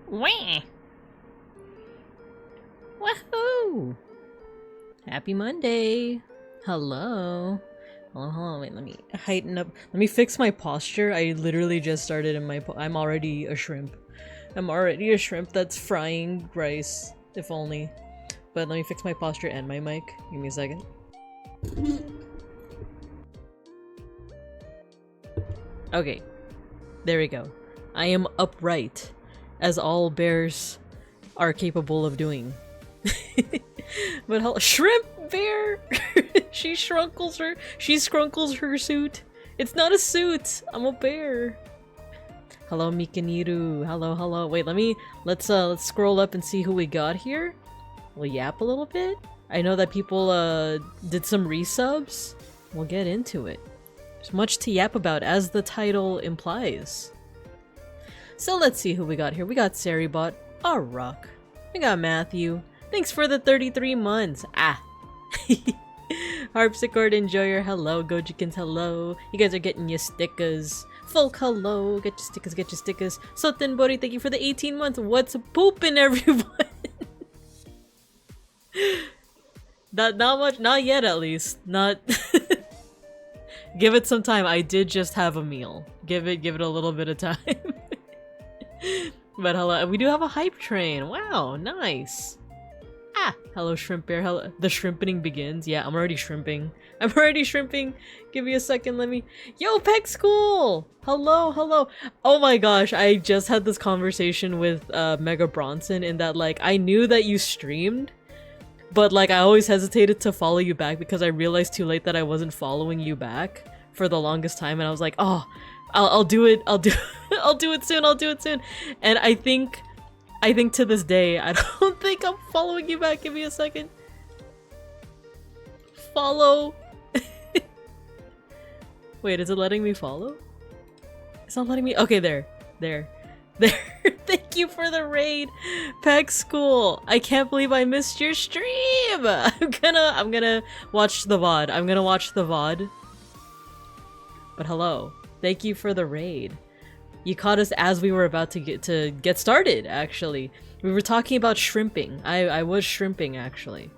Wah! Woohoo! Happy Monday! Hello. Hold on, wait, let me heighten up. Let me fix my posture. I literally just started in my I'm already a shrimp. I'm already a shrimp that's frying rice, if only. But let me fix my posture and my mic. Give me a second. Okay. There we go. I am upright, as all bears are capable of doing. But hello, shrimp bear! She scrunkles her suit. It's not a suit! I'm a bear. Hello, Mikaniru. Hello. Wait, let's scroll up and see who we got here. We'll yap a little bit. I know that people did some resubs. We'll get into it. There's much to yap about, as the title implies. So let's see who we got here. We got Saribot, a rock. We got Matthew. Thanks for the 33 months. Ah. Harpsichord Enjoyer, hello. Gojikins, hello. You guys are getting your stickers. Folk, hello. Get your stickers. Soten Bori, thank you for the 18 months. What's poopin', everyone? Not much. Not yet, at least. Not... Give it some time. I did just have a meal. Give it a little bit of time. But hello, we do have a hype train. Wow, nice. Ah, hello shrimp bear. Hello, the shrimpening begins. Yeah, I'm already shrimping. Give me a second, let me... Yo, Peck School! Hello. Oh my gosh, I just had this conversation with Mega Bronson in that, like, I knew that you streamed, but like I always hesitated to follow you back because I realized too late that I wasn't following you back for the longest time, and I was like, oh, I'll do it soon. And I think to this day, I don't think I'm following you back. Give me a second. Follow. Wait, is it letting me follow? It's not letting me. Okay, there. Thank you for the raid, Peck School. I can't believe I missed your stream. I'm gonna watch the VOD. But hello. Thank you for the raid. You caught us as we were about to get started, actually. We were talking about shrimping. I was shrimping, actually.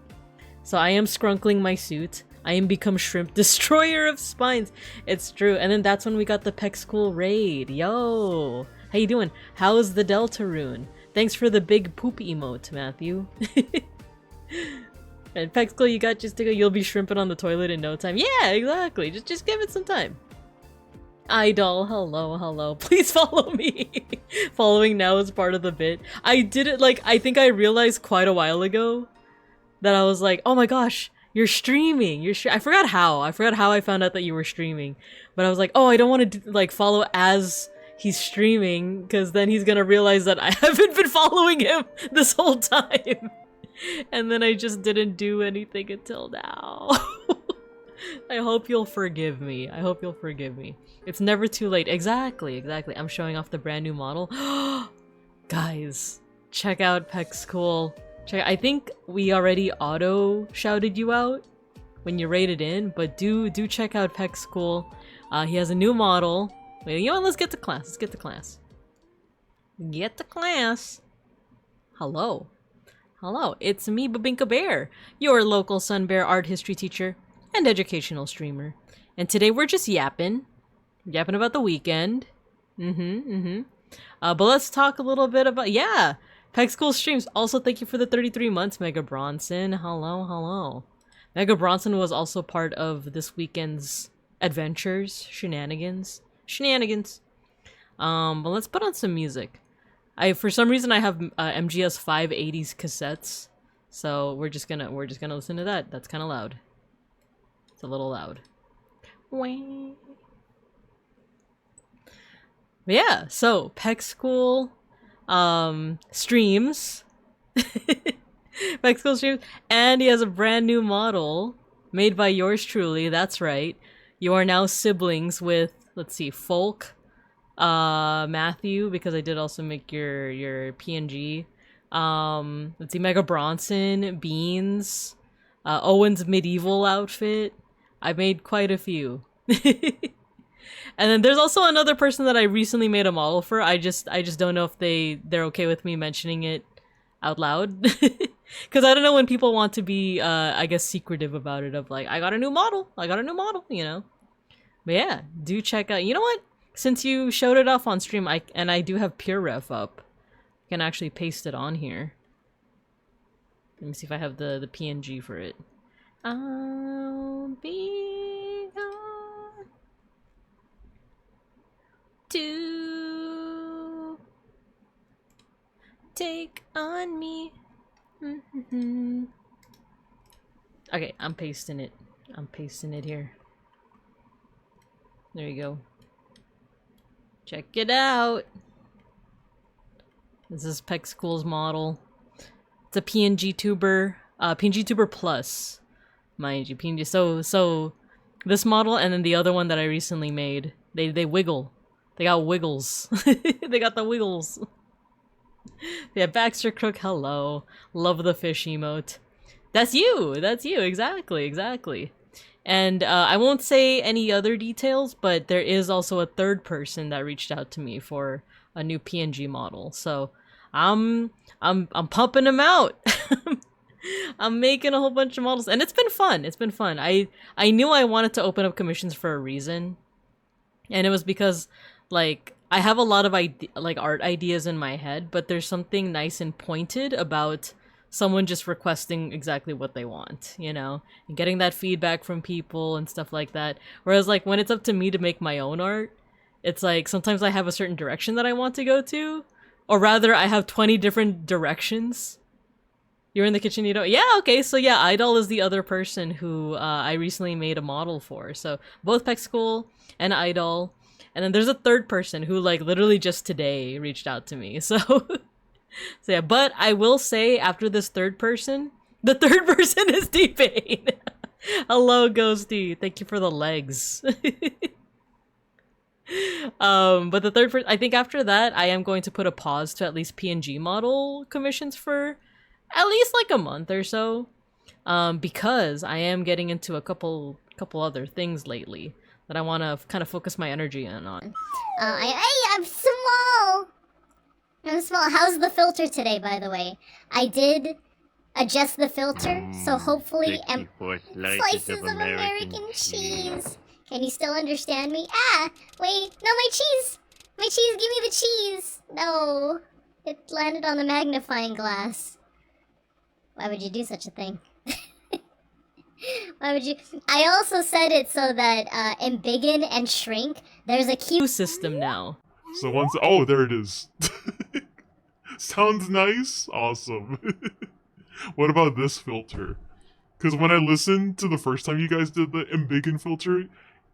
So I am scrunkling my suit. I am become shrimp destroyer of spines. It's true. And then that's when we got the Peck School raid. Yo! How you doing? How's the Deltarune? Thanks for the big poop emote, Matthew. And Peck School, you got just to go. You'll be shrimping on the toilet in no time. Yeah, exactly. Just give it some time. Idol, hello. Please follow me. Following now is part of the bit. I did it, like, I think I realized quite a while ago that I was like, oh my gosh, you're streaming. I forgot how I found out that you were streaming. But I was like, oh, I don't want to, like, follow as he's streaming, because then he's gonna realize that I haven't been following him this whole time. And then I just didn't do anything until now. I hope you'll forgive me. It's never too late. Exactly. I'm showing off the brand new model. Guys, check out Peck School. I think we already auto shouted you out when you rated in, but do check out Peck School. He has a new model. Wait, you know what? Let's get to class. Get to class. Hello, it's me, Babinka Bear, your local Sun Bear art history teacher and educational streamer. And today we're just yapping about the weekend. But let's talk a little bit about, yeah, Peck School streams. Also, thank you for the 33 months, Mega Bronson. Hello. Mega Bronson was also part of this weekend's adventures, shenanigans. But let's put on some music. For some reason I have MGS 580s cassettes, so we're just gonna listen to that. That's kind of loud. It's a little loud. But yeah, so Peck School streams. Peck School streams, and he has a brand new model made by yours truly. That's right. You are now siblings with, let's see, Folk, Matthew, because I did also make your PNG. Let's see, Mega Bronson, Beans, Owen's medieval outfit. I made quite a few. And then there's also another person that I recently made a model for. I just don't know if they're okay with me mentioning it out loud. Because I don't know when people want to be, I guess, secretive about it, of like, I got a new model, you know? But yeah, do check out, you know what? Since you showed it off on stream, I do have PureRef up. I can actually paste it on here. Let me see if I have the PNG for it. I'll be gone to take on me. Okay, I'm pasting it. I'm pasting it here. There you go. Check it out. This is Peck School's model. It's a PNGTuber, PNGTuber Plus, mind you. PNG. So this model and then the other one that I recently made, they wiggle. They got wiggles. They got the wiggles. Yeah, Baxter Crook, hello. Love the fish emote. That's you! That's you, exactly. And I won't say any other details, but there is also a third person that reached out to me for a new PNG model. So I'm pumping them out. I'm making a whole bunch of models, and it's been fun. It's been fun. I knew I wanted to open up commissions for a reason, and it was because like I have a lot of art ideas in my head, but there's something nice and pointed about someone just requesting exactly what they want, you know, and getting that feedback from people and stuff like that. Whereas like when it's up to me to make my own art, it's like sometimes I have a certain direction that I want to go to, or rather I have 20 different directions. You're in the kitchen, you don't? Yeah, okay, so yeah, Idol is the other person who I recently made a model for. So both Peck School and Idol. And then there's a third person who like literally just today reached out to me. So so yeah, but I will say after this third person, the third person is T-Pain. Hello, Ghosty. Thank you for the legs. But the third person, I think after that, I am going to put a pause to at least PNG model commissions for at least like a month or so. Because I am getting into a couple other things lately that I want to kind of focus my energy in on. I'm small. I'm small. How's the filter today, by the way? I did adjust the filter, so hopefully slices of American cheese. Can you still understand me? Ah, wait, no, my cheese! My cheese, give me the cheese! No, it landed on the magnifying glass. Why would you do such a thing? Why would you? I also said it so that embiggen and shrink, there's a cue system now. So once, oh, there it is. Sounds nice. Awesome. What about this filter? Because when I listened to the first time you guys did the embiggen filter,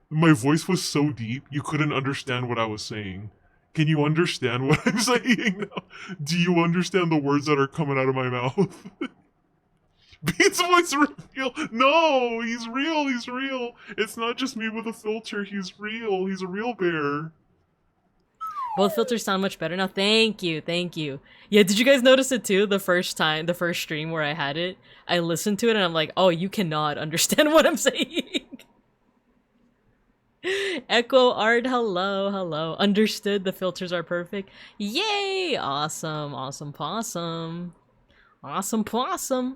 my voice was so deep, you couldn't understand what I was saying. Can you understand what I'm saying now? Do you understand the words that are coming out of my mouth? Beats voice reveal. No, he's real. He's real. It's not just me with a filter. He's real. He's a real bear. Both filters sound much better now. Thank you. Yeah, did you guys notice it too? The first stream where I had it, I listened to it and I'm like, oh, you cannot understand what I'm saying. Echo Art, hello. Understood, the filters are perfect. Yay! Awesome possum. Awesome possum.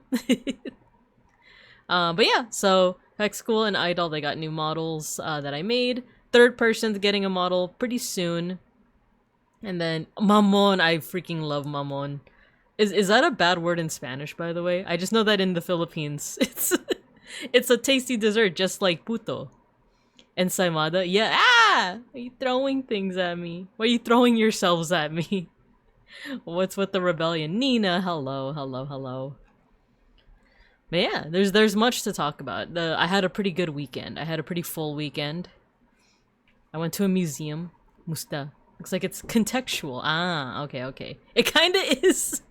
But yeah, so Peck School and Idol, they got new models that I made. Third person's getting a model pretty soon. And then Mamon, I freaking love Mamon. Is that a bad word in Spanish, by the way? I just know that in the Philippines, it's a tasty dessert, just like puto. Ensaimada? Yeah, Are you throwing things at me? Why are you throwing yourselves at me? What's with the rebellion? Nina, hello. But yeah, there's much to talk about. I had a pretty good weekend. I had a pretty full weekend. I went to a museum. Musta. Looks like it's contextual. Ah, okay. It kinda is.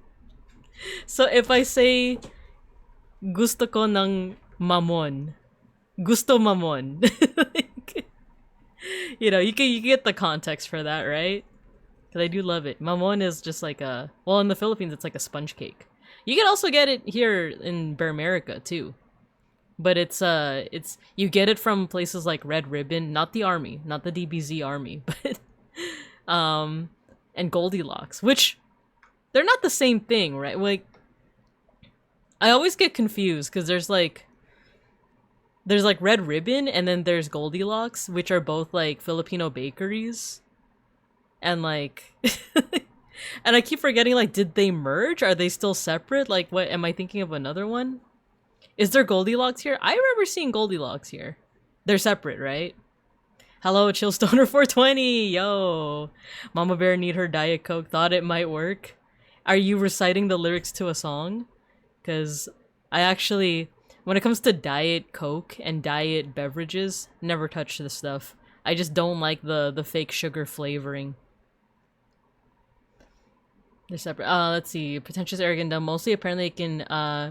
So if I say gusto ko ng mamon, gusto mamon. Like, you know, you can get the context for that, right? Because I do love it. Mamon is just like a... Well, in the Philippines, it's like a sponge cake. You can also get it here in Bear America, too. but it's you get it from places like Red Ribbon, not the army, not the DBZ army, but and Goldilocks, which they're not the same thing, right? Like, I always get confused because there's like Red Ribbon and then there's Goldilocks, which are both like Filipino bakeries. And like and I keep forgetting, like, did they merge? Are they still separate? Like, what, am I thinking of another one? Is there Goldilocks here? I remember seeing Goldilocks here. They're separate, right? Hello, Chillstoner 420! Yo! Mama Bear need her Diet Coke. Thought it might work. Are you reciting the lyrics to a song? Because I actually, when it comes to Diet Coke and diet beverages, never touch this stuff. I just don't like the fake sugar flavoring. They're separate. Let's see. Pretentious, arrogant, dumb. Mostly, apparently, it can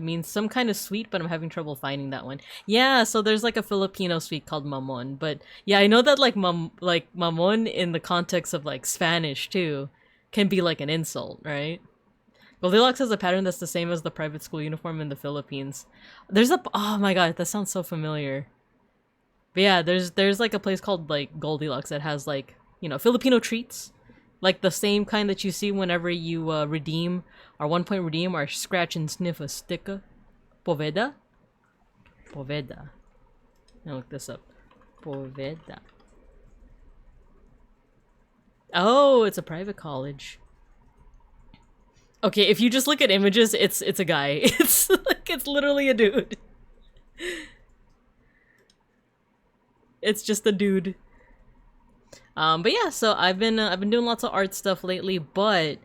mean some kind of sweet, but I'm having trouble finding that one. Yeah, so there's like a Filipino sweet called mamon, but yeah, I know that like mamon in the context of like Spanish too can be like an insult, right? Goldilocks has a pattern that's the same as the private school uniform in the Philippines. There's a, oh my god, that sounds so familiar. But yeah, there's like a place called like Goldilocks that has like, you know, Filipino treats. Like the same kind that you see whenever you redeem, or 1-point redeem, or scratch and sniff a sticker. Poveda? Poveda. I'll look this up. Poveda. Oh, it's a private college. Okay, if you just look at images, it's a guy. It's like, it's literally a dude. It's just a dude. But yeah, so I've been doing lots of art stuff lately, but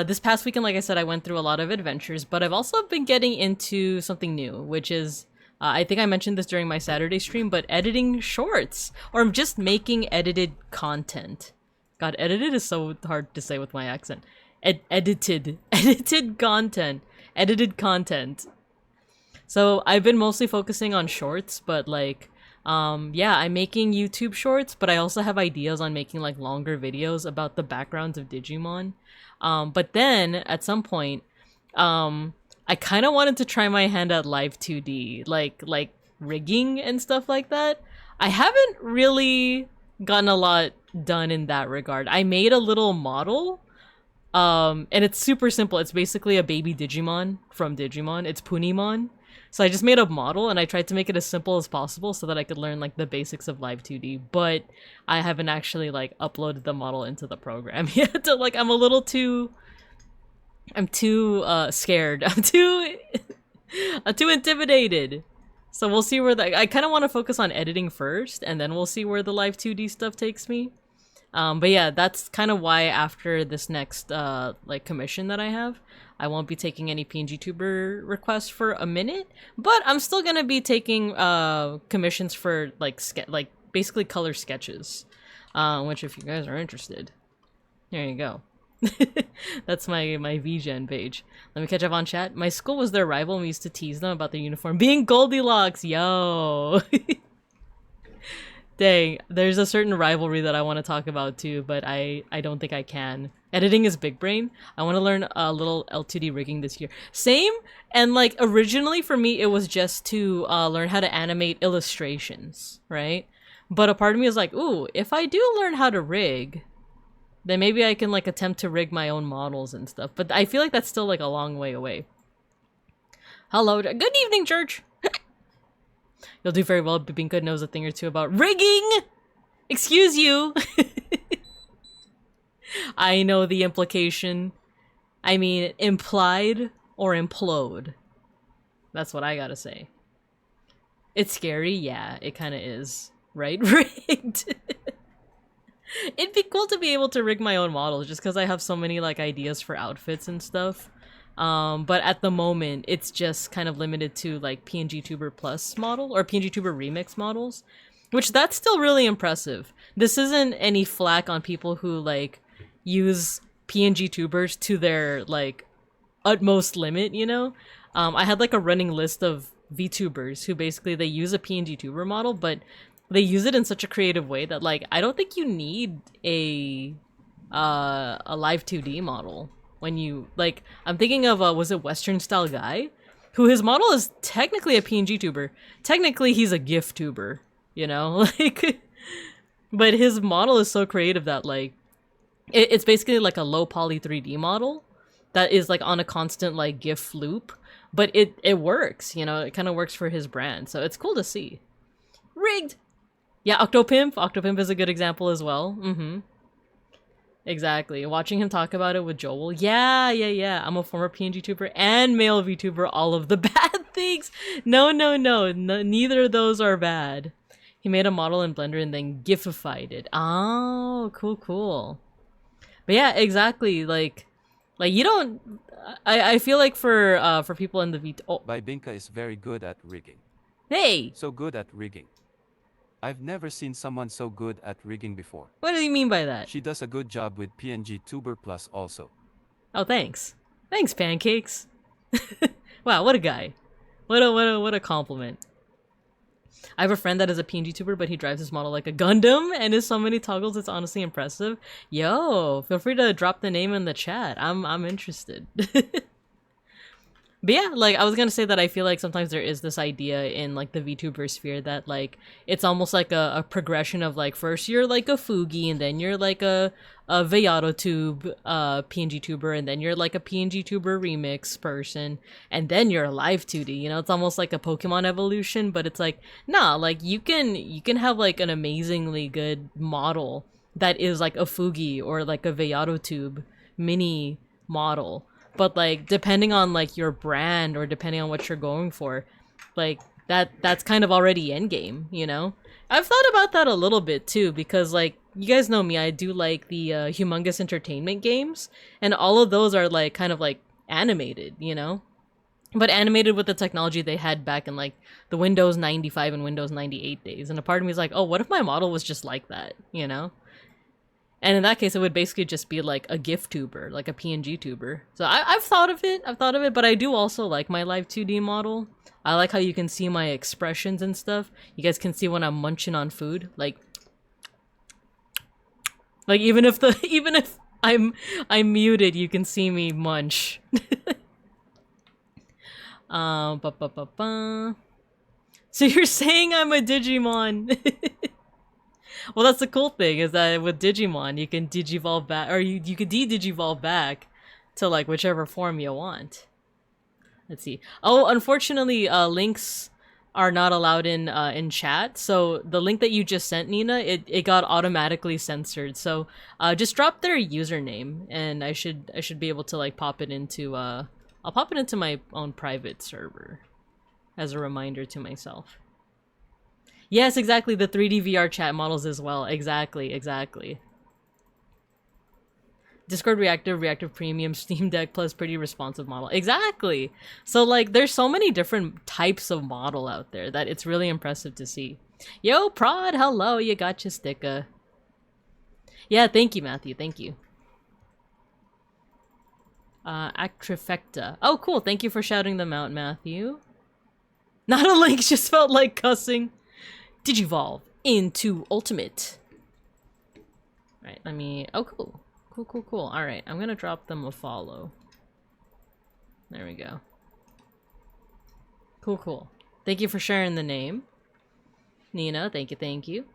this past weekend, like I said, I went through a lot of adventures, but I've also been getting into something new, which is, I think I mentioned this during my Saturday stream, but editing shorts, or just making edited content. God, edited is so hard to say with my accent. Edited content. So I've been mostly focusing on shorts, but like, yeah, I'm making YouTube shorts, but I also have ideas on making like longer videos about the backgrounds of Digimon. But then at some point, I kind of wanted to try my hand at live 2D, like rigging and stuff like that. I haven't really gotten a lot done in that regard. I made a little model, and it's super simple. It's basically a baby Digimon from Digimon. It's Punimon. So I just made a model and I tried to make it as simple as possible so that I could learn like the basics of live 2D, but I haven't actually like uploaded the model into the program yet. So, like, I'm too scared. I'm too intimidated. So we'll see where I kind of want to focus on editing first, and then we'll see where the live 2D stuff takes me. But yeah, that's kind of why after this next like commission that I have, I won't be taking any PNGTuber requests for a minute, but I'm still gonna be taking commissions for like basically color sketches, which if you guys are interested, there you go. That's my VGen page. Let me catch up on chat. My school was their rival and we used to tease them about their uniform being Goldilocks. Yo. Dang, there's a certain rivalry that I want to talk about too, but I don't think I can. Editing is big brain. I want to learn a little L2D rigging this year. Same, and like originally for me it was just to learn how to animate illustrations, right? But a part of me is like, ooh, if I do learn how to rig, then maybe I can like attempt to rig my own models and stuff. But I feel like that's still like a long way away. Hello, good evening, church. You'll do very well. Bibinka knows a thing or two about rigging! Excuse you! I know the implication. I mean, implied or implode. That's what I gotta say. It's scary? Yeah, it kinda is. Right? Rigged! It'd be cool to be able to rig my own models just because I have so many like ideas for outfits and stuff. But at the moment, it's just kind of limited to like PNGTuber Plus model or PNGTuber Remix models, which that's still really impressive. This isn't any flack on people who like use PNGTubers to their like utmost limit, you know? I had like a running list of VTubers who basically they use a PNGTuber model, but they use it in such a creative way that like I don't think you need a live 2D model. When you, like, I'm thinking of, was it Western Style Guy? who his model is technically a PNG tuber. Technically, he's a GIF tuber, you know? Like, but his model is so creative that, like, it's basically like a low poly 3D model that is, like, on a constant, like, GIF loop. But it works, you know? It kind of works for his brand, so it's cool to see. Rigged! Yeah, Octopimp. Octopimp is a good example as well. Mm-hmm. Exactly. Watching him talk about it with Joel. Yeah. I'm a former PNG tuber and male VTuber. All of the bad things. No, neither of those are bad. He made a model in Blender and then gifified it. Oh, cool. But yeah, exactly. Like you don't. I feel like for people in the Bybinka is very good at rigging. Hey. So good at rigging. I've never seen someone so good at rigging before. What do you mean by that? She does a good job with PNGTuber Plus also. Oh, thanks. Thanks, Pancakes. Wow, what a guy. What a compliment. I have a friend that is a PNG tuber, but he drives his model like a Gundam and has so many toggles, it's honestly impressive. Yo, feel free to drop the name in the chat. I'm interested. But yeah, like, I was gonna say that I feel like sometimes there is this idea in, like, the VTuber sphere that, like, it's almost like a progression of, like, first you're, like, a Fugi, and then you're, like, a VeyadoTube PNG tuber, and then you're, like, a PNG tuber remix person, and then you're a live 2D, you know? It's almost like a Pokemon evolution, but it's like, nah, like, you can have, like, an amazingly good model that is, like, a Fugi or, like, a VeyadoTube mini model. But, like, depending on, like, your brand or depending on what you're going for, like, that's kind of already endgame, you know? I've thought about that a little bit, too, because, like, you guys know me, I do, like, the Humongous Entertainment games, and all of those are, like, kind of, like, animated, you know? But animated with the technology they had back in, like, the Windows 95 and Windows 98 days, and a part of me is like, oh, what if my model was just like that, you know? And in that case, it would basically just be like a GIF tuber, like a PNG tuber. So I've thought of it, but I do also like my live 2D model. I like how you can see my expressions and stuff. You guys can see when I'm munching on food, like even if I'm muted, you can see me munch. So you're saying I'm a Digimon? Well, that's the cool thing, is that with Digimon, you can digivolve back, or you can de-digivolve back to, like, whichever form you want. Let's see. Oh, unfortunately, links are not allowed in chat, so the link that you just sent, Nina, it got automatically censored, so just drop their username, and I should be able to, like, pop it into, I'll pop it into my own private server, as a reminder to myself. Yes, exactly, the 3D VR chat models as well. Exactly. Discord Reactive Premium, Steam Deck plus pretty responsive model. Exactly! So, like, there's so many different types of model out there that it's really impressive to see. Yo, Prod, hello, you got your sticker. Yeah, thank you, Matthew, thank you. Actrifecta. Oh, cool, thank you for shouting them out, Matthew. Not a link, just felt like cussing. Digivolve into Ultimate. Right, let me... Oh, cool. Cool. Alright, I'm gonna drop them a follow. There we go. Cool. Thank you for sharing the name. Nina, thank you.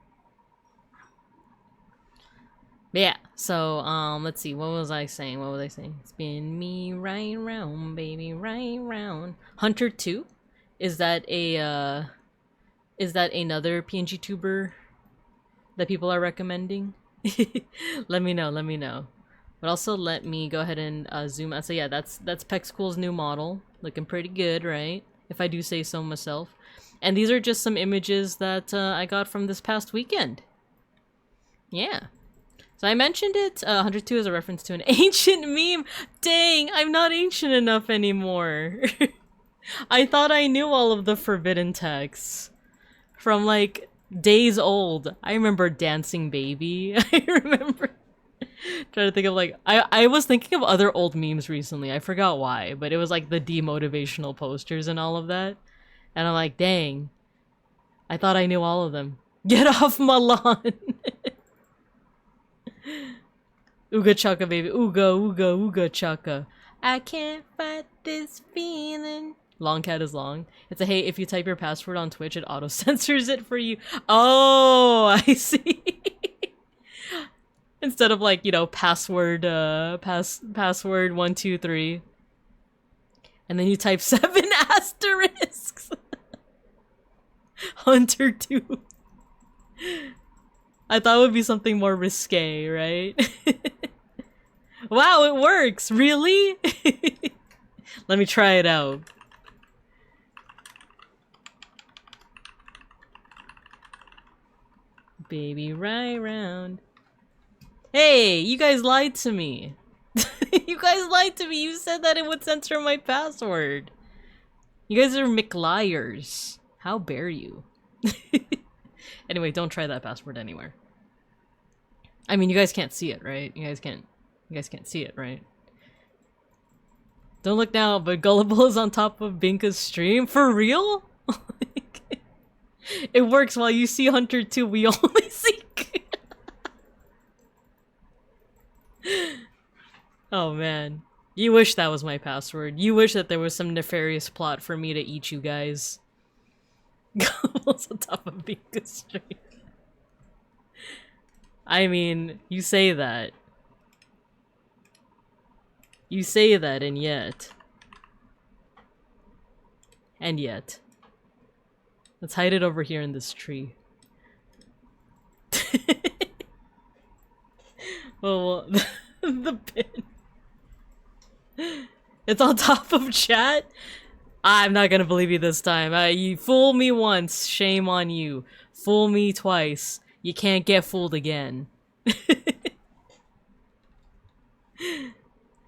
But yeah, so, let's see, what was I saying? Spin me right round, baby, right round. Hunter 2? Is that another PNG tuber that people are recommending? Let me know. But also let me go ahead and zoom out. So yeah, that's Pexcool's new model. Looking pretty good, right? If I do say so myself. And these are just some images that I got from this past weekend. Yeah. So I mentioned it. 102 is a reference to an ancient meme. Dang, I'm not ancient enough anymore. I thought I knew all of the forbidden texts. From, like, days old. I remember Dancing Baby. I remember trying to think of, like, I was thinking of other old memes recently. I forgot why, but it was like the demotivational posters and all of that. And I'm like, dang. I thought I knew all of them. Get off my lawn. Ooga chaka, baby. Ooga chaka. I can't fight this feeling. Long cat is long. It's a hey, if you type your password on Twitch, it auto censors it for you. Oh, I see. Instead of like, you know, password, password 123. And then you type 7 asterisks. Hunter 2. I thought it would be something more risque, right? Wow, it works! Really? Let me try it out. Baby, right round. Hey, you guys lied to me. You guys lied to me. You said that it would censor my password. You guys are McLiars. How dare you? Anyway, don't try that password anywhere. I mean, you guys can't see it, right? You guys can't see it, right? Don't look now, but Gullible is on top of Binka's stream? For real? It works while you see Hunter 2, we only see... Oh man. You wish that was my password. You wish that there was some nefarious plot for me to eat you guys. Gullible's on top of Binka's stream. I mean, you say that. You say that, and yet. And yet. Let's hide it over here in this tree. Well, the pin. It's on top of chat? I'm not gonna believe you this time. You fool me once, shame on you. Fool me twice, you can't get fooled again.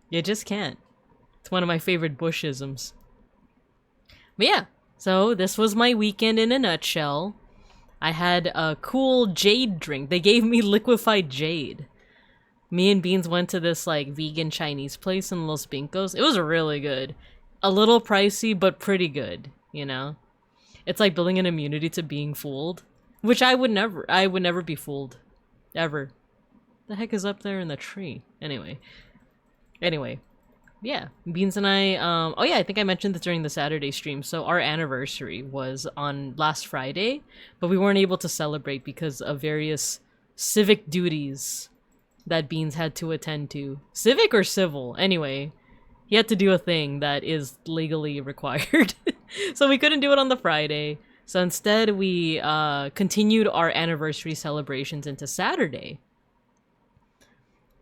You just can't. It's one of my favorite Bushisms. But yeah, so this was my weekend in a nutshell. I had a cool jade drink. They gave me liquefied jade. Me and Beans went to this like vegan Chinese place in Los Pincos. It was really good. A little pricey, but pretty good, you know? It's like building an immunity to being fooled. Which I would never be fooled. Ever. The heck is up there in the tree? Anyway, yeah, Beans and I, oh yeah, I think I mentioned this during the Saturday stream. So our anniversary was on last Friday, but we weren't able to celebrate because of various civic duties that Beans had to attend to. Civic or civil? Anyway, he had to do a thing that is legally required. So we couldn't do it on the Friday. So instead we continued our anniversary celebrations into Saturday.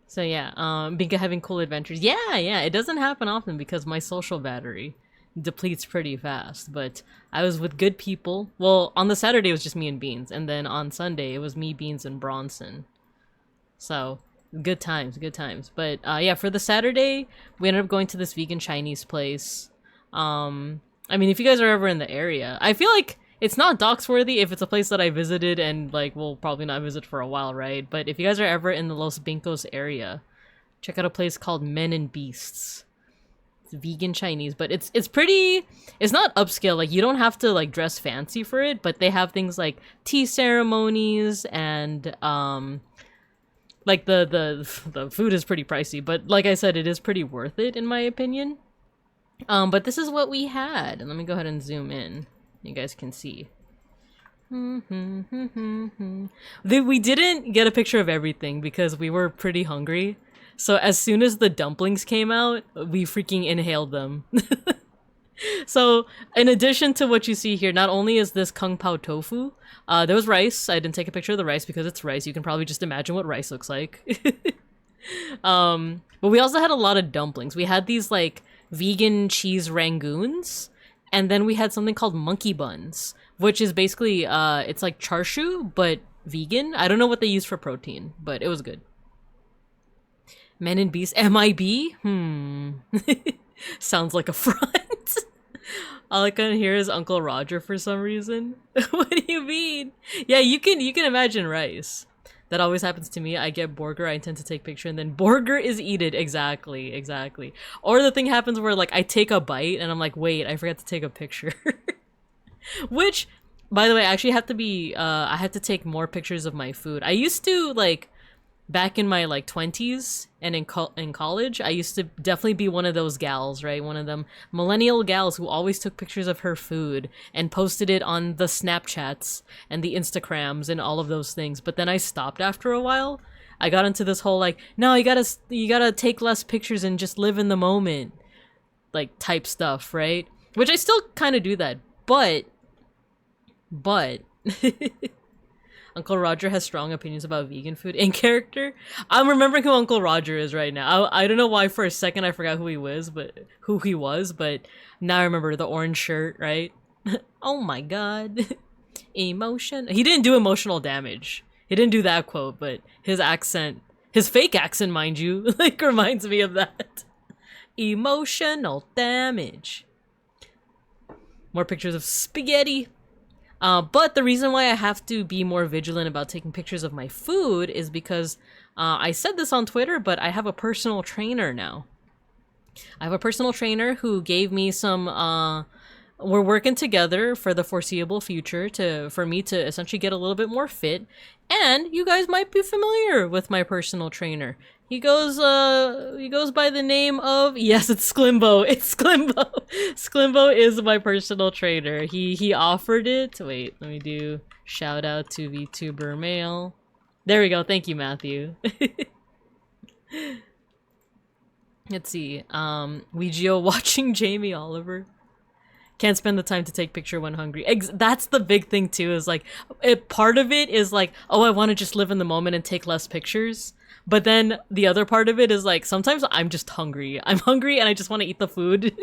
So yeah, Binka having cool adventures. Yeah, it doesn't happen often because my social battery depletes pretty fast. But I was with good people. Well, on the Saturday it was just me and Beans. And then on Sunday it was me, Beans, and Bronson. So, good times. But yeah, for the Saturday, we ended up going to this vegan Chinese place. I mean, if you guys are ever in the area, I feel like it's not dox-worthy if it's a place that I visited and, like, we'll probably not visit for a while, right? But if you guys are ever in the Los Pincos area, check out a place called Men and Beasts. It's vegan Chinese, but it's pretty... It's not upscale, like, you don't have to, like, dress fancy for it, but they have things like tea ceremonies and, like, the food is pretty pricey, but like I said, it is pretty worth it, in my opinion. But this is what we had, and let me go ahead and zoom in. You guys can see. We didn't get a picture of everything because we were pretty hungry. So as soon as the dumplings came out, we freaking inhaled them. So in addition to what you see here, not only is this kung pao tofu, there was rice. I didn't take a picture of the rice because it's rice. You can probably just imagine what rice looks like. But we also had a lot of dumplings. We had these like vegan cheese rangoons. And then we had something called monkey buns, which is basically, it's like char siu, but vegan. I don't know what they use for protein, but it was good. Men and Beasts, MIB? Sounds like a front. All I can hear is Uncle Roger for some reason. What do you mean? Yeah, you can imagine rice. That always happens to me. I get burger, I intend to take picture, and then burger is eaten. Exactly. Or the thing happens where, like, I take a bite, and I'm like, wait, I forgot to take a picture. Which, by the way, I actually have to be, I have to take more pictures of my food. I used to, like, back in my like 20s and in college, I used to definitely be one of those gals, right? One of them millennial gals who always took pictures of her food and posted it on the Snapchats and the Instagrams and all of those things. But then I stopped after a while. I got into this whole like, no, you gotta take less pictures and just live in the moment, like type stuff, right? Which I still kind of do that, but Uncle Roger has strong opinions about vegan food. In character, I'm remembering who Uncle Roger is right now. I don't know why for a second I forgot who he was, but now I remember the orange shirt, right? Oh my god. Emotion. He didn't do emotional damage. He didn't do that quote, but his accent, his fake accent, mind you, like reminds me of that. Emotional damage. More pictures of spaghetti. But the reason why I have to be more vigilant about taking pictures of my food is because I said this on Twitter, but I have a personal trainer now. I have a personal trainer who gave me some, we're working together for the foreseeable future for me to essentially get a little bit more fit. And you guys might be familiar with my personal trainer. He goes by the name of, yes, it's Sklimbo. It's Sklimbo. Sklimbo is my personal trainer. He offered it. Wait, let me do shout out to VTuber Mail. There we go. Thank you, Matthew. Let's see. Weegio watching Jamie Oliver. Can't spend the time to take picture when hungry. That's the big thing too, is like, part of it is like, oh, I want to just live in the moment and take less pictures. But then the other part of it is like, sometimes I'm just hungry. I'm hungry and I just want to eat the food.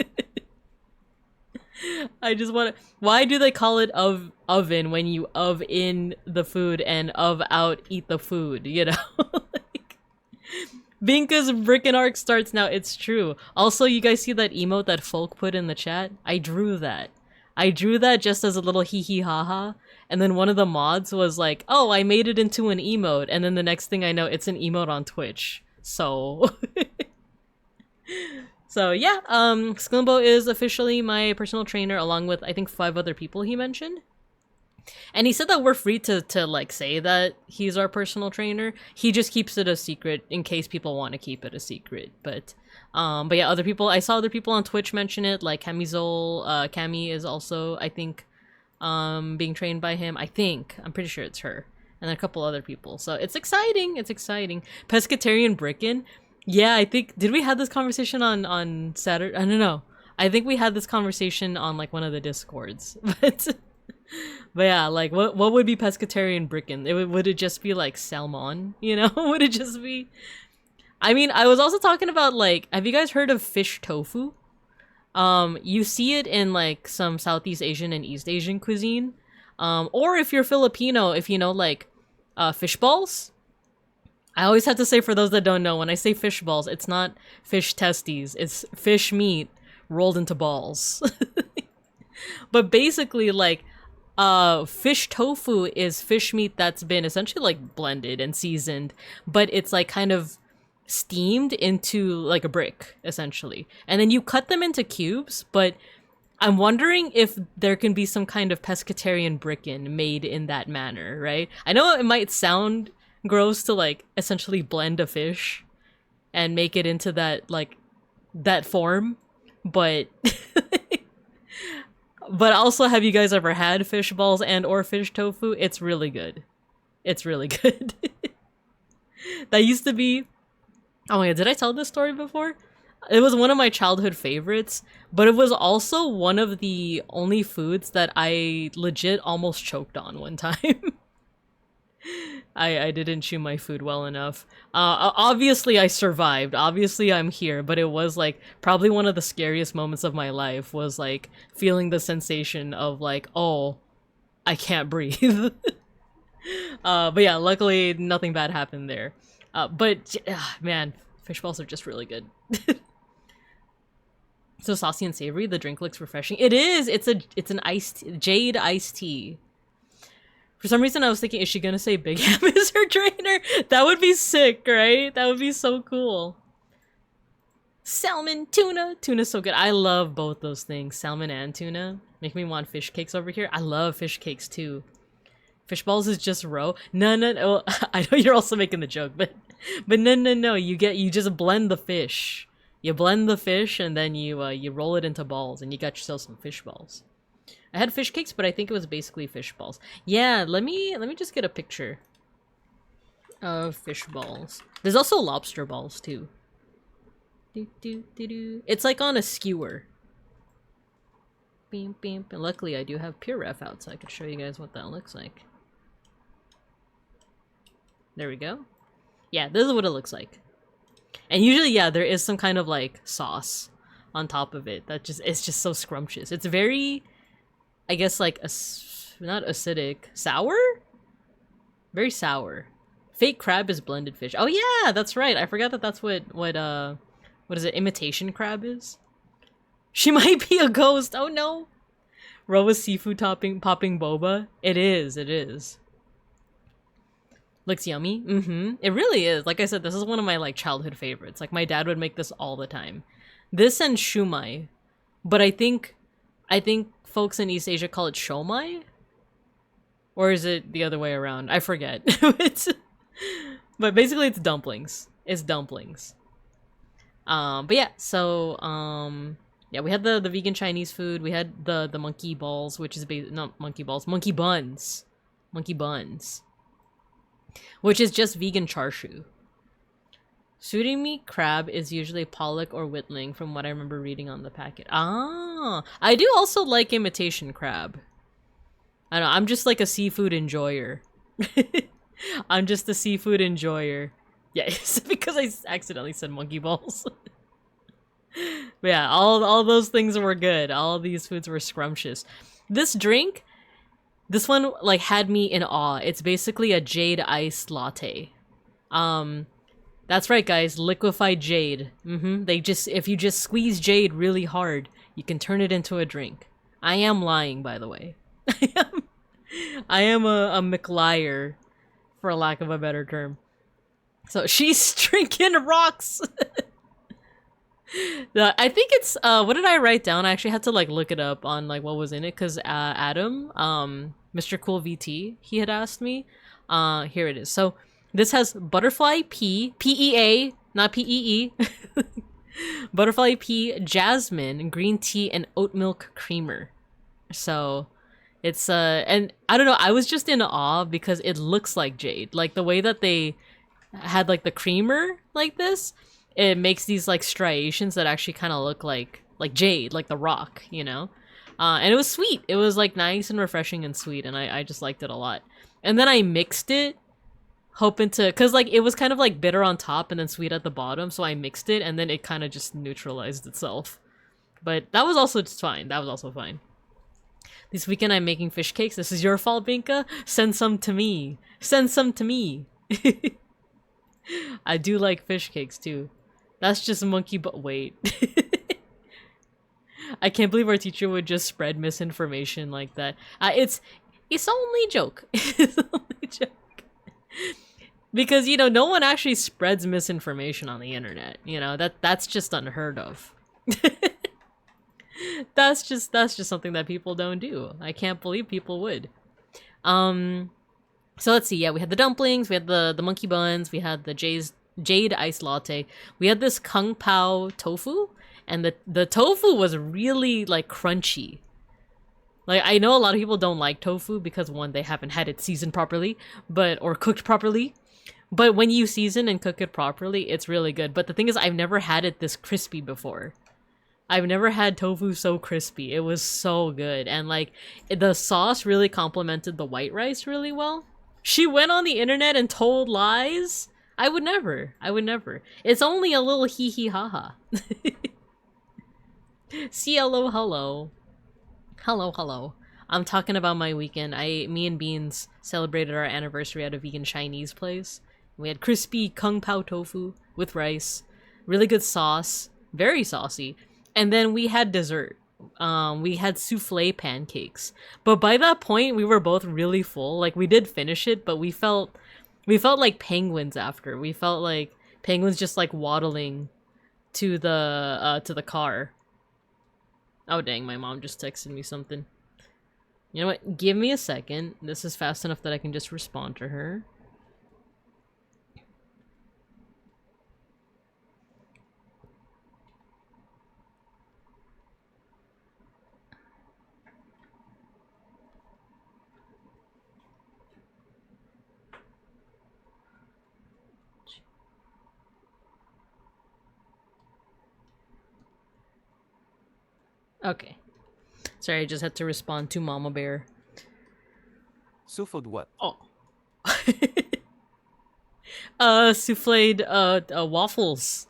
I just want to... Why do they call it oven when you in the food and out eat the food, you know? Like, Binka's Bricken arc starts now, it's true. Also, you guys see that emote that Folk put in the chat? I drew that. I drew that just as a little hee hee ha ha. And then one of the mods was like, oh, I made it into an emote. And then the next thing I know, it's an emote on Twitch. So... So yeah, Sklimbo is officially my personal trainer along with, I think, 5 other people he mentioned. And he said that we're free to like say that he's our personal trainer. He just keeps it a secret in case people want to keep it a secret. But yeah, other people, I saw other people on Twitch mention it, like Camizol, Cami is also, I think, being trained by him. I'm pretty sure it's her. And then a couple other people. So it's exciting, it's exciting. Pescatarian Bricken. Yeah, I think, did we have this conversation on Saturday? I don't know. I think we had this conversation on like one of the Discords. But yeah, like what would be pescatarian Bricken? Would it just be like salmon, you know? Would it just be... I mean, I was also talking about like, have you guys heard of fish tofu? You see it in like some Southeast Asian and East Asian cuisine. Or if you're Filipino, if you know like fish balls. I always have to say, for those that don't know, when I say fish balls, it's not fish testes. It's fish meat rolled into balls. But basically, like, fish tofu is fish meat that's been essentially, like, blended and seasoned. But it's, like, kind of steamed into, like, a brick, essentially. And then you cut them into cubes, but I'm wondering if there can be some kind of pescatarian Bricken made in that manner, right? I know it might sound... gross to like essentially blend a fish and make it into that like that form, but but also, have you guys ever had fish balls and or fish tofu? It's really good. It's really good. That used to be, oh my god, did I tell this story before? It was one of my childhood favorites, but it was also one of the only foods that I legit almost choked on one time. I didn't chew my food well enough. Obviously I survived. Obviously I'm here, but it was like probably one of the scariest moments of my life was like feeling the sensation of like, oh, I can't breathe. But yeah, luckily nothing bad happened there. But man, fish balls are just really good. So saucy and savory, the drink looks refreshing. It is! It's an jade iced tea. For some reason, I was thinking, is she gonna say Big Ham is her trainer? That would be sick, right? That would be so cool. Salmon, tuna. Tuna's so good. I love both those things, salmon and tuna. Make me want fish cakes over here. I love fish cakes too. Fish balls is just roe. No. I know you're also making the joke, but But no, you just blend the fish. You blend the fish and then you roll it into balls and you got yourself some fish balls. I had fish cakes, but I think it was basically fish balls. Yeah, let me just get a picture of fish balls. There's also lobster balls too. It's like on a skewer. Beam. And luckily I do have Pure Ref out, so I could show you guys what that looks like. There we go. Yeah, this is what it looks like. And usually, yeah, there is some kind of like sauce on top of it that it's just so scrumptious. It's very, I guess, like not acidic, sour. Very sour. Fake crab is blended fish. Oh yeah, that's right. I forgot that that's what is it? Imitation crab is. She might be a ghost. Oh no. Roa's seafood popping boba. It is. Looks yummy. It really is. Like I said, this is one of my like childhood favorites. Like my dad would make this all the time. This and shumai. But I think folks in East Asia call it shomai. Or is it the other way around? I forget. But basically it's dumplings. It's dumplings. But yeah, so yeah, we had the vegan Chinese food. We had the monkey balls, which is not monkey balls, monkey buns. Monkey buns. Which is just vegan charshu. Surimi crab is usually pollock or whitling from what I remember reading on the packet. Ah, I do also like imitation crab. I don't know, I'm just like a seafood enjoyer. I'm just a seafood enjoyer. Yeah, it's because I accidentally said monkey balls. But yeah, all those things were good. All these foods were scrumptious. This drink, this one like had me in awe. It's basically a jade iced latte. That's right, guys. Liquefied jade. If you just squeeze jade really hard, you can turn it into a drink. I am lying, by the way. I am a McLiar, for lack of a better term. So she's drinking rocks. I think it's what did I write down? I actually had to like look it up on like what was in it because Adam, Mr. Cool VT, he had asked me. Here it is. So this has butterfly pea, PEA, not PEE. Butterfly pea, jasmine, green tea, and oat milk creamer. So it's and I don't know, I was just in awe because it looks like jade. Like the way that they had like the creamer like this, it makes these like striations that actually kind of look like jade, like the rock, you know? And it was sweet. It was like nice and refreshing and sweet, and I just liked it a lot. And then I mixed it, hoping to, because like it was kind of like bitter on top and then sweet at the bottom, so I mixed it and then it kind of just neutralized itself. But that was also just fine. That was also fine. This weekend I'm making fish cakes. This is your fault, Binka? Send some to me. Send some to me. I do like fish cakes too. That's just monkey but wait. I can't believe our teacher would just spread misinformation like that. It's only a joke. It's only a joke. Because, you know, no one actually spreads misinformation on the internet. You know, that's just unheard of. That's just something that people don't do. I can't believe people would. So let's see. Yeah, we had the dumplings, we had the monkey buns, we had the jade iced latte. We had this kung pao tofu, and the tofu was really like crunchy. Like I know a lot of people don't like tofu because one, they haven't had it seasoned properly, or cooked properly. But when you season and cook it properly, it's really good. But the thing is, I've never had it this crispy before. I've never had tofu so crispy. It was so good. And like the sauce really complemented the white rice really well. She went on the internet and told lies. I would never. It's only a little hee hee ha ha. Hello. I'm talking about my weekend. Me and Beans celebrated our anniversary at a vegan Chinese place. We had crispy kung pao tofu with rice, really good sauce, very saucy. And then we had dessert. We had souffle pancakes. But by that point, we were both really full. Like we did finish it, but we felt like penguins after. We felt like penguins just like waddling to the car. Oh dang, my mom just texted me something. You know what? Give me a second. This is fast enough that I can just respond to her. Okay. Sorry, I just had to respond to Mama Bear. Souffled what? Oh. Souffled, waffles.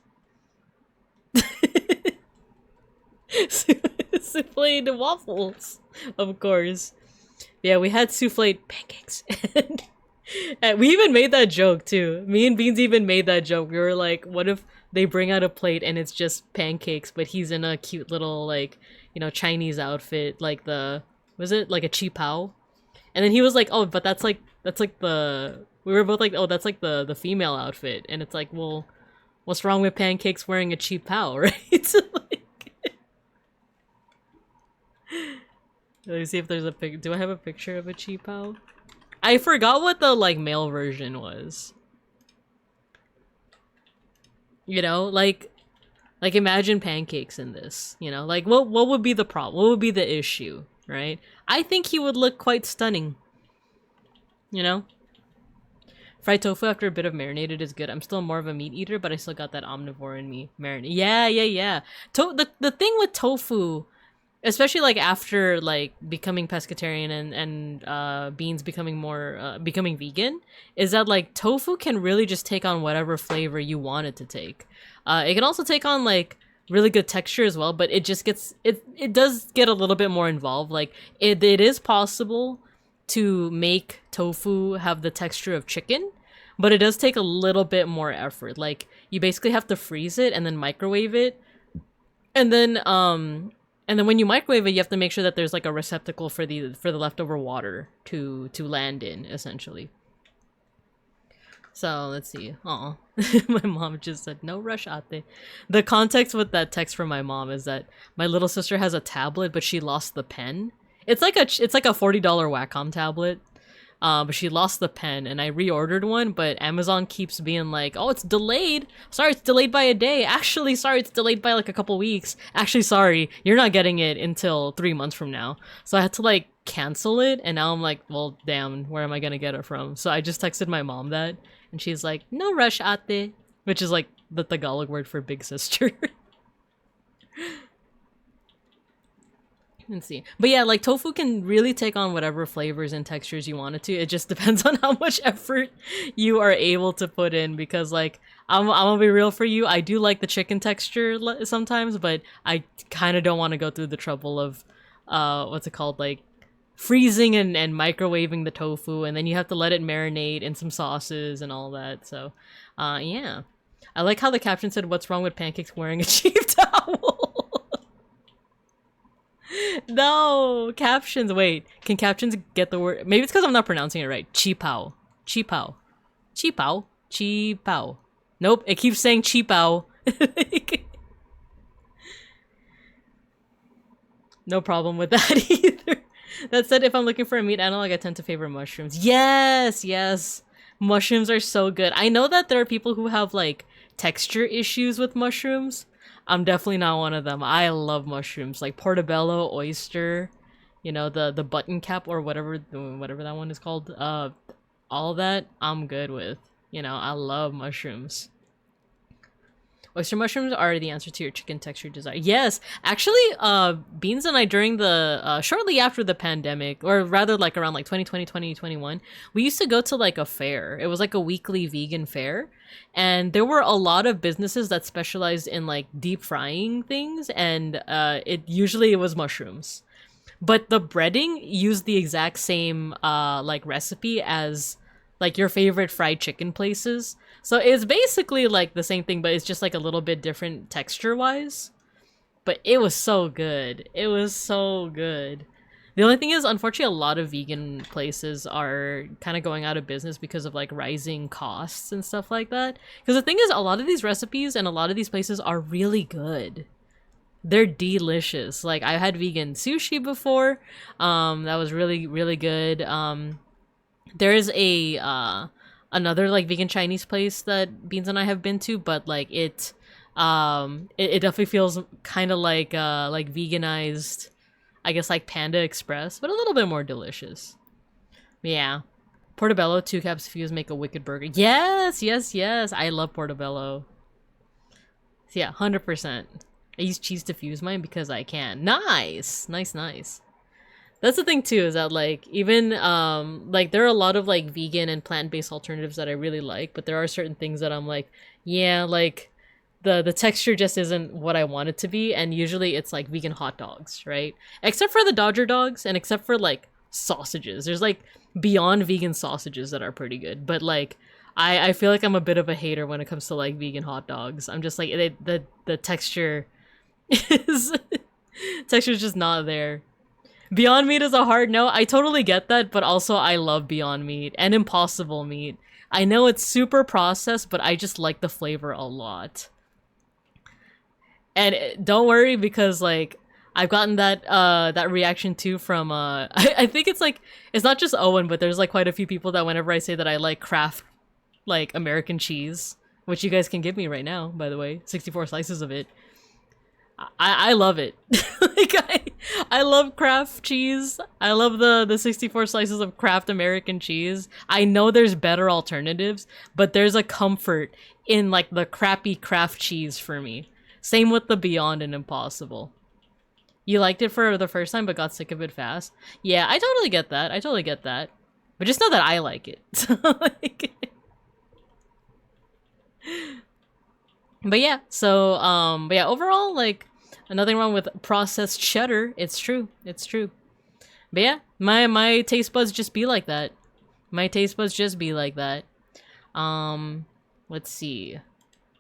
Souffled waffles, of course. Yeah, we had souffled pancakes. And we even made that joke, too. Me and Beans even made that joke. We were like, what if they bring out a plate and it's just pancakes, but he's in a cute little, like, you know, Chinese outfit, like the... Was it? Like a chi pao? And then he was like, oh, but that's like the... We were both like, oh, that's like the female outfit. And it's like, well, what's wrong with pancakes wearing a chi pao, right? So, like... Let me see if there's a pic. Do I have a picture of a chi pao? I forgot what the, like, male version was. You know, like imagine pancakes in this, you know? Like, what would be the problem? What would be the issue, right? I think he would look quite stunning. You know? Fried tofu after a bit of marinated is good. I'm still more of a meat eater, but I still got that omnivore in me. Marinate. Yeah. The thing with tofu... Especially, like, after, like, becoming pescatarian and Beans becoming more, becoming vegan, is that, like, tofu can really just take on whatever flavor you want it to take. It can also take on, like, really good texture as well, but it just gets, it does get a little bit more involved. Like, it is possible to make tofu have the texture of chicken, but it does take a little bit more effort. Like, you basically have to freeze it and then microwave it, and then when you microwave it, you have to make sure that there's like a receptacle for the leftover water to land in, essentially. So let's see. Oh, my mom just said no rush ate. The context with that text from my mom is that my little sister has a tablet, but she lost the pen. It's like a $40 Wacom tablet. But she lost the pen, and I reordered one, but Amazon keeps being like, oh, it's delayed. Sorry, it's delayed by a day. Actually, sorry, it's delayed by like a couple weeks. Actually, sorry, you're not getting it until 3 months from now. So I had to like cancel it, and now I'm like, well, damn, where am I gonna get it from? So I just texted my mom that, and she's like, no rush ate, which is like the Tagalog word for big sister. Let's see. But yeah, like tofu can really take on whatever flavors and textures you want it to. It just depends on how much effort you are able to put in, because like I'm gonna be real for you, I do like the chicken texture sometimes, but I kind of don't want to go through the trouble of what's it called, like freezing and microwaving the tofu, and then you have to let it marinate in some sauces and all that. So yeah, I like how the caption said, what's wrong with pancakes wearing a cheap towel? No, captions. Wait, can captions get the word? Maybe it's because I'm not pronouncing it right. Cheapao. Cheapao. Cheapao. Cheapao. Nope, it keeps saying cheapao. No problem with that either. That said, if I'm looking for a meat analog, I tend to favor mushrooms. Yes, yes. Mushrooms are so good. I know that there are people who have like texture issues with mushrooms. I'm definitely not one of them. I love mushrooms, like portobello, oyster, you know, the button cap or whatever that one is called. All that I'm good with. You know, I love mushrooms. Oyster mushrooms are the answer to your chicken texture desire. Yes, actually, Beans and I during the shortly after the pandemic, or rather like around like 2020, 2021, we used to go to like a fair. It was like a weekly vegan fair, and there were a lot of businesses that specialized in like deep frying things, and it was mushrooms, but the breading used the exact same like recipe as like your favorite fried chicken places. So it's basically like the same thing, but it's just like a little bit different texture wise. But it was so good. It was so good. The only thing is, unfortunately, a lot of vegan places are kind of going out of business because of like rising costs and stuff like that. Because the thing is, a lot of these recipes and a lot of these places are really good. They're delicious. Like I had vegan sushi before. That was really, really good. There is another like vegan Chinese place that Beans and I have been to, but like it definitely feels kind of like veganized, I guess, like Panda Express, but a little bit more delicious. Yeah. Portobello, 2 caps fuse make a wicked burger. Yes, yes, yes. I love portobello. Yeah, 100%. I use cheese to fuse mine because I can. Nice! Nice, nice. That's the thing too, is that like even like there are a lot of like vegan and plant-based alternatives that I really like, but there are certain things that I'm like, yeah, like the texture just isn't what I want it to be, and usually it's like vegan hot dogs, right? Except for the Dodger dogs and except for like sausages. There's like beyond vegan sausages that are pretty good, but like I feel like I'm a bit of a hater when it comes to like vegan hot dogs. I'm just like the texture is texture is just not there. Beyond Meat is a hard no. I totally get that, but also I love Beyond Meat and Impossible Meat. I know it's super processed, but I just like the flavor a lot. And don't worry, because like I've gotten that that reaction too from I think it's like it's not just Owen, but there's like quite a few people that whenever I say that I like Kraft like American cheese, which you guys can give me right now, by the way, 64 slices of it. I love it. Like I love Kraft cheese. I love the 64 slices of Kraft American cheese. I know there's better alternatives, but there's a comfort in like the crappy Kraft cheese for me. Same with the Beyond and Impossible. You liked it for the first time but got sick of it fast. Yeah, I totally get that. I totally get that. But just know that I like it. But yeah, so but yeah, overall like nothing wrong with processed cheddar. It's true. It's true. But yeah, my taste buds just be like that. My taste buds just be like that. Let's see.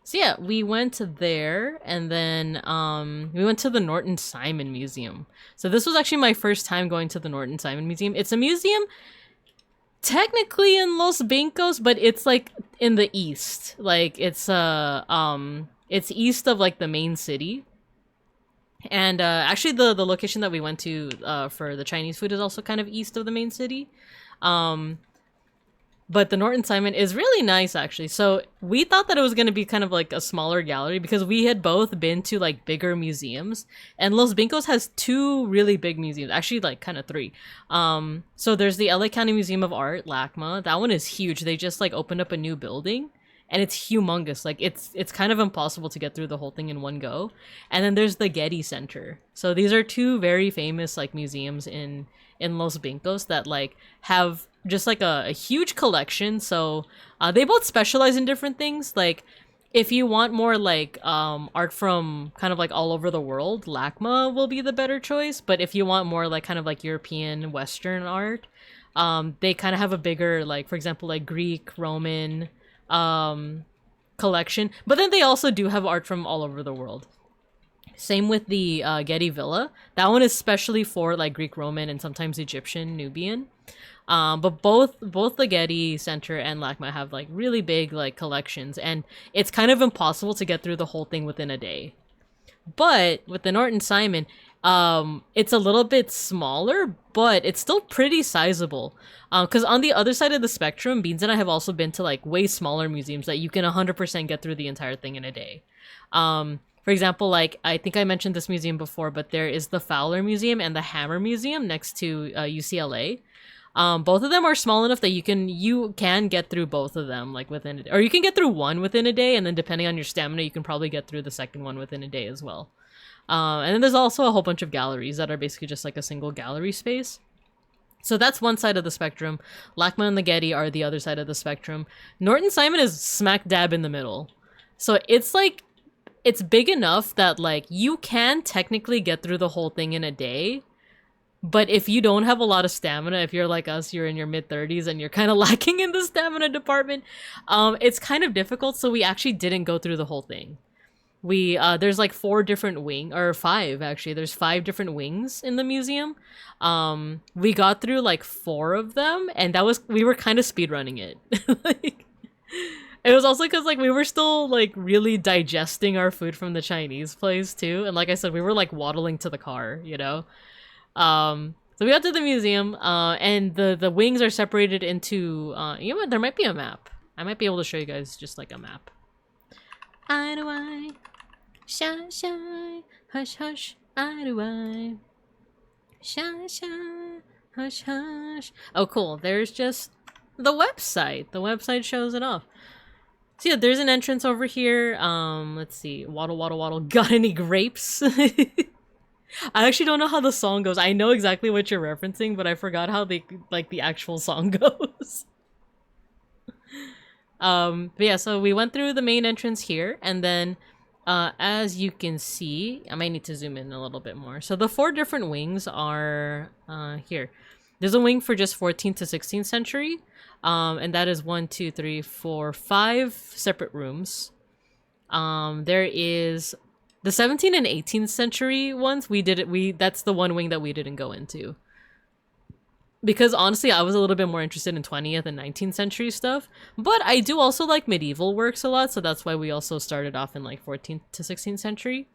So yeah, we went to there, and then we went to the Norton Simon Museum. So this was actually my first time going to the Norton Simon Museum. It's a museum technically in Los Vincos, but it's like in the east. Like it's east of like the main city. And actually the location that we went to for the Chinese food is also kind of east of the main city. But the Norton Simon is really nice, actually. So we thought that it was going to be kind of like a smaller gallery because we had both been to like bigger museums. And Los Vincos has two really big museums, actually like kind of three. So there's the LA County Museum of Art, LACMA. That one is huge. They just like opened up a new building. And it's humongous. Like it's kind of impossible to get through the whole thing in one go. And then there's the Getty Center. So these are two very famous like museums in Los Vincos that like have just like a huge collection. So they both specialize in different things. Like if you want more like art from kind of like all over the world, LACMA will be the better choice. But if you want more like kind of like European Western art, they kind of have a bigger like, for example, like Greek, Roman collection, but then they also do have art from all over the world. Same with the Getty Villa. That one is specially for like Greek, Roman, and sometimes Egyptian, Nubian. But both the Getty Center and LACMA have like really big like collections, and it's kind of impossible to get through the whole thing within a day. But with the Norton Simon, it's a little bit smaller, but it's still pretty sizable. Because on the other side of the spectrum, Beans and I have also been to like way smaller museums that you can 100% get through the entire thing in a day. For example, like I think I mentioned this museum before, but there is the Fowler Museum and the Hammer Museum next to UCLA. Both of them are small enough that you can get through both of them like within a day. Or you can get through one within a day, and then depending on your stamina, you can probably get through the second one within a day as well. And then there's also a whole bunch of galleries that are basically just like a single gallery space. So that's one side of the spectrum. LACMA and the Getty are the other side of the spectrum. Norton Simon is smack dab in the middle. So it's like, it's big enough that like you can technically get through the whole thing in a day. But if you don't have a lot of stamina, if you're like us, you're in your mid-30s and you're kind of lacking in the stamina department, it's kind of difficult. So we actually didn't go through the whole thing. We there's like 4 different or 5 actually. There's 5 different wings in the museum. We got through like 4 of them, and we were kind of speedrunning it. Like, it was also because like we were still like really digesting our food from the Chinese place too, and like I said, we were like waddling to the car, you know. So we got to the museum, and the wings are separated into you know what? There might be a map. I might be able to show you guys just like a map. Eye to eye, shy, shy, hush, hush, eye to eye, shy, shy, hush, hush. Oh, cool. There's just the website. The website shows it off. So yeah, there's an entrance over here. Let's see. Waddle, waddle, waddle. Got any grapes? I actually don't know how the song goes. I know exactly what you're referencing, but I forgot how the actual song goes. But yeah, so we went through the main entrance here, and then as you can see, I might need to zoom in a little bit more. So the 4 different wings are here. There's a wing for just 14th to 16th century, and that is 1, 2, 3, 4, 5 separate rooms. There is the 17th and 18th century ones. That's the one wing that we didn't go into. Because honestly, I was a little bit more interested in 20th and 19th century stuff. But I do also like medieval works a lot, so that's why we also started off in like 14th to 16th century.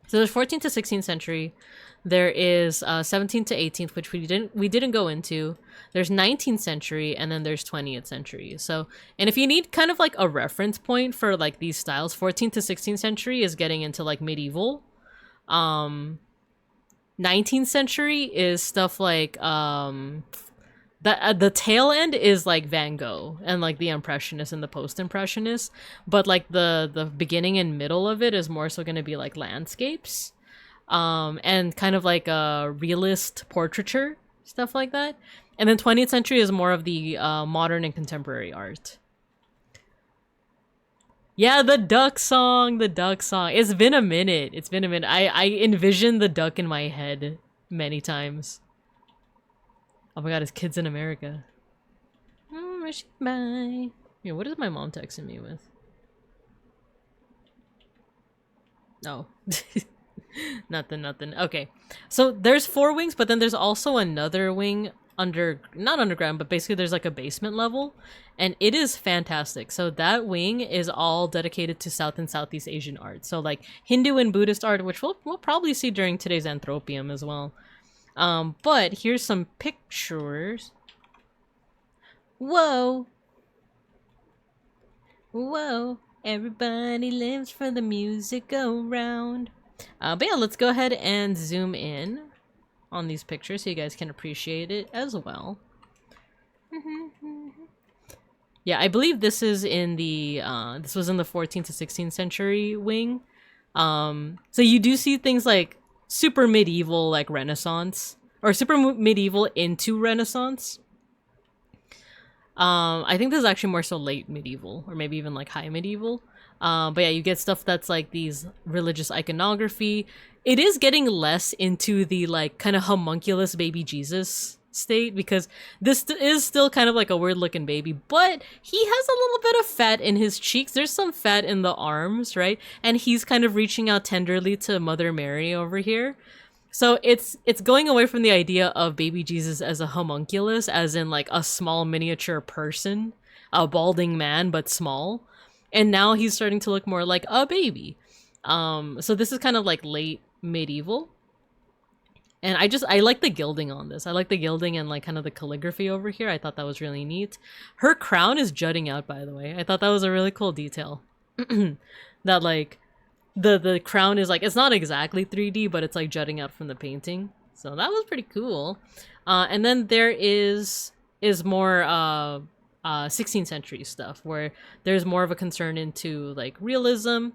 So there's 14th to 16th century. There is 17th to 18th, which we didn't go into. There's 19th century, and then there's 20th century. So, and if you need kind of like a reference point for like these styles, 14th to 16th century is getting into like medieval. 19th century is stuff like the tail end is like Van Gogh and like the Impressionists and the Post-Impressionists, but like the beginning and middle of it is more so going to be like landscapes, and kind of like a realist portraiture, stuff like that. And then 20th century is more of the modern and contemporary art. Yeah, the duck song. It's been a minute. I envisioned the duck in my head many times. Oh my god, it's Kids in America. Bye. Yeah, what is my mom texting me with? No. Nothing. Okay. So there's 4 wings, but then there's also another wing not underground, but basically there's like a basement level, and it is fantastic. So that wing is all dedicated to South and Southeast Asian art. So like Hindu and Buddhist art, which we'll probably see during today's Anthropium as well. But here's some pictures. Whoa. Everybody lives for the music around. But yeah, let's go ahead and zoom in on these pictures so you guys can appreciate it as well. Yeah, I believe this is in the this was in the 14th to 16th century wing. So you do see things like super medieval, like Renaissance, or super medieval into Renaissance. I think this is actually more so late medieval, or maybe even like high medieval. But yeah, you get stuff that's like these religious iconography. It is getting less into the like kind of homunculus baby Jesus state, because this is still kind of like a weird looking baby, but he has a little bit of fat in his cheeks. There's some fat in the arms, right? And he's kind of reaching out tenderly to Mother Mary over here. So it's going away from the idea of baby Jesus as a homunculus, as in like a small miniature person, a balding man, but small. And now he's starting to look more like a baby. So this is kind of like late medieval. And I like the gilding on this. I like the gilding and like kind of the calligraphy over here. I thought that was really neat. Her crown is jutting out, by the way. I thought that was a really cool detail. That like the crown is like, it's not exactly 3D, but it's like jutting out from the painting. So that was pretty cool. And then there is more 16th century stuff where there's more of a concern into like realism.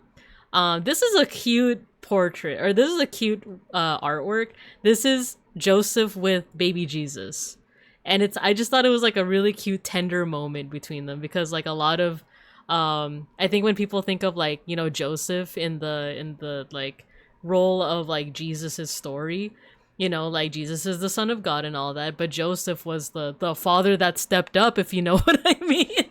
This is a cute portrait, or this is a cute artwork. This is Joseph with baby Jesus, and I just thought it was like a really cute tender moment between them, because like a lot of I think when people think of like, you know, Joseph in the like role of like Jesus's story, you know, like Jesus is the son of God and all that, but Joseph was the father that stepped up, if you know what I mean.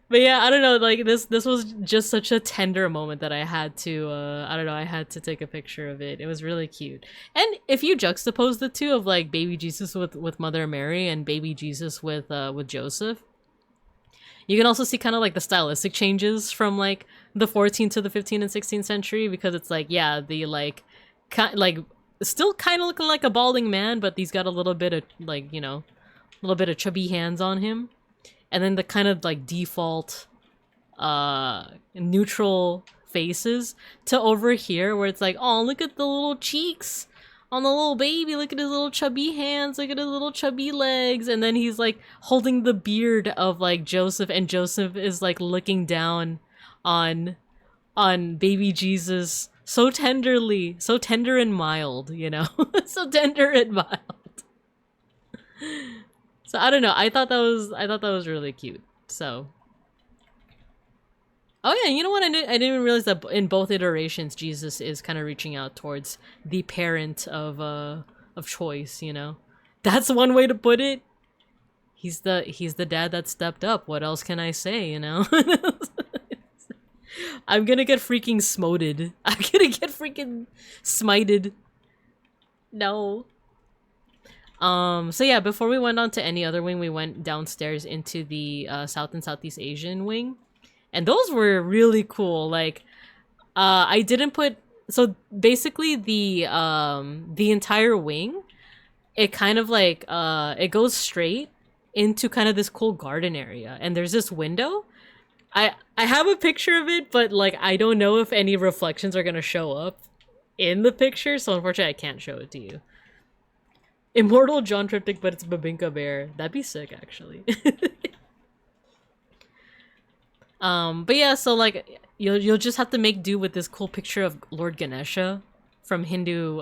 But yeah, I don't know, like this was just such a tender moment that I had to I don't know, I had to take a picture of it. It was really cute. And if you juxtapose the two of like baby Jesus with Mother Mary and baby Jesus with Joseph, you can also see kind of like the stylistic changes from like the 14th to the 15th and 16th century, because it's like, yeah, the like still kind of looking like a balding man, but he's got a little bit of like, you know, a little bit of chubby hands on him. And then the kind of like default neutral faces to over here where it's like, oh, look at the little cheeks. on the little baby. Look at his little chubby hands. Look at his little chubby legs. And then he's like holding the beard of like Joseph, and Joseph is like looking down on baby Jesus so tenderly, so tender and mild, you know, so tender and mild. So I don't know. I thought that was really cute. So. Oh yeah, you know what? I didn't even realize that in both iterations, Jesus is kind of reaching out towards the parent of choice. You know, that's one way to put it. He's the dad that stepped up. What else can I say? You know, I'm gonna get freaking smoted. I'm gonna get freaking smited. No. So yeah, before we went on to any other wing, we went downstairs into the South and Southeast Asian wing. And those were really cool. Like, I didn't put... So, basically, the entire wing, it kind of, like, it goes straight into kind of this cool garden area. And there's this window. I have a picture of it, but, like, I don't know if any reflections are gonna show up in the picture. So, unfortunately, I can't show it to you. Immortal John Triptych, but it's Babinka Bear. That'd be sick, actually. But yeah, so like you'll just have to make do with this cool picture of Lord Ganesha from Hindu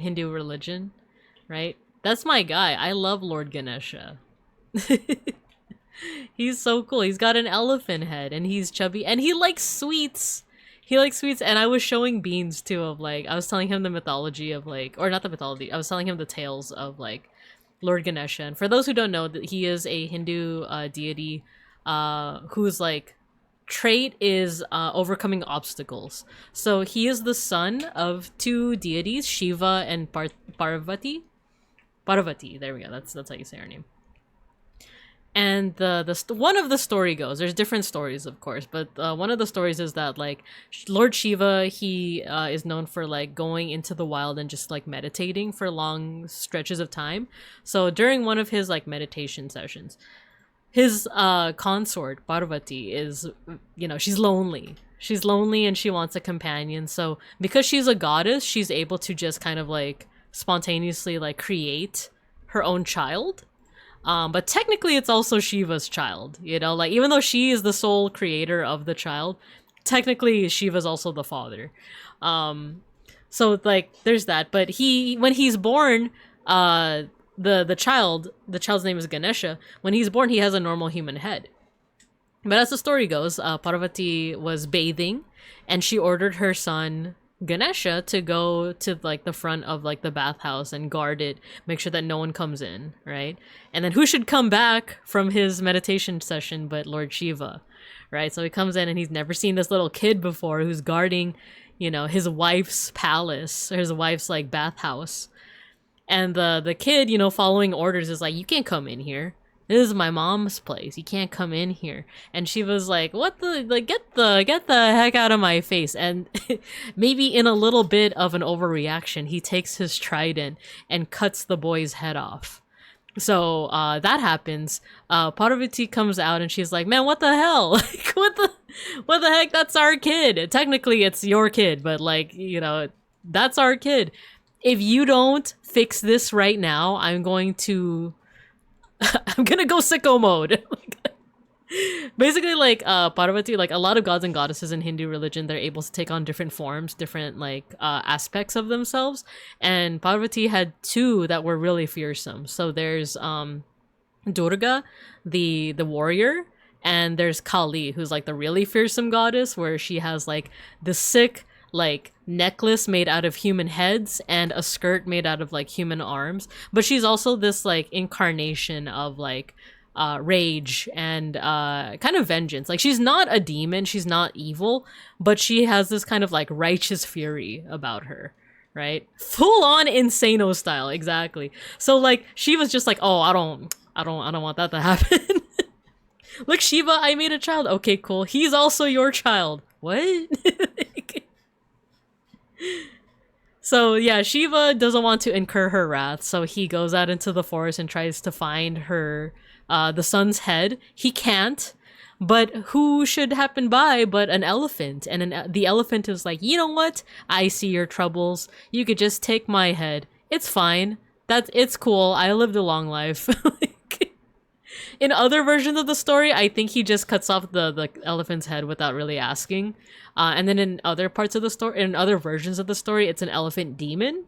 religion, right? That's my guy. I love Lord Ganesha. He's so cool. He's got an elephant head and he's chubby and he likes sweets. He likes sweets, and I was showing Beans too of like I was telling him the mythology of like, or not the mythology. I was telling him the tales of like Lord Ganesha. And for those who don't know, that he is a Hindu deity whose like trait is overcoming obstacles. So he is the son of two deities, Shiva and Parvati. Parvati, there we go. That's how you say her name. And one of the story goes, there's different stories, of course, but one of the stories is that like Lord Shiva, he is known for like going into the wild and just like meditating for long stretches of time. So during one of his like meditation sessions, his consort, Parvati, is, you know, she's lonely. She's lonely and she wants a companion. So because she's a goddess, she's able to just kind of like spontaneously like create her own child. But technically it's also Shiva's child, you know, like even though she is the sole creator of the child, technically Shiva's also the father. So like there's that. But when he's born, the child's name is Ganesha. When he's born, he has a normal human head. But as the story goes, Parvati was bathing and she ordered her son Ganesha to go to like the front of like the bathhouse and guard it, make sure that no one comes in, right? And then who should come back from his meditation session but Lord Shiva, right? So he comes in and he's never seen this little kid before who's guarding, you know, his wife's palace, or his wife's like bathhouse. And the kid, you know, following orders is like, you can't come in here. This is my mom's place. You can't come in here. And she was like, what the, like, get the heck out of my face. And maybe in a little bit of an overreaction, he takes his trident and cuts the boy's head off. So that happens. Parvati comes out and she's like, man, what the hell? Like, what the heck? That's our kid. Technically, it's your kid, but like, you know, that's our kid. If you don't fix this right now, I'm gonna go sicko mode. Basically, like Parvati, like a lot of gods and goddesses in Hindu religion, they're able to take on different forms, different like aspects of themselves. And Parvati had two that were really fearsome. So there's Durga, the warrior, and there's Kali, who's like the really fearsome goddess, where she has like the sick like necklace made out of human heads and a skirt made out of like human arms. But she's also this like incarnation of like rage and kind of vengeance. Like she's not a demon, she's not evil, but she has this kind of like righteous fury about her, right? Full on Insano style, exactly. So like she was just like, oh, I don't want that to happen. Look, Shiva, I made a child. Okay, cool. He's also your child. What? So yeah, Shiva doesn't want to incur her wrath, so he goes out into the forest and tries to find her, the son's head. He can't, But who should happen by but an elephant? And the elephant is like, you know what? I see your troubles. You could just take my head. It's fine. It's cool. I lived a long life. Like, in other versions of the story, I think he just cuts off the elephant's head without really asking. And then in other parts of the story, in other versions of the story, it's an elephant demon.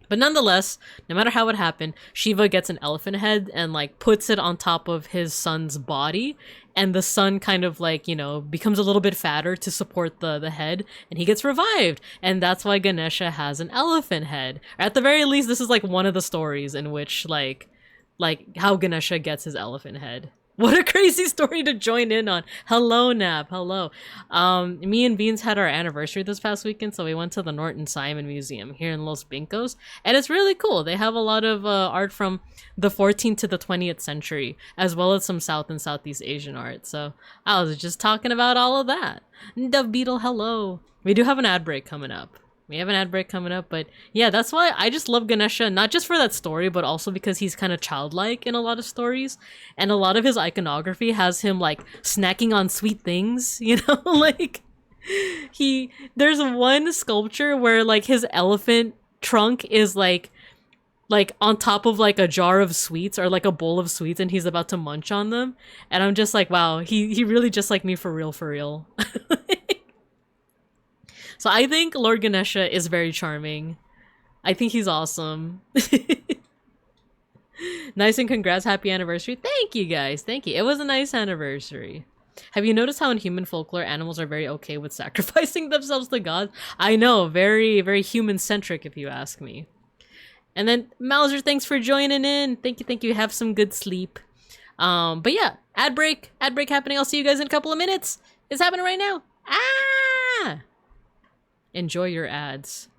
But nonetheless, no matter how it happened, Shiva gets an elephant head and like puts it on top of his son's body, and the son kind of like, you know, becomes a little bit fatter to support the head, and he gets revived. And that's why Ganesha has an elephant head. Or at the very least, this is like one of the stories in which like how Ganesha gets his elephant head. What a crazy story to join in on. Hello, Nap. Hello. Me and Beans had our anniversary this past weekend, so we went to the Norton Simon Museum here in Los Pincos, and it's really cool. They have a lot of art from the 14th to the 20th century, as well as some South and Southeast Asian art. So I was just talking about all of that. Dove Beetle, hello. We do have an ad break coming up. But yeah, that's why I just love Ganesha, not just for that story, but also because he's kind of childlike in a lot of stories, and a lot of his iconography has him like snacking on sweet things, you know. Like there's one sculpture where like his elephant trunk is like on top of like a jar of sweets or like a bowl of sweets, and he's about to munch on them, and I'm just like, wow, he really just like me for real. So I think Lord Ganesha is very charming. I think he's awesome. Nice, and congrats, happy anniversary. Thank you guys, thank you. It was a nice anniversary. Have you noticed how in human folklore animals are very okay with sacrificing themselves to gods? I know, very, very human-centric if you ask me. And then Mauser, thanks for joining in. Thank you. Have some good sleep. But yeah, ad break happening. I'll see you guys in a couple of minutes. It's happening right now. Ah! Enjoy your ads.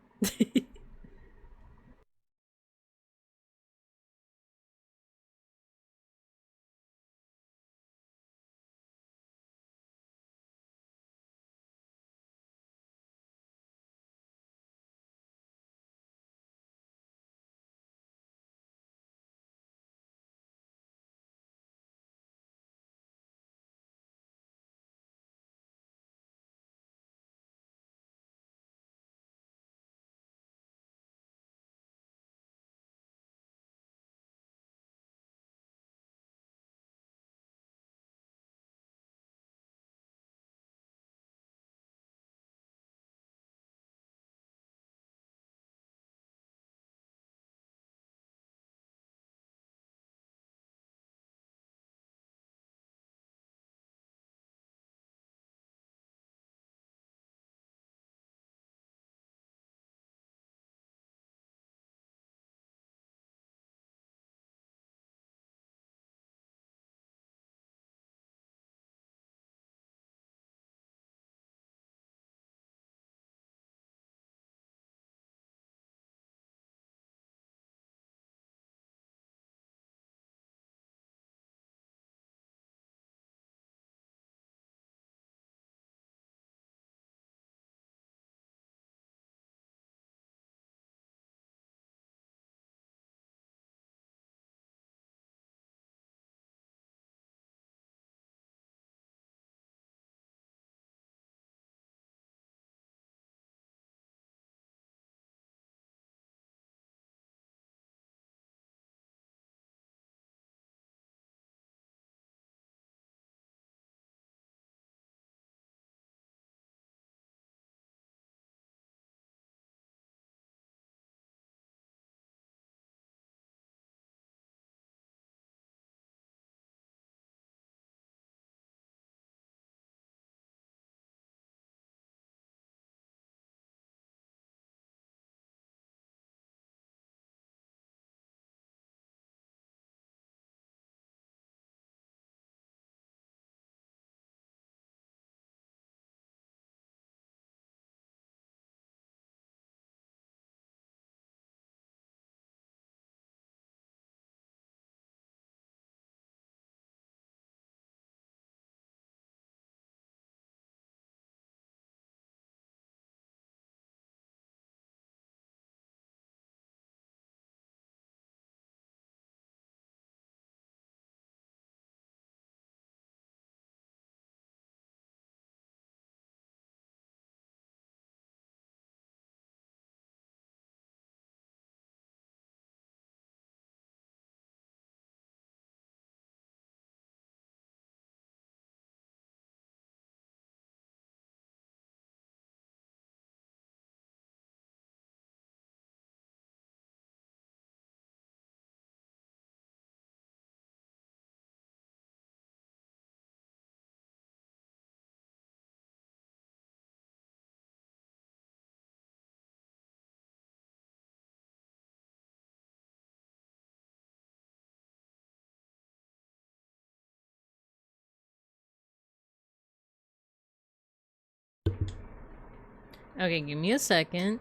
Okay, give me a second.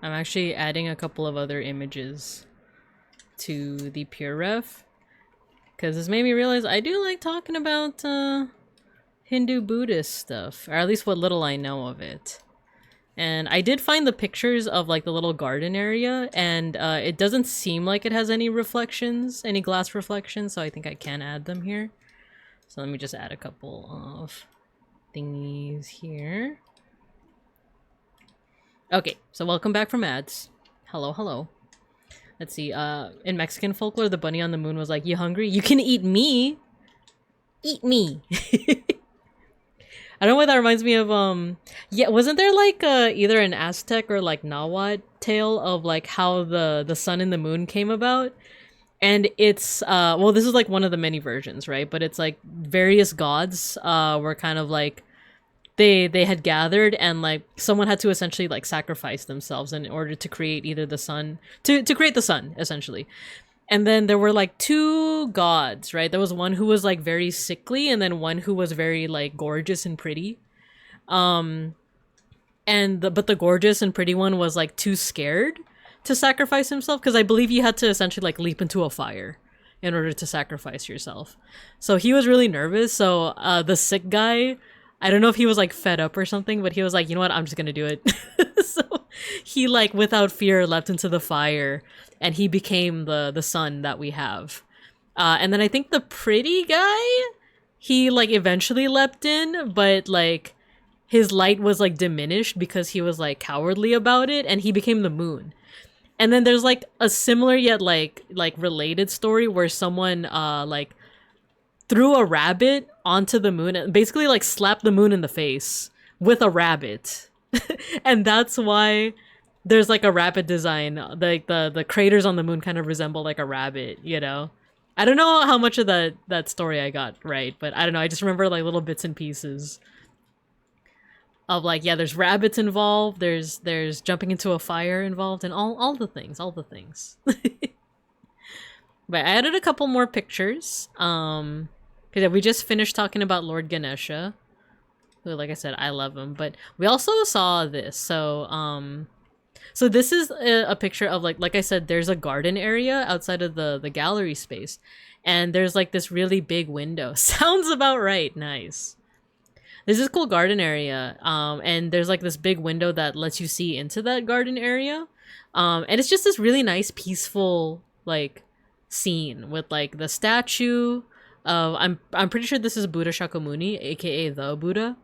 I'm actually adding a couple of other images to the pure ref. Because this made me realize I do like talking about Hindu Buddhist stuff. Or at least what little I know of it. And I did find the pictures of like the little garden area. And it doesn't seem like it has any reflections. Any glass reflections. So I think I can add them here. So let me just add a couple of thingies here. Okay, so welcome back from ads. Hello, hello. Let's see, in Mexican folklore, the bunny on the moon was like, "You hungry? You can eat me! Eat me!" I don't know why that reminds me of, yeah, wasn't there like, either an Aztec or like Nahuatl tale of like how the sun and the moon came about? And it's, well, this is like one of the many versions, right? But it's like various gods, were kind of like, they had gathered and like someone had to essentially like sacrifice themselves in order to create either the sun to create the sun essentially. And then there were like two gods, right? There was one who was like very sickly and then one who was very like gorgeous and pretty. But the gorgeous and pretty one was like too scared to sacrifice himself because I believe he had to essentially like leap into a fire in order to sacrifice yourself. So he was really nervous. So the sick guy, I don't know if he was like fed up or something, but he was like, you know what, I'm just gonna do it. So he like without fear leapt into the fire and he became the sun that we have. And then I think the pretty guy, he like eventually leapt in, but like his light was like diminished because he was like cowardly about it and he became the moon. And then there's like a similar yet like related story where someone like threw a rabbit onto the moon and basically like slapped the moon in the face with a rabbit. And that's why there's like a rabbit design. Like the craters on the moon kind of resemble like a rabbit, you know? I don't know how much of that story I got right, but I don't know. I just remember like little bits and pieces of like, yeah, there's rabbits involved, there's jumping into a fire involved, and all the things. But I added a couple more pictures. Because we just finished talking about Lord Ganesha, who, like I said, I love him. But we also saw this. So this is a picture of, like I said, there's a garden area outside of the gallery space. And there's, like, this really big window. Sounds about right. Nice. There's this cool garden area. And there's, like, this big window that lets you see into that garden area. And it's just this really nice, peaceful, like, scene with, like, the statue... I'm pretty sure this is Buddha Shakyamuni, aka the Buddha.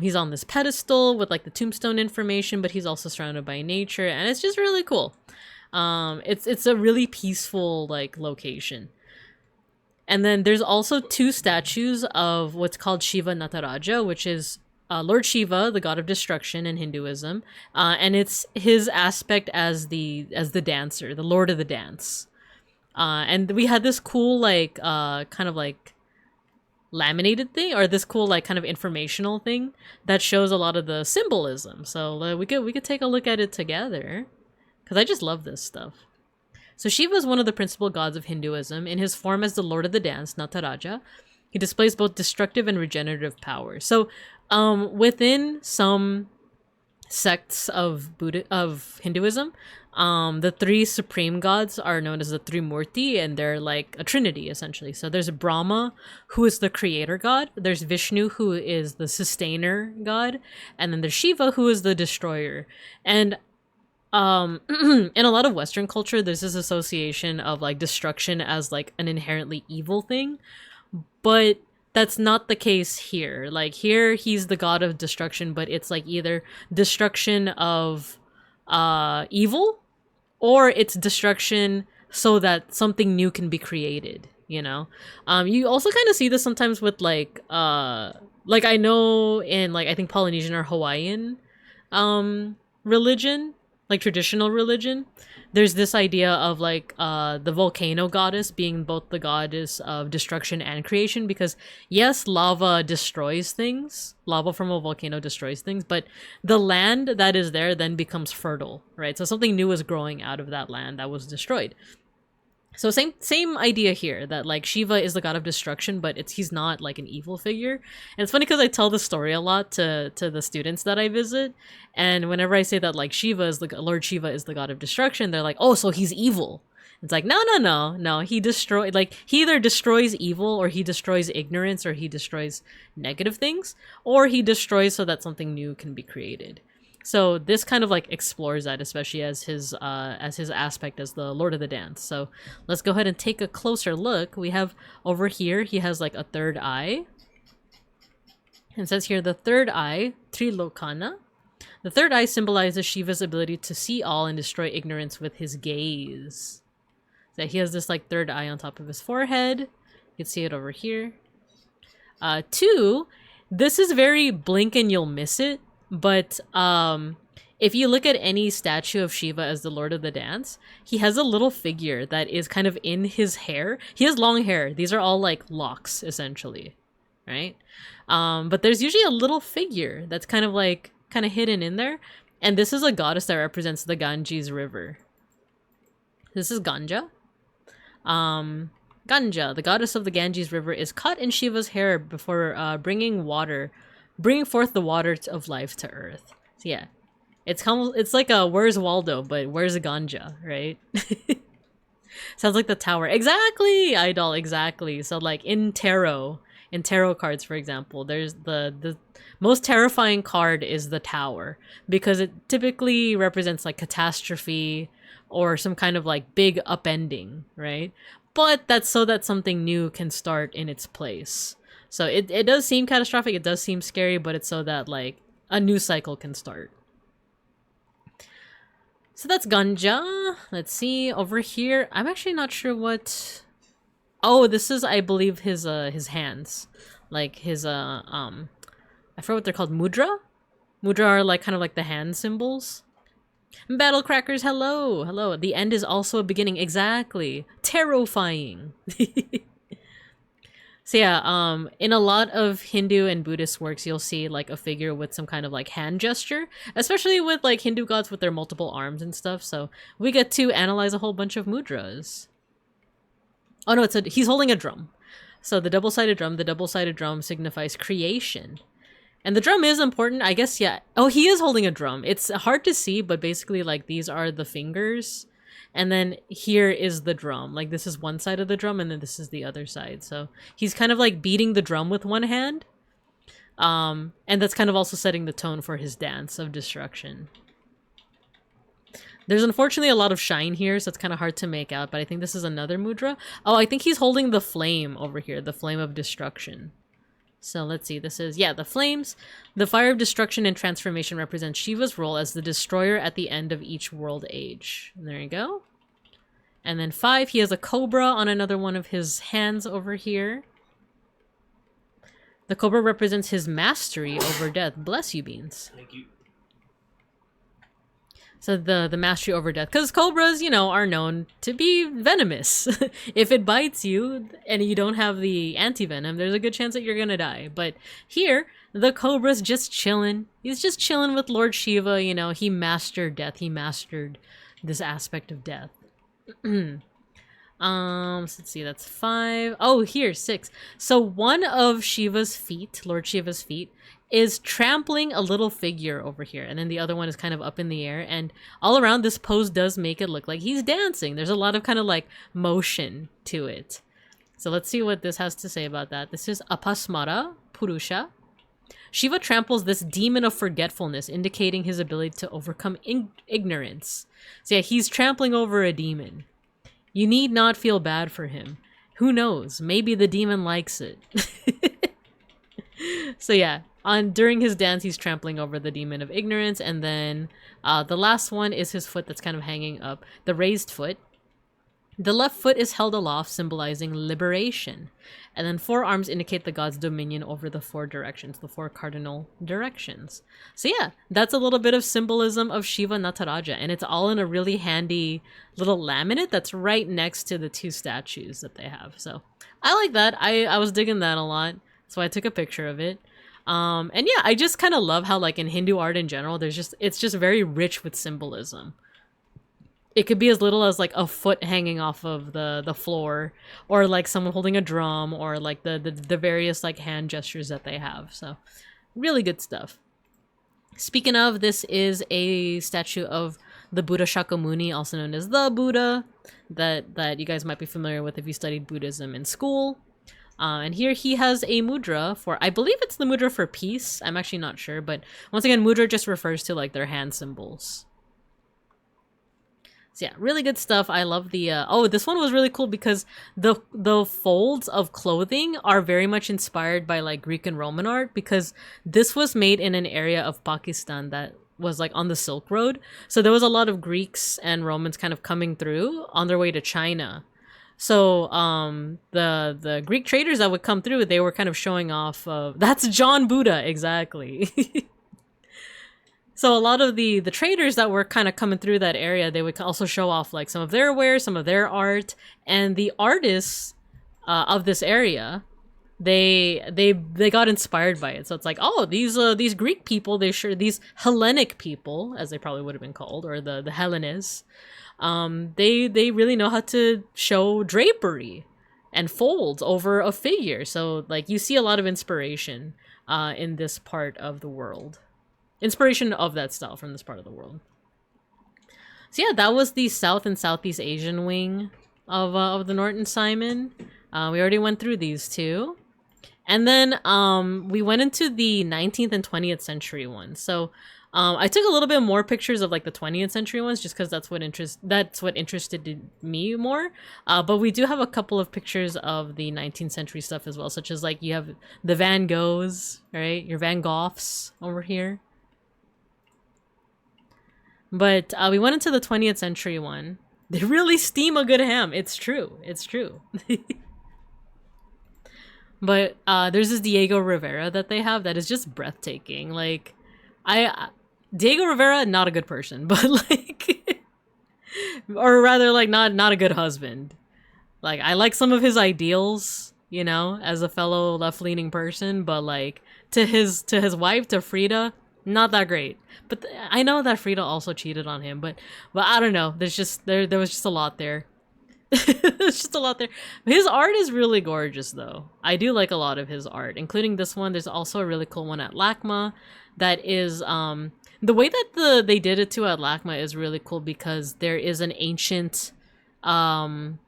He's on this pedestal with like the tombstone information, but he's also surrounded by nature, and it's just really cool. It's a really peaceful like location. And then there's also two statues of what's called Shiva Nataraja, which is Lord Shiva, the god of destruction in Hinduism, and it's his aspect as the dancer, the lord of the dance. And we had this cool, like, kind of, like, laminated thing, or this cool, like, kind of informational thing that shows a lot of the symbolism. So we could take a look at it together, because I just love this stuff. So Shiva is one of the principal gods of Hinduism. In his form as the Lord of the Dance, Nataraja, he displays both destructive and regenerative power. So within some sects of Hinduism, the three supreme gods are known as the Trimurti, and they're like a trinity essentially. So there's Brahma, who is the creator god, there's Vishnu, who is the sustainer god, and then there's Shiva, who is the destroyer. And in a lot of Western culture, there's this association of like destruction as like an inherently evil thing, but that's not the case here. Like here, he's the god of destruction, but it's like either destruction of evil, or it's destruction so that something new can be created, you know? You also kind of see this sometimes with like I know in like I think Polynesian or Hawaiian religion, like traditional religion, there's this idea of like the volcano goddess being both the goddess of destruction and creation, because yes, lava destroys things, lava from a volcano destroys things, but the land that is there then becomes fertile, right? So something new is growing out of that land that was destroyed. So same idea here, that like Shiva is the god of destruction, but he's not like an evil figure. And it's funny because I tell the story a lot to the students that I visit, and whenever I say that like Lord Shiva is the god of destruction, they're like, oh, so he's evil. It's like, no. He either destroys evil, or he destroys ignorance, or he destroys negative things, or he destroys so that something new can be created. So this kind of like explores that, especially as his aspect as the Lord of the Dance. So let's go ahead and take a closer look. We have over here, he has like a third eye. It says here, the third eye, Trilokana. The third eye symbolizes Shiva's ability to see all and destroy ignorance with his gaze. So he has this like third eye on top of his forehead. You can see it over here. 2, this is very blink and you'll miss it. But if you look at any statue of Shiva as the Lord of the Dance, he has a little figure that is kind of in his hair. He has long hair. These are all like locks, essentially, right? But there's usually a little figure that's kind of hidden in there. And this is a goddess that represents the Ganges River. This is Ganja. Ganja, the goddess of the Ganges River, is caught in Shiva's hair before bringing forth the water of life to earth. So yeah, it's like a Where's Waldo, but where's Ganja, right? Sounds like the tower. Exactly, Idol, exactly. So like in tarot cards, for example, there's the most terrifying card is the tower, because it typically represents like catastrophe or some kind of like big upending, right? But that's so that something new can start in its place. So it does seem catastrophic, it does seem scary, but it's so that like a new cycle can start. So that's Ganja. Let's see over here. I'm actually not sure what. Oh, this is, I believe, his hands, like his I forget what they're called. Mudra. Mudra are like kind of like the hand symbols. Battle Crackers, hello. The end is also a beginning. Exactly. Terrifying. So yeah, in a lot of Hindu and Buddhist works, you'll see like a figure with some kind of like hand gesture, especially with like Hindu gods with their multiple arms and stuff. So we get to analyze a whole bunch of mudras. Oh no, he's holding a drum. So the double-sided drum signifies creation. And the drum is important, I guess, yeah. Oh, he is holding a drum. It's hard to see, but basically like these are the fingers. And then here is the drum. Like this is one side of the drum and then this is the other side. So he's kind of like beating the drum with one hand. And that's kind of also setting the tone for his dance of destruction. There's unfortunately a lot of shine here, so it's kind of hard to make out, but I think this is another mudra. Oh, I think he's holding the flame over here, the flame of destruction. So let's see, this is, yeah, the flames. The fire of destruction and transformation represents Shiva's role as the destroyer at the end of each world age. And there you go. And then 5, he has a cobra on another one of his hands over here. The cobra represents his mastery over death. Bless you, Beans. Thank you. So the mastery over death, because cobras, you know, are known to be venomous. If it bites you and you don't have the anti-venom, there's a good chance that you're gonna die. But here, the cobra's just chilling. He's just chilling with Lord Shiva, you know, he mastered death. He mastered this aspect of death. So let's see, that's 5. Oh, here, 6. So one of Shiva's feet, Lord Shiva's feet, is trampling a little figure over here, and then the other one is kind of up in the air, and all around this pose does make it look like he's dancing. There's a lot of kind of like motion to it. So let's see what this has to say about that. This is Apasmara Purusha. Shiva tramples this demon of forgetfulness, indicating his ability to overcome ignorance. So yeah, he's trampling over a demon. You need not feel bad for him. Who knows? Maybe the demon likes it. So yeah, during his dance, he's trampling over the demon of ignorance, and then the last one is his foot that's kind of hanging up, the raised foot. The left foot is held aloft, symbolizing liberation, and then 4 arms indicate the god's dominion over the 4 directions, the 4 cardinal directions. So yeah, that's a little bit of symbolism of Shiva Nataraja, and it's all in a really handy little laminate that's right next to the 2 statues that they have. So I like that. I was digging that a lot, so I took a picture of it. And yeah, I just kind of love how like in Hindu art in general, it's just very rich with symbolism. It could be as little as like a foot hanging off of the floor, or like someone holding a drum, or like the various like hand gestures that they have. So really good stuff. Speaking of, this is a statue of the Buddha Shakyamuni, also known as the Buddha, that you guys might be familiar with if you studied Buddhism in school. And here he has a mudra for, I believe it's the mudra for peace. I'm actually not sure, but once again, mudra just refers to like their hand symbols. So yeah, really good stuff. I love the, oh, this one was really cool because the folds of clothing are very much inspired by like Greek and Roman art, because this was made in an area of Pakistan that was like on the Silk Road. So there was a lot of Greeks and Romans kind of coming through on their way to China. So the Greek traders that would come through, they were kind of showing off of, that's John Buddha, exactly. So a lot of the traders that were kind of coming through that area, they would also show off like some of their wares, some of their art, and the artists of this area, they got inspired by it. So it's like, oh, these Greek people, these Hellenic people, as they probably would have been called, or the Hellenes, they really know how to show drapery and folds over a figure. So like you see a lot of inspiration in this part of the world. Inspiration of that style from this part of the world. So yeah, that was the South and Southeast Asian wing of the Norton Simon. We already went through these two. And then we went into the 19th and 20th century ones. So I took a little bit more pictures of like the 20th century ones just because that's what interested me more. But we do have a couple of pictures of the 19th century stuff as well, such as like you have the Van Goghs, right? Your Van Goghs over here. But we went into the 20th century one. They really steam a good ham. It's true. It's true. But there's this Diego Rivera that they have that is just breathtaking. Like, Diego Rivera, not a good person, but like, or rather like not a good husband. Like, I like some of his ideals, you know, as a fellow left-leaning person, but like to his wife, to Frida, not that great. But I know that Frida also cheated on him, but I don't know. There was just a lot there. There's just a lot there. His art is really gorgeous though. I do like a lot of his art, including this one. There's also a really cool one at LACMA that is the way that they did it too at LACMA is really cool because there is an ancient I'm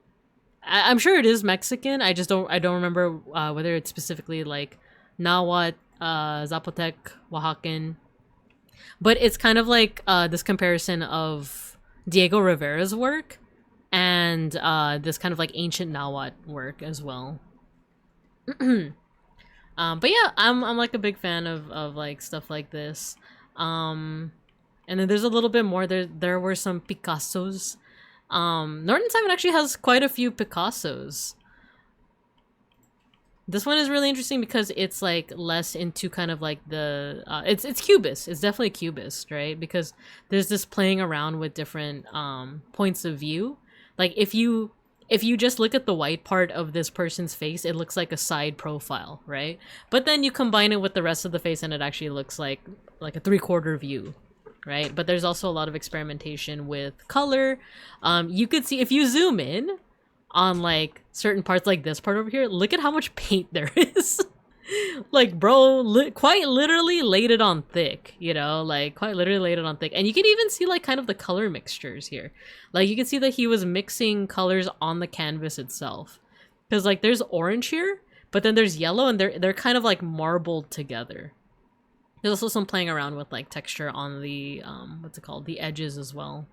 sure it is Mexican. I don't remember whether it's specifically like Nahuatl, Zapotec, Oaxacan. But it's kind of like this comparison of Diego Rivera's work and this kind of like ancient Nahuatl work as well. But yeah, I'm like a big fan of like stuff like this. And then there's a little bit more. There were some Picassos. Norton Simon actually has quite a few Picassos. This one is really interesting because it's like less into kind of like the it's cubist. It's definitely cubist, right? Because there's this playing around with different points of view. Like if you just look at the white part of this person's face, it looks like a side profile, right? But then you combine it with the rest of the face and it actually looks like a 3/4 view, right? But there's also a lot of experimentation with color. You could see if you zoom in on like certain parts, like this part over here, look at how much paint there is. Like, bro, quite literally laid it on thick, you know, like quite literally laid it on thick. And you can even see like kind of the color mixtures here. Like you can see that he was mixing colors on the canvas itself, because like there's orange here, but then there's yellow, and they're kind of like marbled together. There's also some playing around with like texture on the what's it called, the edges as well.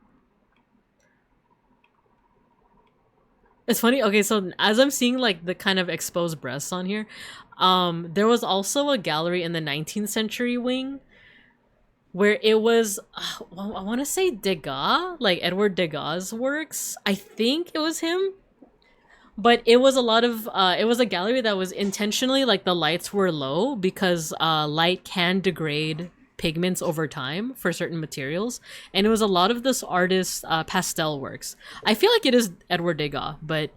It's funny. Okay, so as I'm seeing like the kind of exposed breasts on here, there was also a gallery in the 19th century wing where it was, I want to say Degas, like Edward Degas' works. I think it was him. But it was a lot of, it was a gallery that was intentionally, like the lights were low because light can degrade pigments over time for certain materials, and it was a lot of this artist's pastel works. I feel like it is Edward Degas, but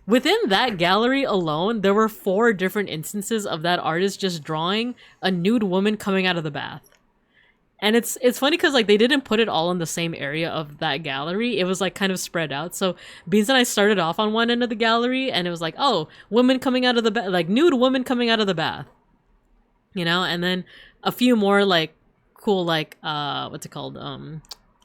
within that gallery alone, there were 4 different instances of that artist just drawing a nude woman coming out of the bath. And it's funny because like they didn't put it all in the same area of that gallery. It was like kind of spread out. So Beans and I started off on one end of the gallery, and it was like, oh, women coming out of the bath, like nude woman coming out of the bath, you know. And then a few more like cool like what's it called,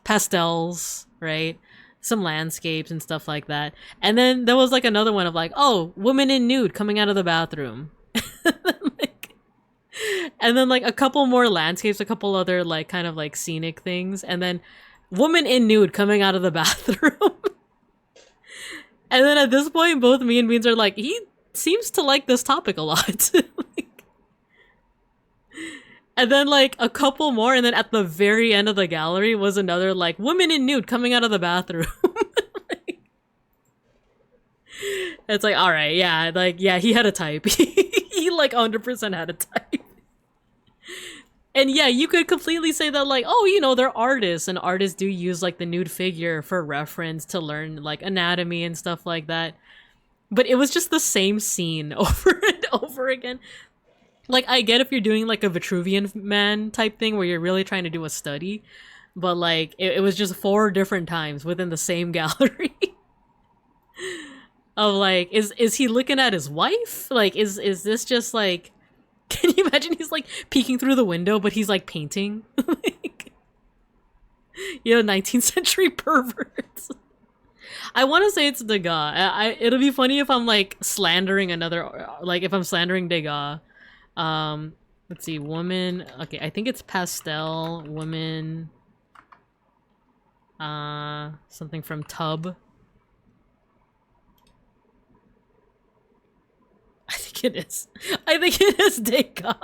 pastels, right? Some landscapes and stuff like that. And then there was like another one of like, oh, woman in nude coming out of the bathroom. And then like a couple more landscapes, a couple other like kind of like scenic things, and then woman in nude coming out of the bathroom. And then at this point, both me and Beans are like, he seems to like this topic a lot. And then like a couple more, and then at the very end of the gallery was another like woman in nude coming out of the bathroom. It's like, all right, yeah, like yeah, he had a type. He like 100% had a type. And yeah, you could completely say that like, oh, you know, they're artists, and artists do use like the nude figure for reference to learn like anatomy and stuff like that. But it was just the same scene over and over again. Like, I get if you're doing like a Vitruvian Man type thing where you're really trying to do a study, but like it was just 4 different times within the same gallery. Of like, is he looking at his wife? Like, is this just like, can you imagine he's like peeking through the window, but he's like painting? Like, you know, 19th century perverts. I want to say it's Degas. It'll be funny if I'm like slandering another, like if I'm slandering Degas. Let's see, woman. Okay, I think it's pastel, woman. Something from Tub. I think it is. I think it is Degas.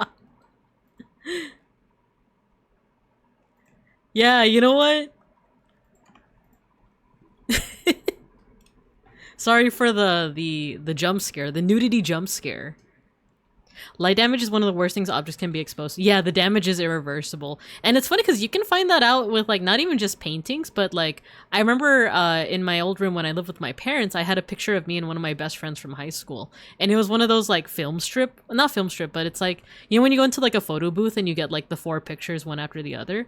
Yeah, you know what? Sorry for the jump scare, the nudity jump scare. Light damage is one of the worst things objects can be exposed to. Yeah, the damage is irreversible. And it's funny because you can find that out with like not even just paintings, but like I remember in my old room when I lived with my parents, I had a picture of me and one of my best friends from high school. And it was one of those like not film strip, but it's like, you know when you go into like a photo booth and you get like the 4 pictures one after the other.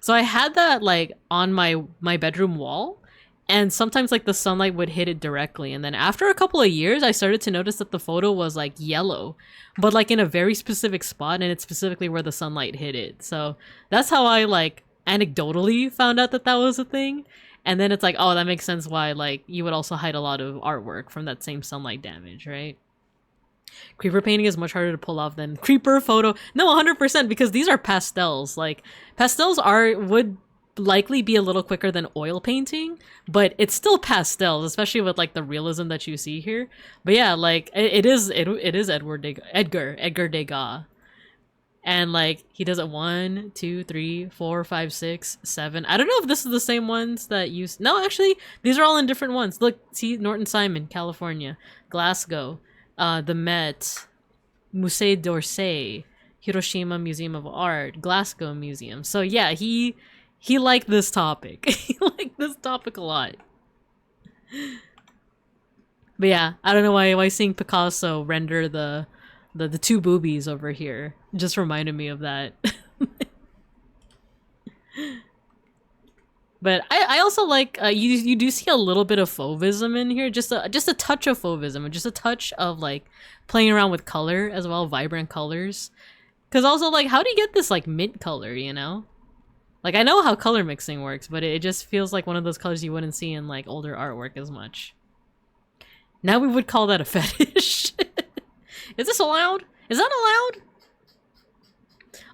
So I had that like on my bedroom wall. And sometimes like the sunlight would hit it directly. And then after a couple of years, I started to notice that the photo was like yellow, but like in a very specific spot, and it's specifically where the sunlight hit it. So that's how I like anecdotally found out that that was a thing. And then it's like, oh, that makes sense why like you would also hide a lot of artwork from that same sunlight damage, right? Creeper painting is much harder to pull off than creeper photo. No, 100%, because these are pastels. Like pastels would likely be a little quicker than oil painting, but it's still pastels, especially with like the realism that you see here. But yeah, like it is Edgar Degas, and like he does it 1, 2, 3, 4, 5, 6, 7. I don't know if this is the same ones that you. No, actually, these are all in different ones. Look, see, Norton Simon, California, Glasgow, the Met, Musée d'Orsay, Hiroshima Museum of Art, Glasgow Museum. So yeah, he liked this topic. He liked this topic a lot. But yeah, I don't know why seeing Picasso render the 2 boobies over here just reminded me of that. But I also like you do see a little bit of fauvism in here, just a touch of fauvism, and just a touch of like playing around with color as well, vibrant colors. Because also like, how do you get this like mint color, you know? Like, I know how color mixing works, but it just feels like one of those colors you wouldn't see in, like, older artwork as much. Now we would call that a fetish. Is this allowed? Is that allowed?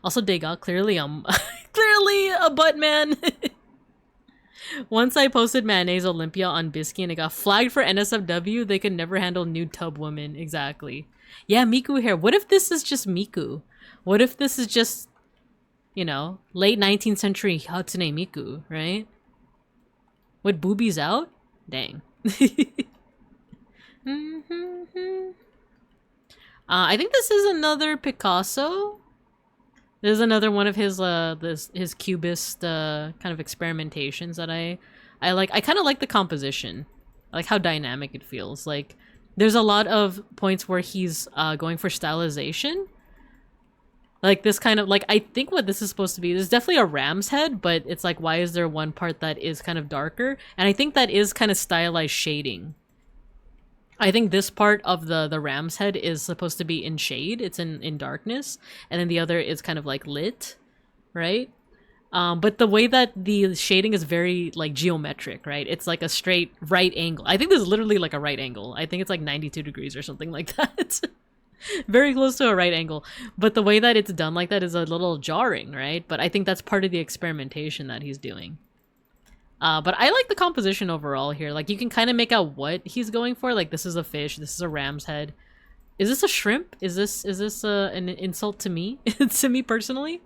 Also, Degas, clearly a butt man. Once I posted Mayonnaise Olympia on Bisky and it got flagged for NSFW, they could never handle nude tub women. Exactly. Yeah, Miku hair. What if this is just Miku? What if this is just, you know, late 19th century Hatsune Miku, right? With boobies out? Dang. I think this is another Picasso. This is another one of his his cubist kind of experimentations that I like. I kind of like the composition. I like how dynamic it feels. Like there's a lot of points where he's going for stylization. Like this kind of like, I think what this is supposed to be, there's definitely a ram's head, but it's like, why is there one part that is kind of darker? And I think that is kind of stylized shading. I think this part of the ram's head is supposed to be in shade. It's in darkness. And then the other is kind of like lit, right? But the way that the shading is very like geometric, right? It's like a straight right angle. I think this is literally like a right angle. I think it's like 92 degrees or something like that. Very close to a right angle. But the way that it's done like that is a little jarring, right? But I think that's part of the experimentation that he's doing. But I like the composition overall here. Like, you can kind of make out what he's going for. Like, this is a fish. This is a ram's head. Is this a shrimp? Is this an insult to me? To me personally?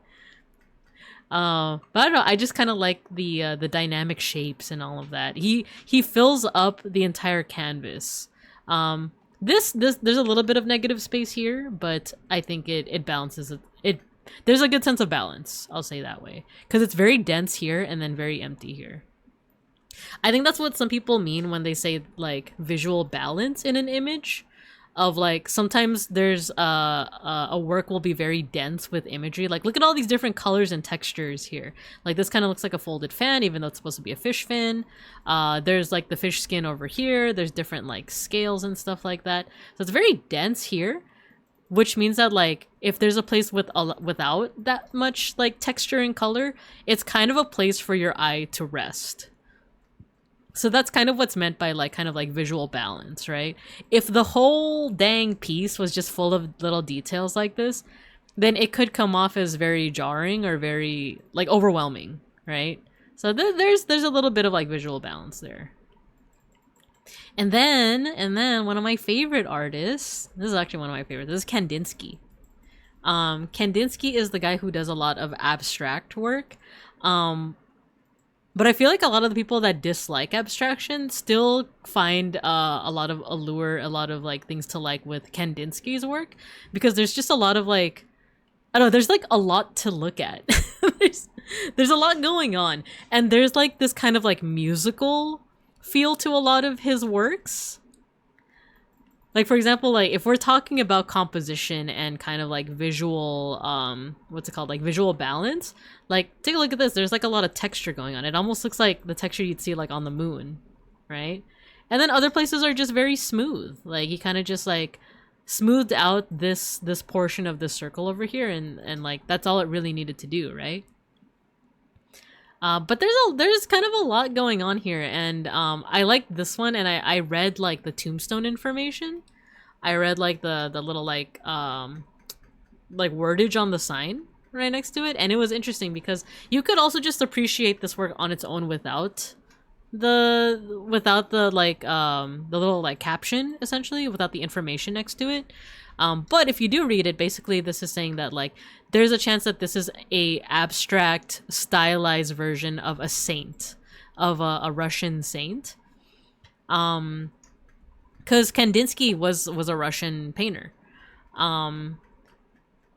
But I don't know. I just kind of like the dynamic shapes and all of that. He fills up the entire canvas. There's a little bit of negative space here, but I think it balances it. There's a good sense of balance, I'll say that way, because it's very dense here and then very empty here. I think that's what some people mean when they say like visual balance in an image. Of like, sometimes there's a work will be very dense with imagery. Like, look at all these different colors and textures here. Like, this kind of looks like a folded fan, even though it's supposed to be a fish fin. There's like the fish skin over here. There's different like scales and stuff like that. So it's very dense here, which means that like, if there's a place without that much like texture and color, it's kind of a place for your eye to rest. So that's kind of what's meant by like kind of like visual balance, right? If the whole dang piece was just full of little details like this, then it could come off as very jarring or very like overwhelming, right? So there's a little bit of like visual balance there. And then one of my favorite artists, this is actually one of my favorites, this is Kandinsky. Kandinsky is the guy who does a lot of abstract work. But I feel like a lot of the people that dislike abstraction still find a lot of allure, a lot of like things to like with Kandinsky's work, because there's just a lot of like, I don't know, there's like a lot to look at. there's a lot going on, and there's like this kind of like musical feel to a lot of his works. Like, for example, like if we're talking about composition and kind of like visual, what's it called? Like visual balance, like take a look at this. There's like a lot of texture going on. It almost looks like the texture you'd see like on the moon, right? And then other places are just very smooth. Like he kind of just like smoothed out this portion of this circle over here, and like that's all it really needed to do, right? But there's kind of a lot going on here, and I like this one, and I read like the tombstone information. I read like the little like wordage on the sign right next to it, and it was interesting because you could also just appreciate this work on its own without the like the little like caption, essentially, without the information next to it. But if you do read it, basically this is saying that like there's a chance that this is a abstract stylized version of a saint, of a Russian saint. Because Kandinsky was a Russian painter.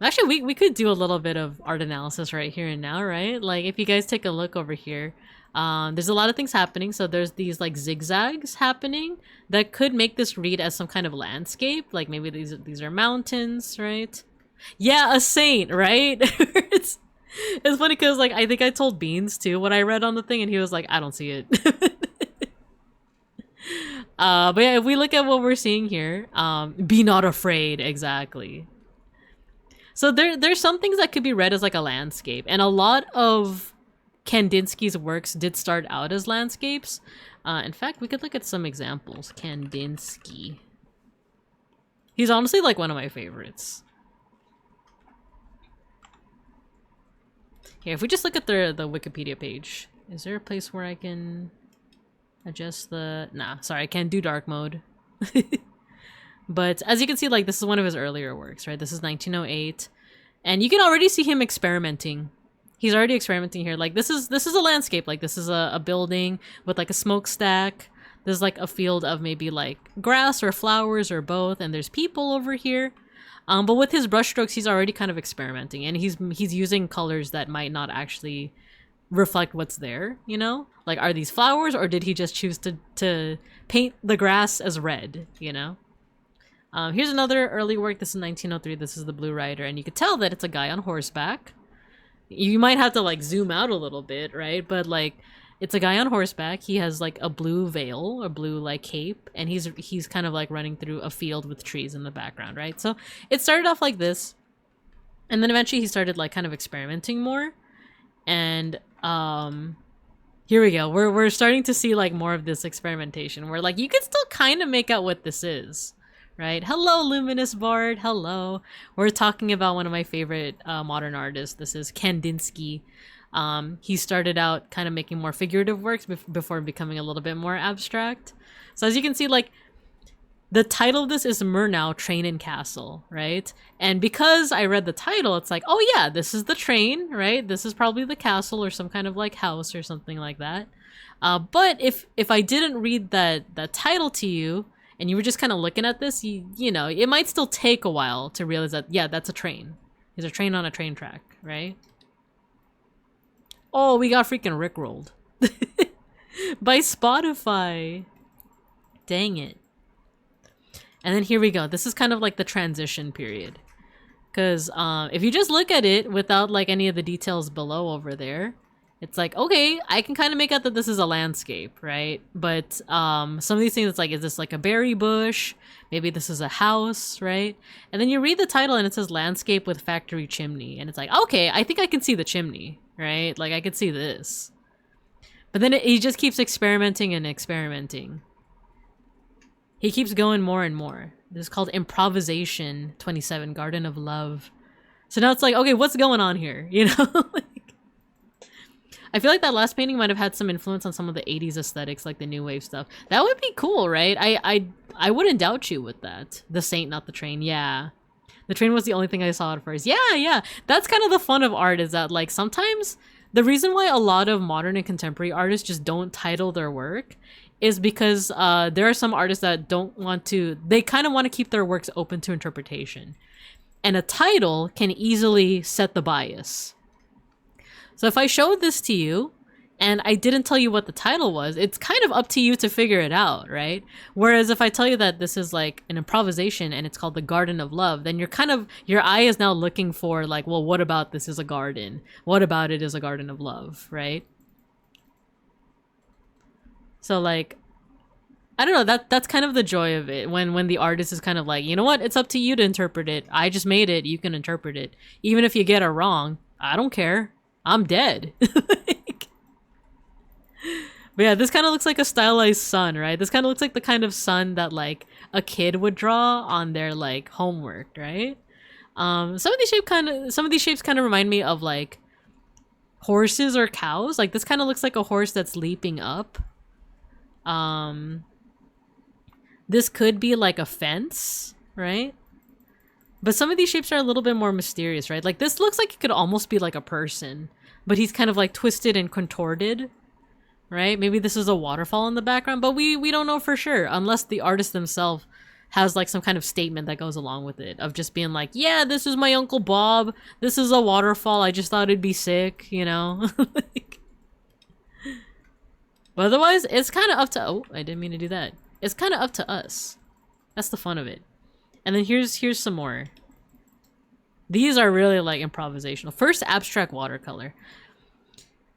Actually, we could do a little bit of art analysis right here and now, right? Like if you guys take a look over here, there's a lot of things happening. So there's these like zigzags happening that could make this read as some kind of landscape. Like maybe these are mountains, right? Yeah, a saint, right? it's funny because like I think I told Beans too what I read on the thing, and he was like, I don't see it. But yeah, if we look at what we're seeing here, be not afraid, exactly. So there's some things that could be read as like a landscape, and a lot of Kandinsky's works did start out as landscapes. In fact, we could look at some examples. Kandinsky. He's honestly like one of my favorites. Here, if we just look at the Wikipedia page, is there a place where I can adjust the... Nah, sorry, I can't do dark mode. But as you can see, like this is one of his earlier works, right? This is 1908, and you can already see him experimenting. He's already experimenting here. Like this is a landscape. Like this is a building with like a smokestack. There's like a field of maybe like grass or flowers or both, and there's people over here. But with his brushstrokes, he's already kind of experimenting, and he's using colors that might not actually reflect what's there, you know? Like, are these flowers, or did he just choose to paint the grass as red, you know? Here's another early work. This is 1903. This is the Blue Rider, and you could tell that it's a guy on horseback. You might have to like zoom out a little bit, right? But like, it's a guy on horseback. He has like a blue veil, a blue like cape, and he's kind of like running through a field with trees in the background, right? So it started off like this, and then eventually he started like kind of experimenting more, and here we go. We're starting to see like more of this experimentation where like you can still kind of make out what this is. Right? Hello, Luminous Bard. Hello. We're talking about one of my favorite modern artists. This is Kandinsky. He started out kind of making more figurative works before becoming a little bit more abstract. So as you can see, like, the title of this is Murnau Train and Castle, right? And because I read the title, it's like, oh yeah, this is the train, right? This is probably the castle or some kind of like house or something like that. But if I didn't read that title to you, and you were just kind of looking at this, you know, it might still take a while to realize that, yeah, that's a train. There's a train on a train track, right? Oh, we got freaking rickrolled. By Spotify. Dang it. And then here we go. This is kind of like the transition period. Because if you just look at it without like any of the details below over there, it's like, okay, I can kind of make out that this is a landscape, right? But some of these things, it's like, is this like a berry bush? Maybe this is a house, right? And then you read the title and it says landscape with factory chimney. And it's like, okay, I think I can see the chimney, right? Like I could see this. But then he just keeps experimenting and experimenting. He keeps going more and more. This is called Improvisation 27, Garden of Love. So now it's like, okay, what's going on here? You know? I feel like that last painting might have had some influence on some of the 80s aesthetics, like the new wave stuff. That would be cool, right? I wouldn't doubt you with that. The Saint, not the train. Yeah. The train was the only thing I saw at first. Yeah. That's kind of the fun of art, is that like sometimes the reason why a lot of modern and contemporary artists just don't title their work is because there are some artists that don't want to, they kind of want to keep their works open to interpretation. And a title can easily set the bias. So if I showed this to you and I didn't tell you what the title was, it's kind of up to you to figure it out, right? Whereas if I tell you that this is like an improvisation and it's called the Garden of Love, then you're kind of, your eye is now looking for like, well, what about this is a garden? What about it is a garden of love, right? So like, I don't know, that's kind of the joy of it, when the artist is kind of like, you know what, it's up to you to interpret it. I just made it, you can interpret it. Even if you get it wrong, I don't care. I'm dead. But yeah, this kind of looks like a stylized sun, right? This kind of looks like the kind of sun that like a kid would draw on their like homework, right? Some of these shapes kind of remind me of like horses or cows. Like this kind of looks like a horse that's leaping up. This could be like a fence, right? But some of these shapes are a little bit more mysterious, right? Like this looks like it could almost be like a person, but he's kind of like twisted and contorted, right? Maybe this is a waterfall in the background, but we don't know for sure unless the artist themselves has like some kind of statement that goes along with it of just being like, yeah, this is my Uncle Bob. This is a waterfall. I just thought it'd be sick, you know? Like, but otherwise, it's kind of up to, oh, I didn't mean to do that. It's kind of up to us. That's the fun of it. And then here's some more. These are really like improvisational. First, abstract watercolor.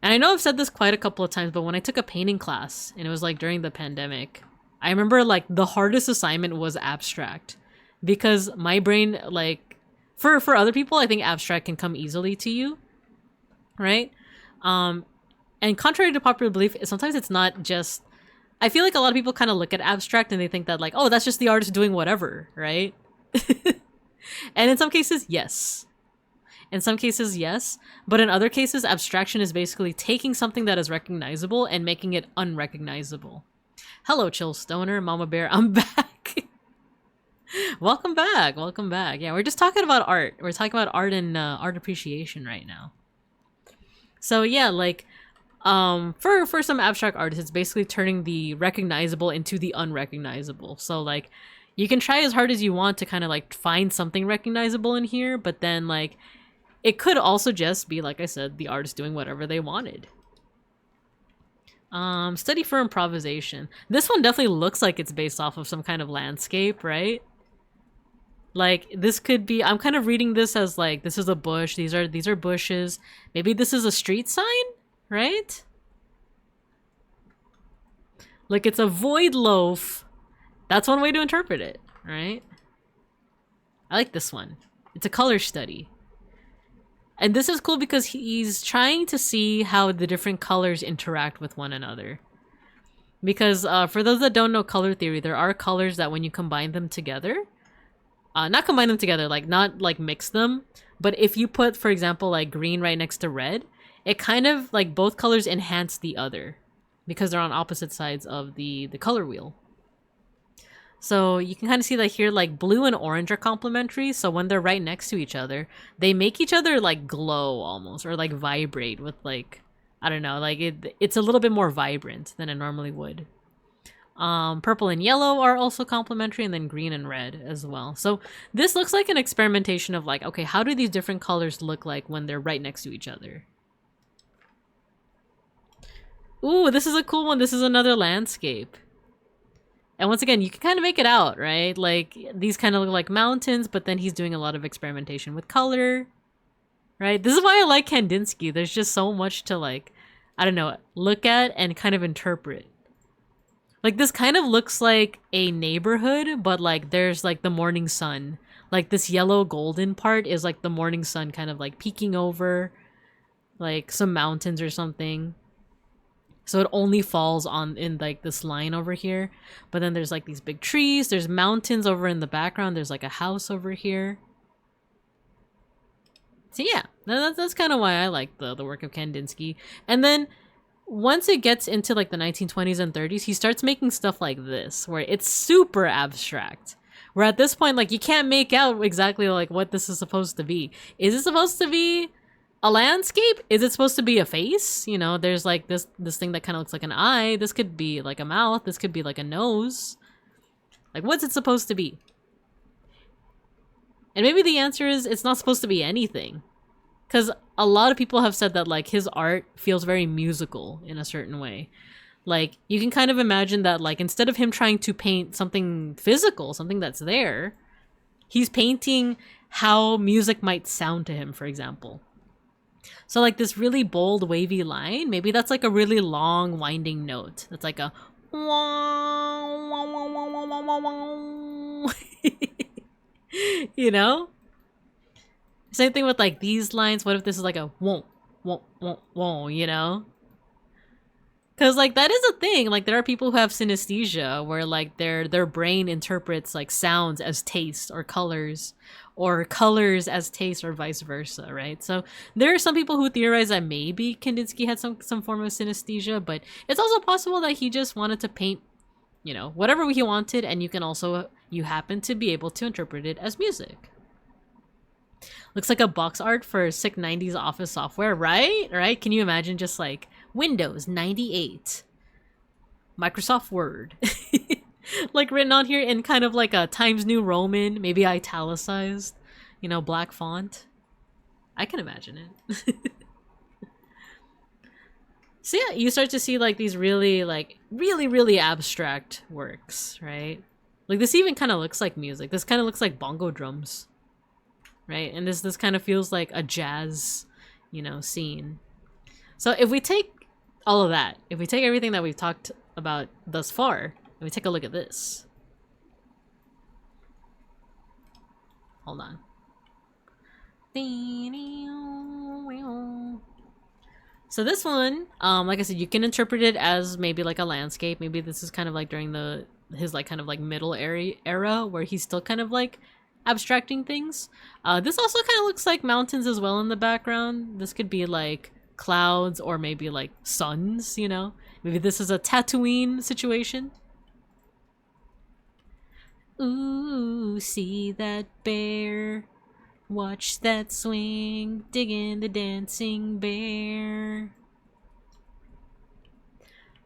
And I know I've said this quite a couple of times, but when I took a painting class, and it was like during the pandemic, I remember like the hardest assignment was abstract. Because my brain, like, for other people, I think abstract can come easily to you, right? And contrary to popular belief, sometimes it's not just, I feel like a lot of people kind of look at abstract and they think that like, oh, that's just the artist doing whatever, right? And in some cases, yes. In some cases, yes. But in other cases, abstraction is basically taking something that is recognizable and making it unrecognizable. Hello, Chill Stoner, Mama Bear, I'm back. Welcome back, welcome back. Yeah, we're just talking about art. We're talking about art and art appreciation right now. So yeah, like, for some abstract artists, it's basically turning the recognizable into the unrecognizable. So like, you can try as hard as you want to kind of like find something recognizable in here, but then like, it could also just be, like I said, the artist doing whatever they wanted. Study for improvisation. This one definitely looks like it's based off of some kind of landscape, right? Like, this could be, I'm kind of reading this as like, this is a bush, these are bushes. Maybe this is a street sign, right? Like, it's a void loaf. That's one way to interpret it, right? I like this one. It's a color study. And this is cool because he's trying to see how the different colors interact with one another. Because for those that don't know color theory, there are colors that when you combine them together, not combine them together, like not like mix them, but if you put, for example, like green right next to red, it kind of like both colors enhance the other because they're on opposite sides of the color wheel. So you can kind of see that here, like blue and orange are complementary. So when they're right next to each other, they make each other like glow almost, or like vibrate with like, I don't know, like it's a little bit more vibrant than it normally would. Purple and yellow are also complementary, and then green and red as well. So this looks like an experimentation of like, okay, how do these different colors look like when they're right next to each other? Ooh, this is a cool one. This is another landscape. And once again, you can kind of make it out, right? Like, these kind of look like mountains, but then he's doing a lot of experimentation with color, right? This is why I like Kandinsky. There's just so much to, like, I don't know, look at and kind of interpret. Like, this kind of looks like a neighborhood, but, like, there's, like, the morning sun. Like, this yellow golden part is, like, the morning sun kind of, like, peeking over, like, some mountains or something. So it only falls on in like this line over here. But then there's like these big trees. There's mountains over in the background. There's like a house over here. So yeah, that's kind of why I like the work of Kandinsky. And then once it gets into like the 1920s and 30s, he starts making stuff like this, where it's super abstract. Where at this point, like, you can't make out exactly like what this is supposed to be. Is it supposed to be a landscape? Is it supposed to be a face? You know, there's like this thing that kind of looks like an eye. This could be like a mouth. This could be like a nose. Like, what's it supposed to be? And maybe the answer is it's not supposed to be anything. Because a lot of people have said that like his art feels very musical in a certain way. Like, you can kind of imagine that like instead of him trying to paint something physical, something that's there, he's painting how music might sound to him, for example. So like this really bold wavy line, maybe that's like a really long winding note. That's like a you know? Same thing with like these lines. What if this is like a won't, you know? Because like that is a thing. Like there are people who have synesthesia where like their brain interprets like sounds as taste or colors as taste or vice versa, right? So there are some people who theorize that maybe Kandinsky had some form of synesthesia, but it's also possible that he just wanted to paint, you know, whatever he wanted, and you happen to be able to interpret it as music. Looks like a box art for sick 90s office software, right? Right? Can you imagine just like Windows 98, Microsoft Word, like written on here in kind of like a Times New Roman, maybe italicized, you know, black font. I can imagine it. So yeah, you start to see like these really abstract works, right? Like this even kind of looks like music. This kind of looks like bongo drums, right? And this kind of feels like a jazz, you know, scene. So if we take all of that, if we take everything that we've talked about thus far, and we take a look at this. Hold on. So this one, like I said, you can interpret it as maybe like a landscape. Maybe this is kind of like during his like kind of like middle era where he's still kind of like abstracting things. This also kind of looks like mountains as well in the background. This could be like clouds or maybe like suns, you know? Maybe this is a Tatooine situation. Ooh, see that bear. Watch that swing. Digging the dancing bear.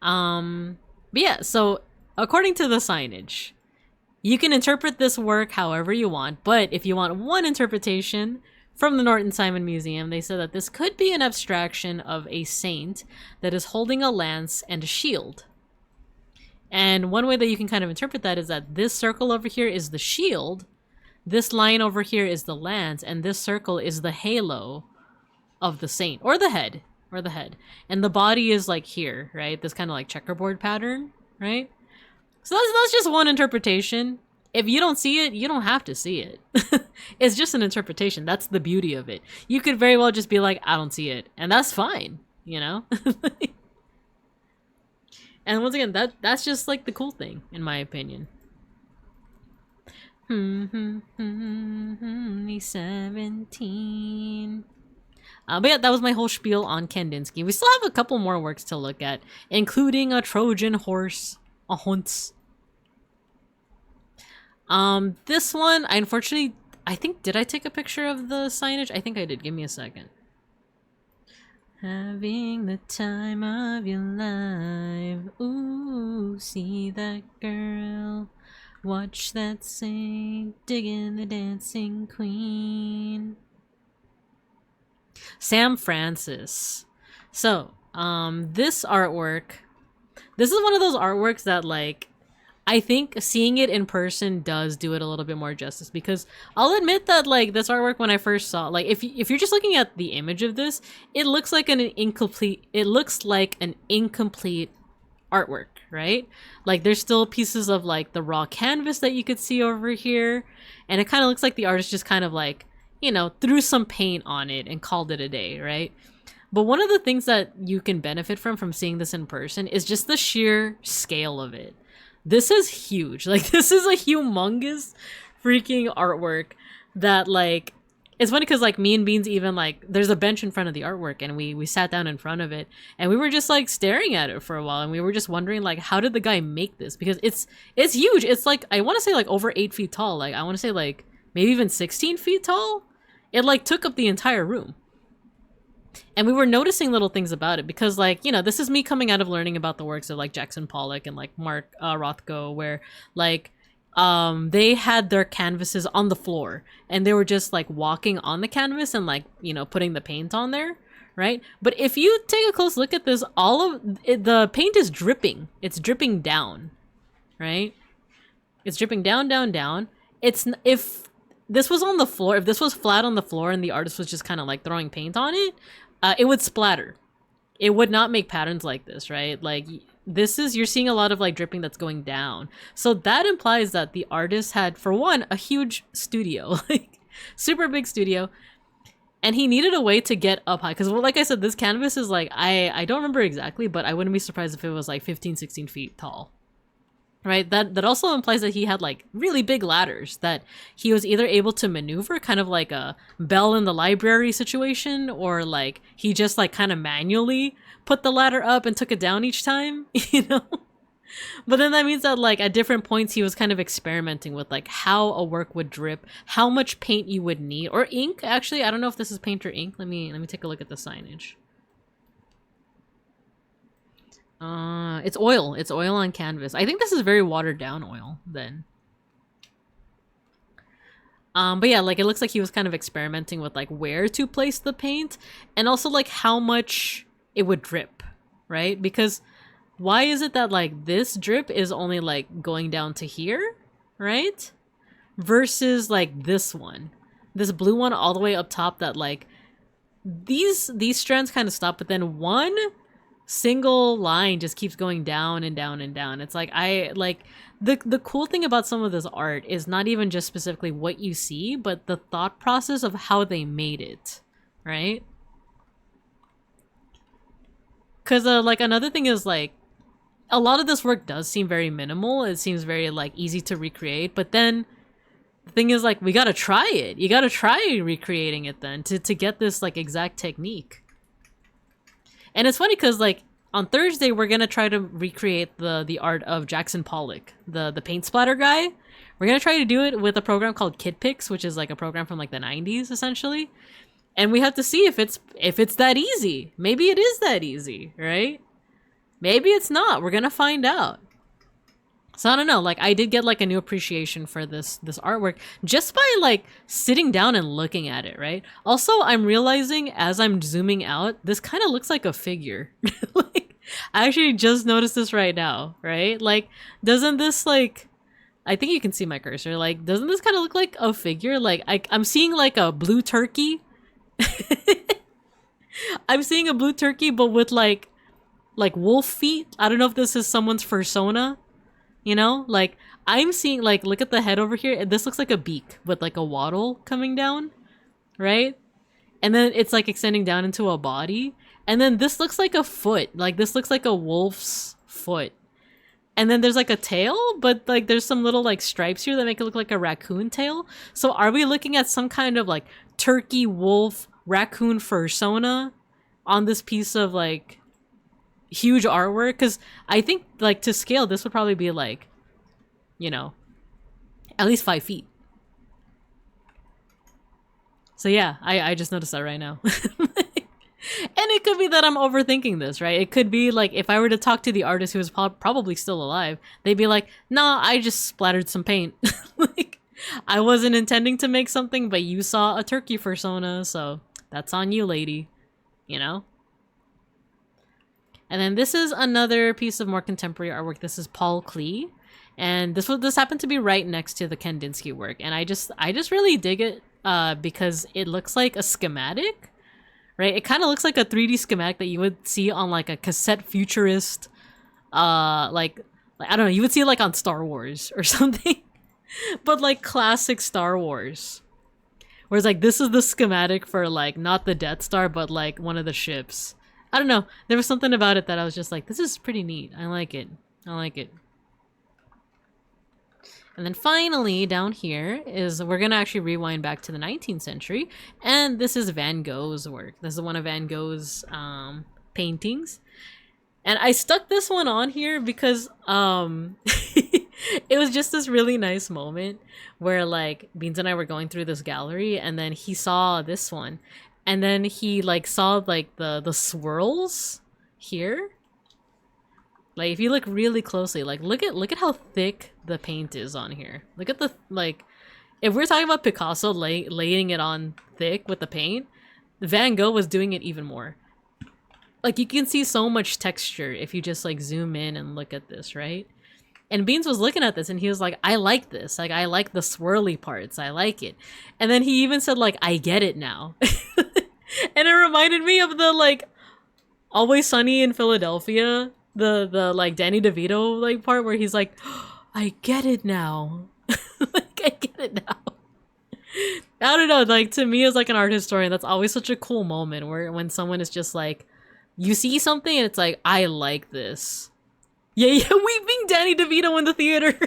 But yeah, so according to the signage, you can interpret this work however you want, but if you want one interpretation from the Norton Simon Museum, they said that this could be an abstraction of a saint that is holding a lance and a shield. And one way that you can kind of interpret that is that this circle over here is the shield This line over here is the lance, and this circle is the halo of the saint, or the head, and the body is like here, right? This kind of like checkerboard pattern, right? So that's just one interpretation. If you don't see it, you don't have to see it. It's just an interpretation. That's the beauty of it. You could very well just be like, I don't see it, and that's fine, you know? And once again, that's just like the cool thing, in my opinion. 17. But yeah, that was my whole spiel on Kandinsky. We still have a couple more works to look at, including a Trojan horse, a hunts. This one, I think, did I take a picture of the signage? I think I did. Give me a second. Having the time of your life. Ooh, see that girl. Watch that sing. Digging the dancing queen. Sam Francis. So, this artwork. This is one of those artworks that, like, I think seeing it in person does do it a little bit more justice, because I'll admit that, like, this artwork, when I first saw, like, if you're just looking at the image of this, it looks like an incomplete artwork, right? Like, there's still pieces of, like, the raw canvas that you could see over here, and it kind of looks like the artist just kind of, like, you know, threw some paint on it and called it a day, right? But one of the things that you can benefit from seeing this in person is just the sheer scale of it. This is huge. Like, this is a humongous freaking artwork that, like, it's funny because, like, me and Beans even, like, there's a bench in front of the artwork, and we sat down in front of it, and we were just, like, staring at it for a while, and we were just wondering, like, how did the guy make this? Because it's huge. It's, like, I want to say, like, over 8 feet tall. Like, I want to say, like, maybe even 16 feet tall. It, like, took up the entire room. And we were noticing little things about it because, like, you know, this is me coming out of learning about the works of, like, Jackson Pollock and, like, Mark Rothko, where, like, they had their canvases on the floor and they were just, like, walking on the canvas and, like, you know, putting the paint on there, right? But if you take a close look at this, all of it, the paint is dripping. It's dripping down, right? It's dripping down, down, down. If this was on the floor, if this was flat on the floor and the artist was just kind of, like, throwing paint on it, it would splatter. It would not make patterns like this, right? Like, you're seeing a lot of, like, dripping that's going down. So that implies that the artist had, for one, a huge studio, like, super big studio, and he needed a way to get up high. Because, well, like I said, this canvas is, like, I don't remember exactly, but I wouldn't be surprised if it was, like, 15, 16 feet tall. Right, that also implies that he had, like, really big ladders that he was either able to maneuver, kind of like a Bell in the library situation, or, like, he just, like, kind of manually put the ladder up and took it down each time, you know? But then that means that, like, at different points he was kind of experimenting with, like, how a work would drip, how much paint you would need, or ink. Actually, I don't know if this is paint or ink. Let me take a look at the signage. It's oil. It's oil on canvas. I think this is very watered down oil then. But yeah, like, it looks like he was kind of experimenting with, like, where to place the paint and also, like, how much it would drip, right? Because why is it that, like, this drip is only, like, going down to here, right? Versus, like, this one. This blue one all the way up top that, like, these strands kind of stop, but then one single line just keeps going down and down and down. It's like, the cool thing about some of this art is not even just specifically what you see, but the thought process of how they made it, right? Because like, another thing is, like, a lot of this work does seem very minimal. It seems very, like, easy to recreate, but then the thing is, like, we gotta try it. You gotta try recreating it then to get this, like, exact technique. And it's funny because, like, on Thursday, we're going to try to recreate the art of Jackson Pollock, the paint splatter guy. We're going to try to do it with a program called KidPix, which is, like, a program from, like, the 90s, essentially. And we have to see if it's that easy. Maybe it is that easy, right? Maybe it's not. We're going to find out. So I don't know, like, I did get, like, a new appreciation for this artwork just by, like, sitting down and looking at it, right? Also, I'm realizing as I'm zooming out, this kind of looks like a figure. Like, I actually just noticed this right now, right? Like, doesn't this, like, I think you can see my cursor. Like, doesn't this kind of look like a figure? Like, I'm seeing like a blue turkey. I'm seeing a blue turkey, but with like wolf feet. I don't know if this is someone's fursona. You know, like I'm seeing like, look at the head over here. This looks like a beak with like a waddle coming down, right? And then it's like extending down into a body. And then this looks like a foot. Like this looks like a wolf's foot. And then there's like a tail, but like there's some little like stripes here that make it look like a raccoon tail. So are we looking at some kind of like turkey, wolf, raccoon fursona on this piece of like huge artwork? Because I think like to scale, this would probably be like, you know, at least 5 feet. So yeah, I just noticed that right now. And it could be that I'm overthinking this, right? It could be like if I were to talk to the artist who was probably still alive, they'd be like, nah, I just splattered some paint. Like, I wasn't intending to make something, but you saw a turkey fursona, so that's on you, lady. You know? And then this is another piece of more contemporary artwork. This is Paul Klee. And this happened to be right next to the Kandinsky work. And I just really dig it because it looks like a schematic. Right? It kind of looks like a 3D schematic that you would see on like a cassette futurist, like I don't know, you would see it like on Star Wars or something, but like classic Star Wars. Whereas like this is the schematic for like not the Death Star, but like one of the ships. I don't know. There was something about it that I was just like, this is pretty neat. I like it. I like it. And then finally, down here is, we're going to actually rewind back to the 19th century. And this is Van Gogh's work. This is one of Van Gogh's paintings. And I stuck this one on here because it was just this really nice moment where like Beans and I were going through this gallery and then he saw this one. And then he like saw like the swirls here. Like if you look really closely, like look at how thick the paint is on here. Look at the, like, if we're talking about Picasso laying it on thick with the paint, Van Gogh was doing it even more. Like you can see so much texture if you just like zoom in and look at this, right? And Beans was looking at this and he was like, I like this. Like I like the swirly parts. I like it. And then he even said like, I get it now. And it reminded me of the like Always Sunny in Philadelphia. The like Danny DeVito like part where he's like, oh, I get it now. Like I get it now. I don't know, like to me as like an art historian, that's always such a cool moment where when someone is just like, you see something and it's like, I like this. Yeah, weeping Danny DeVito in the theater.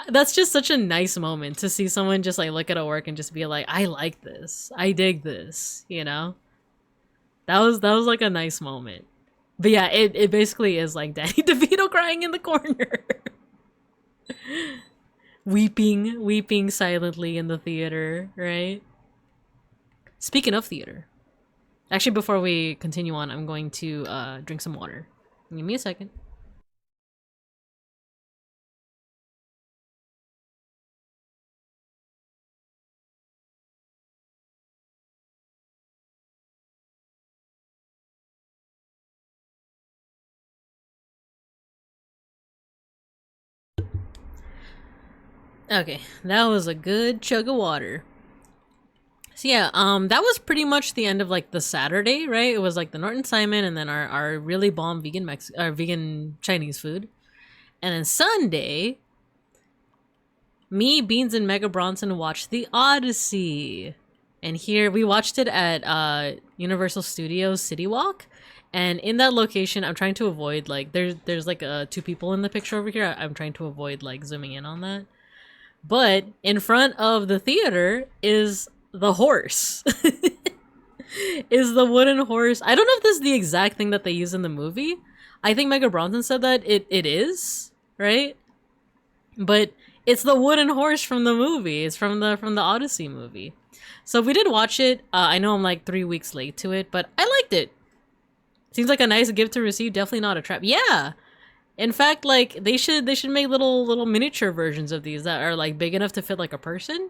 That's just such a nice moment to see someone just like look at a work and just be like, I like this. I dig this, you know? That was like a nice moment. But yeah, it basically is like Danny DeVito crying in the corner. weeping silently in the theater, right? Speaking of theater. Actually, before we continue on, I'm going to drink some water. Give me a second. Okay, that was a good chug of water. So yeah, that was pretty much the end of like the Saturday, right? It was like the Norton Simon and then our really bomb vegan Chinese food. And then Sunday, me, Beans, and Mega Bronson watched the Odyssey. And here we watched it at Universal Studios City Walk. And in that location, I'm trying to avoid like there's like 2 people in the picture over here. I'm trying to avoid like zooming in on that. But in front of the theater is the horse. Is the wooden horse. I don't know if this is the exact thing that they use in the movie. I think Mega Bronson said that it is, right? But it's the wooden horse from the movie. It's from the Odyssey movie. So we did watch it. I know I'm like 3 weeks late to it, but I liked it. Seems like a nice gift to receive. Definitely not a trap. Yeah. In fact, like they should make little miniature versions of these that are like big enough to fit like a person,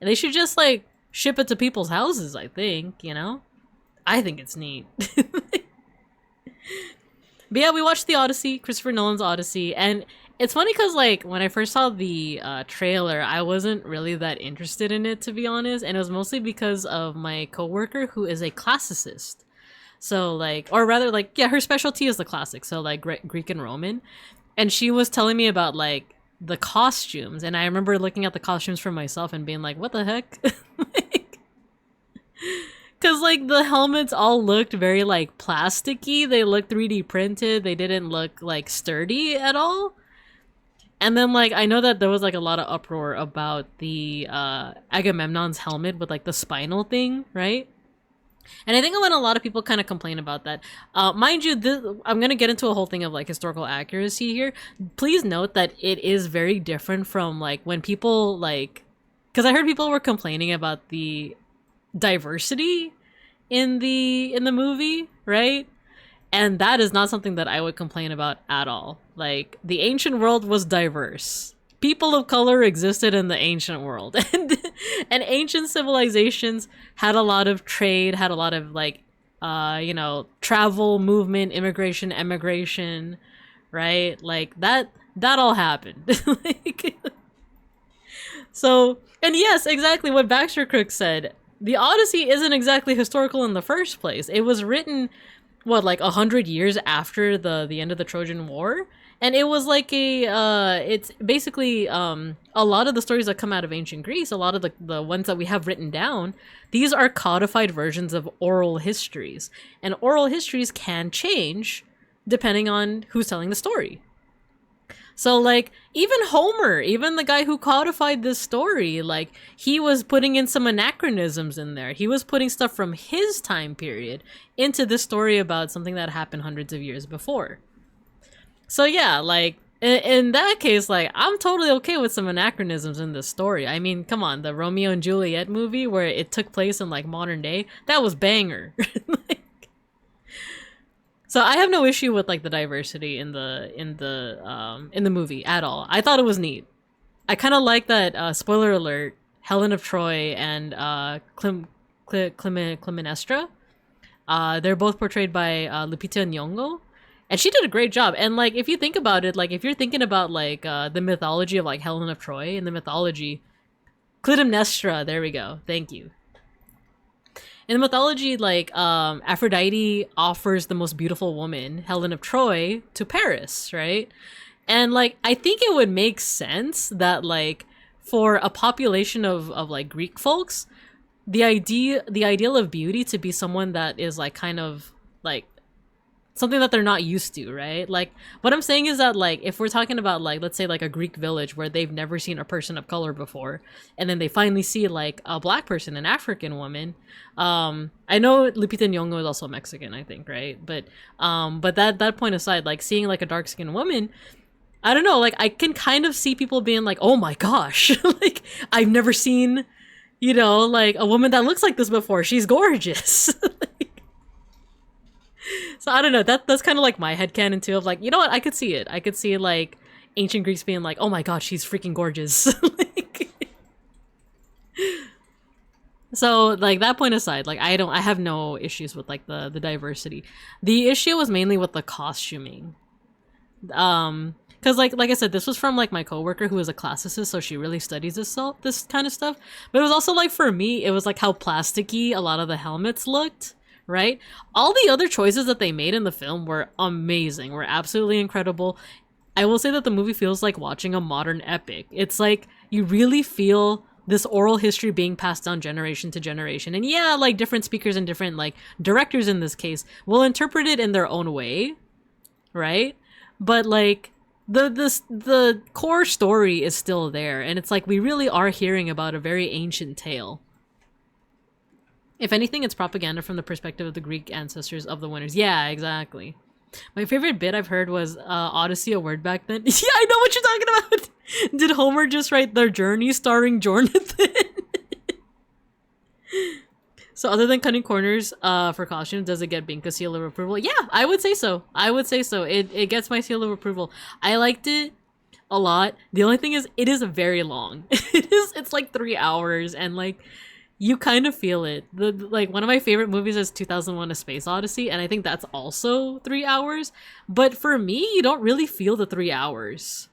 and they should just like ship it to people's houses. I think, you know, I think it's neat. But yeah, we watched the Odyssey, Christopher Nolan's Odyssey, and it's funny because like when I first saw the trailer, I wasn't really that interested in it, to be honest, and it was mostly because of my coworker who is a classicist. So like, or rather like, yeah, her specialty is the classics, so like Greek and Roman, and she was telling me about like the costumes, and I remember looking at the costumes for myself and being like, what the heck? Like, because like the helmets all looked very like plasticky, they looked 3D printed, they didn't look like sturdy at all. And then like I know that there was like a lot of uproar about the Agamemnon's helmet with like the spinal thing, right? And I think when a lot of people kind of complain about that, mind you, I'm going to get into a whole thing of like historical accuracy here. Please note that it is very different from like when people like, because I heard people were complaining about the diversity in the movie, right? And that is not something that I would complain about at all. Like, the ancient world was diverse. People of color existed in the ancient world. And ancient civilizations had a lot of trade, had a lot of, like, you know, travel, movement, immigration, emigration, right? Like, that all happened. Like, so, and yes, exactly what Baxter Crook said. The Odyssey isn't exactly historical in the first place. It was written, what, like 100 years after the end of the Trojan War? And it was like it's basically, a lot of the stories that come out of ancient Greece, a lot of the ones that we have written down, these are codified versions of oral histories. And oral histories can change depending on who's telling the story. So, like, even Homer, even the guy who codified this story, like, he was putting in some anachronisms in there. He was putting stuff from his time period into this story about something that happened hundreds of years before. So, yeah, like, in that case, like, I'm totally okay with some anachronisms in this story. I mean, come on, the Romeo and Juliet movie where it took place in, like, modern day, that was banger. Like, so I have no issue with like the diversity in the movie at all. I thought it was neat. I kind of like that. Spoiler alert: Helen of Troy and Clytemnestra. They're both portrayed by Lupita Nyong'o, and she did a great job. And like, if you think about it, like if you're thinking about like the mythology of like Helen of Troy and the mythology, Clytemnestra. There we go. Thank you. In the mythology, like, Aphrodite offers the most beautiful woman, Helen of Troy, to Paris, right? And, like, I think it would make sense that, like, for a population of like, Greek folks, the ideal of beauty to be someone that is, like, kind of, like, something that they're not used to, right? Like, what I'm saying is that, like, if we're talking about, like, let's say, like, a Greek village where they've never seen a person of color before, and then they finally see, like, a black person, an African woman, I know Lupita Nyong'o is also Mexican, I think, right? But that point aside, like, seeing, like, a dark-skinned woman, I don't know, like, I can kind of see people being like, oh my gosh, like, I've never seen, you know, like, a woman that looks like this before. She's gorgeous. So I don't know, that's kind of like my headcanon too, of like, you know what, I could see it. I could see like ancient Greeks being like, oh my god, she's freaking gorgeous. Like, so like that point aside, like I have no issues with like the diversity. The issue was mainly with the costuming. Because like I said, this was from like my coworker who is a classicist, so she really studies this kind of stuff. But it was also like, for me, it was like how plasticky a lot of the helmets looked. Right? All the other choices that they made in the film were amazing, were absolutely incredible. I will say that the movie feels like watching a modern epic. It's like you really feel this oral history being passed down generation to generation. And yeah, like different speakers and different like directors in this case will interpret it in their own way, right? But like the core story is still there, and it's like we really are hearing about a very ancient tale. If anything, it's propaganda from the perspective of the Greek ancestors of the winners. Yeah, exactly. My favorite bit I've heard was Odyssey, a word back then. Yeah, I know what you're talking about. Did Homer just write Their Journey starring Jonathan? So other than cutting corners for costumes, does it get Binka's seal of approval? Yeah, I would say so. I would say so. It gets my seal of approval. I liked it a lot. The only thing is, it is very long. It's like 3 hours, and like, you kind of feel it. Like one of my favorite movies is 2001: A Space Odyssey, and I think that's also 3 hours. But for me, you don't really feel the 3 hours.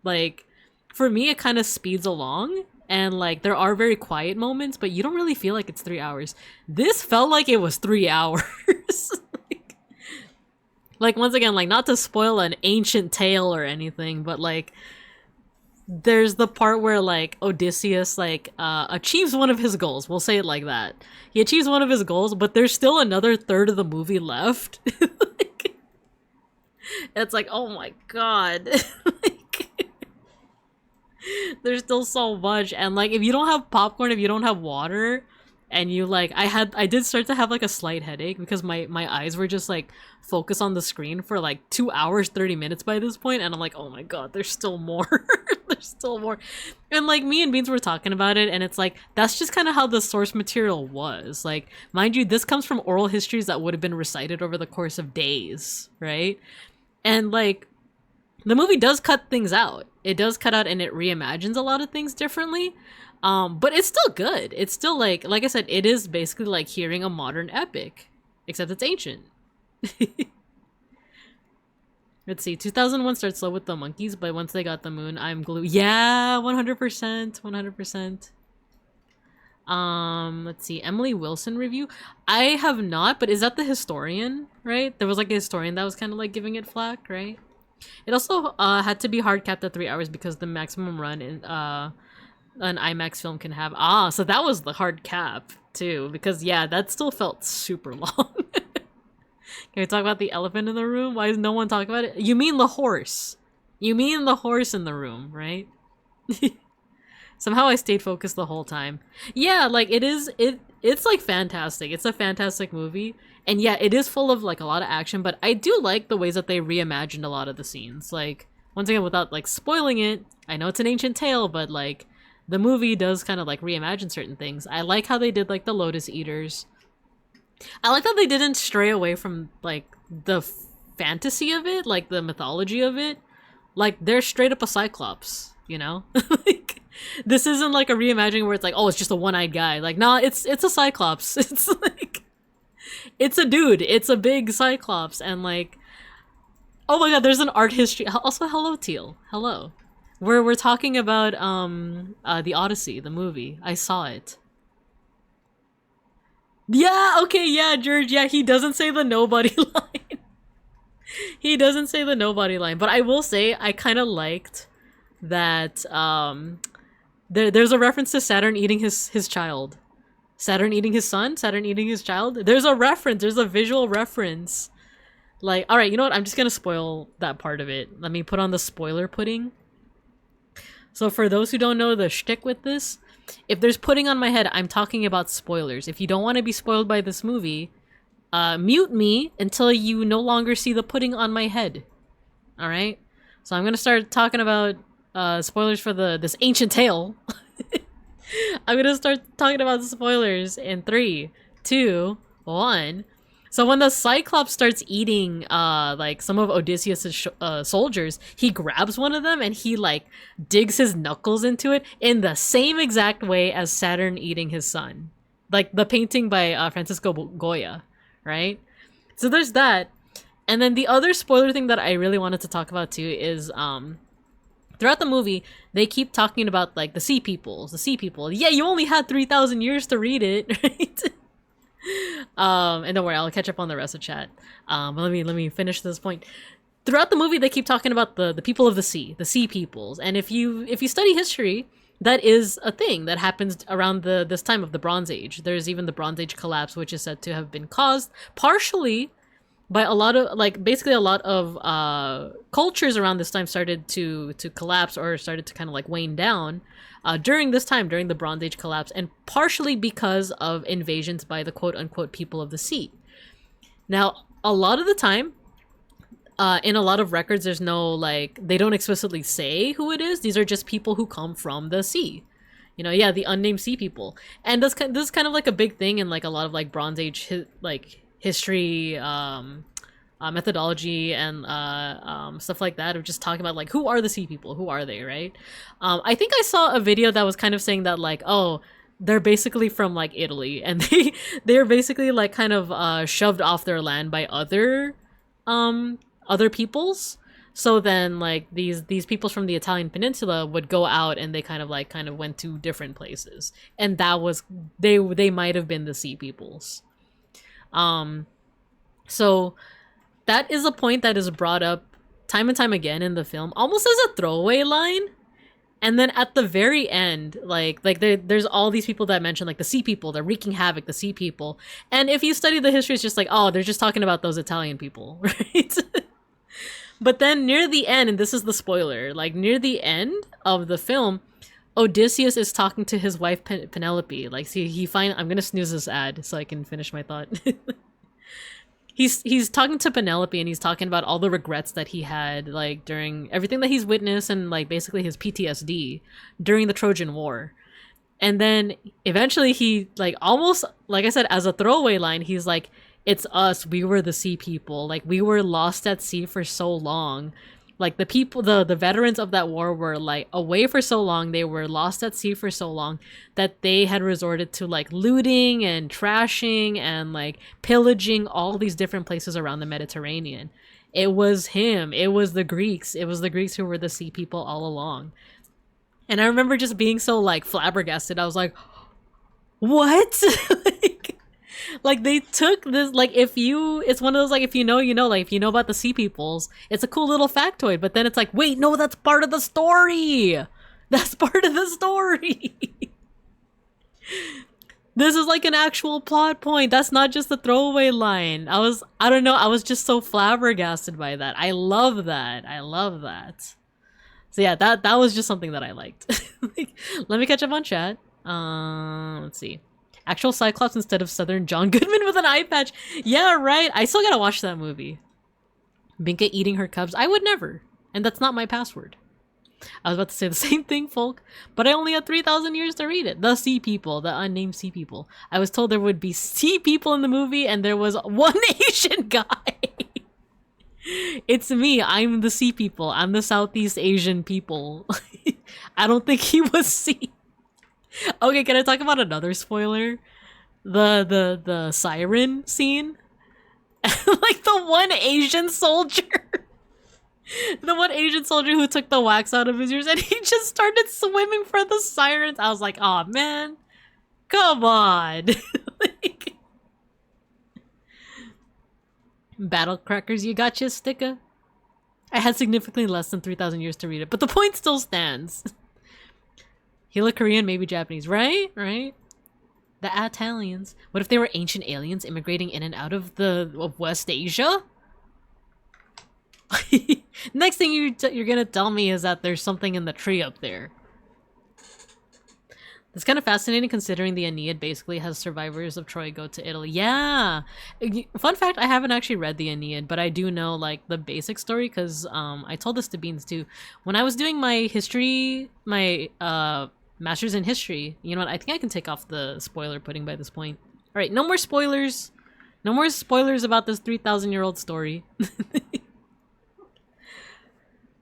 Like for me, it kind of speeds along, and like there are very quiet moments, but you don't really feel like it's 3 hours. This felt like it was 3 hours. Like once again, like not to spoil an ancient tale or anything, but like there's the part where like Odysseus like achieves one of his goals. We'll say it like that. He achieves one of his goals, but there's still another third of the movie left. Like, it's like, oh my god. Like, there's still so much, and like if you don't have popcorn, if you don't have water, and you like I did start to have like a slight headache because my eyes were just like focused on the screen for like 2 hours 30 minutes by this point, and I'm like, oh my god, there's still more. There's still more. And like me and Beans were talking about it, and it's like that's just kind of how the source material was. Like mind you, this comes from oral histories that would have been recited over the course of days, right? And like the movie does cut things out. It does cut out and it reimagines a lot of things differently. But it's still good. It's still like I said, it is basically like hearing a modern epic, except it's ancient. Let's see, 2001 starts slow with the monkeys, but once they got the moon, I'm glued. Yeah, 100%, 100%. Let's see, Emily Wilson review. I have not, but is that the historian, right? There was like a historian that was kind of like giving it flack, right? It also had to be hard capped at 3 hours because the maximum run in an IMAX film can have. So that was the hard cap too, because yeah, that still felt super long. Can we talk about the elephant in the room? Why is no one talking about it? You mean the horse. You mean the horse in the room, right? Somehow I stayed focused the whole time. Yeah, like it's like fantastic. It's a fantastic movie. And yeah, it is full of like a lot of action, but I do like the ways that they reimagined a lot of the scenes. Like, once again, without like spoiling it, I know it's an ancient tale, but like the movie does kind of like reimagine certain things. I like how they did like the Lotus Eaters. I like that they didn't stray away from like the fantasy of it, like the mythology of it. Like they're straight up a cyclops, you know? Like this isn't like a reimagining where it's like, oh, it's just a one-eyed guy. Like, nah, it's a cyclops. It's like it's a dude. It's a big cyclops, and like, oh my god, there's an art history. Also, hello Teal. Hello. We're talking about the Odyssey, the movie. I saw it. Yeah, okay, yeah, George, yeah, he doesn't say the nobody line. He doesn't say the nobody line, but I will say I kind of liked that there's a reference to Saturn eating his child. Saturn eating his son? Saturn eating his child? There's a reference, there's a visual reference. Like, alright, you know what? I'm just gonna spoil that part of it. Let me put on the spoiler pudding. So for those who don't know the shtick with this, if there's pudding on my head, I'm talking about spoilers. If you don't want to be spoiled by this movie, mute me until you no longer see the pudding on my head. Alright? So I'm gonna start talking about spoilers for this ancient tale. I'm gonna start talking about the spoilers in 3, 2, 1. So when the Cyclops starts eating like some of Odysseus' soldiers, he grabs one of them and he like digs his knuckles into it in the same exact way as Saturn eating his son. Like the painting by Francisco Goya, right? So there's that. And then the other spoiler thing that I really wanted to talk about too is throughout the movie, they keep talking about like the sea peoples, the sea people. Yeah, you only had 3,000 years to read it, right? And don't worry, I'll catch up on the rest of chat. But let me finish this point. Throughout the movie, they keep talking about the people of the sea peoples. And if you study history, that is a thing that happens around this time of the Bronze Age. There's even the Bronze Age collapse, which is said to have been caused partially by a lot of basically a lot of cultures around this time started to collapse or started to kind of like wane down during this time, during the Bronze Age collapse, and partially because of invasions by the quote-unquote people of the sea. Now, a lot of the time, in a lot of records, there's no, like, they don't explicitly say who it is. These are just people who come from the sea. You know, yeah, the unnamed sea people. And this is kind of like a big thing in, like, a lot of, like, Bronze Age, history, methodology and stuff like that, of just talking about like who are the sea people, who are they, right? I think I saw a video that was kind of saying that like, oh, they're basically from like Italy, and they're basically like kind of shoved off their land by other peoples. So then like these peoples from the Italian peninsula would go out, and they kind of went to different places, and that was they might have been the sea peoples. So that is a point that is brought up time and time again in the film, almost as a throwaway line. And then at the very end, there's all these people that mention, like, the sea people, they're wreaking havoc, the sea people. And if you study the history, it's just like, oh, they're just talking about those Italian people, right? But then near the end, and this is the spoiler, like, near the end of the film, Odysseus is talking to his wife, Penelope. Like, see, I'm gonna snooze this ad so I can finish my thought. He's talking to Penelope, and he's talking about all the regrets that he had, like, during everything that he's witnessed, and like basically his PTSD during the Trojan War. And then eventually he, like, almost, like I said, as a throwaway line, he's like, it's us, we were the sea people, like, we were lost at sea for so long. Like, the people, the veterans of that war were, like, away for so long, they were lost at sea for so long, that they had resorted to, like, looting and trashing and, like, pillaging all these different places around the Mediterranean. It was him. It was the Greeks. It was the Greeks who were the sea people all along. And I remember just being so, like, flabbergasted. I was like, what? Like, they took this, like, it's one of those, like, if you know, you know, like, if you know about the sea peoples, it's a cool little factoid, but then it's like, wait, no, that's part of the story! That's part of the story! This is, like, an actual plot point. That's not just a throwaway line. I don't know, I was just so flabbergasted by that. I love that. I love that. So yeah, that was just something that I liked. Like, let me catch up on chat. Let's see. Actual Cyclops instead of Southern John Goodman with an eye patch. Yeah, right. I still gotta watch that movie. Binka eating her cubs. I would never. And that's not my password. I was about to say the same thing, folk. But I only had 3,000 years to read it. The sea people. The unnamed sea people. I was told there would be sea people in the movie, and there was one Asian guy. It's me. I'm the sea people. I'm the Southeast Asian people. I don't think he was sea. Okay, can I talk about another spoiler? The siren scene? Like, the one Asian soldier. The one Asian soldier who took the wax out of his ears, and he just started swimming for the sirens. I was like, oh man, come on. Like, Battle Crackers, you got your sticker. I had significantly less than 3,000 years to read it, but the point still stands. He looked Korean, maybe Japanese. Right? Right? The Italians. What if they were ancient aliens immigrating in and out of West Asia? Next thing you're gonna tell me is that there's something in the tree up there. It's kind of fascinating considering the Aeneid basically has survivors of Troy go to Italy. Yeah! Fun fact, I haven't actually read the Aeneid, but I do know, like, the basic story, because I told this to Beans too. When I was doing my history, my master's in history, you know what, I think I can take off the spoiler pudding by this point. Alright, no more spoilers. No more spoilers about this 3,000-year-old story.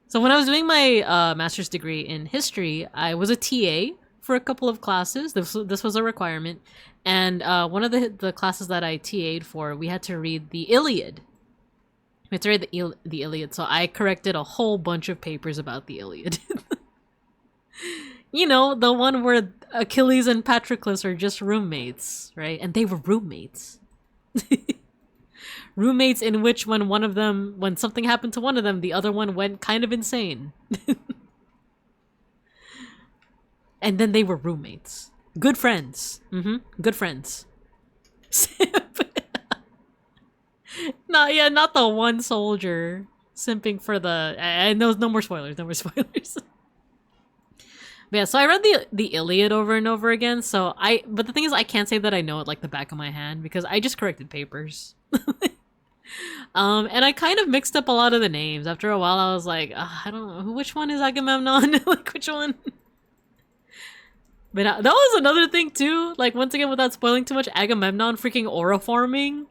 So when I was doing my master's degree in history, I was a TA for a couple of classes. This was a requirement. And one of the classes that I TA'd for, we had to read the Iliad. We had to read the Iliad. So I corrected a whole bunch of papers about the Iliad. You know, the one where Achilles and Patroclus are just roommates, right? And they were roommates. Roommates in which when something happened to one of them, the other one went kind of insane. And then they were roommates. Good friends. Good friends. Not the one soldier simping for the... no more spoilers, no more spoilers. But yeah, so I read the Iliad over and over again, but the thing is, I can't say that I know it like the back of my hand, because I just corrected papers. And I kind of mixed up a lot of the names. After a while, I was like, I don't know, which one is Agamemnon? Like, which one? But that was another thing too, like, once again, without spoiling too much, Agamemnon freaking aura farming.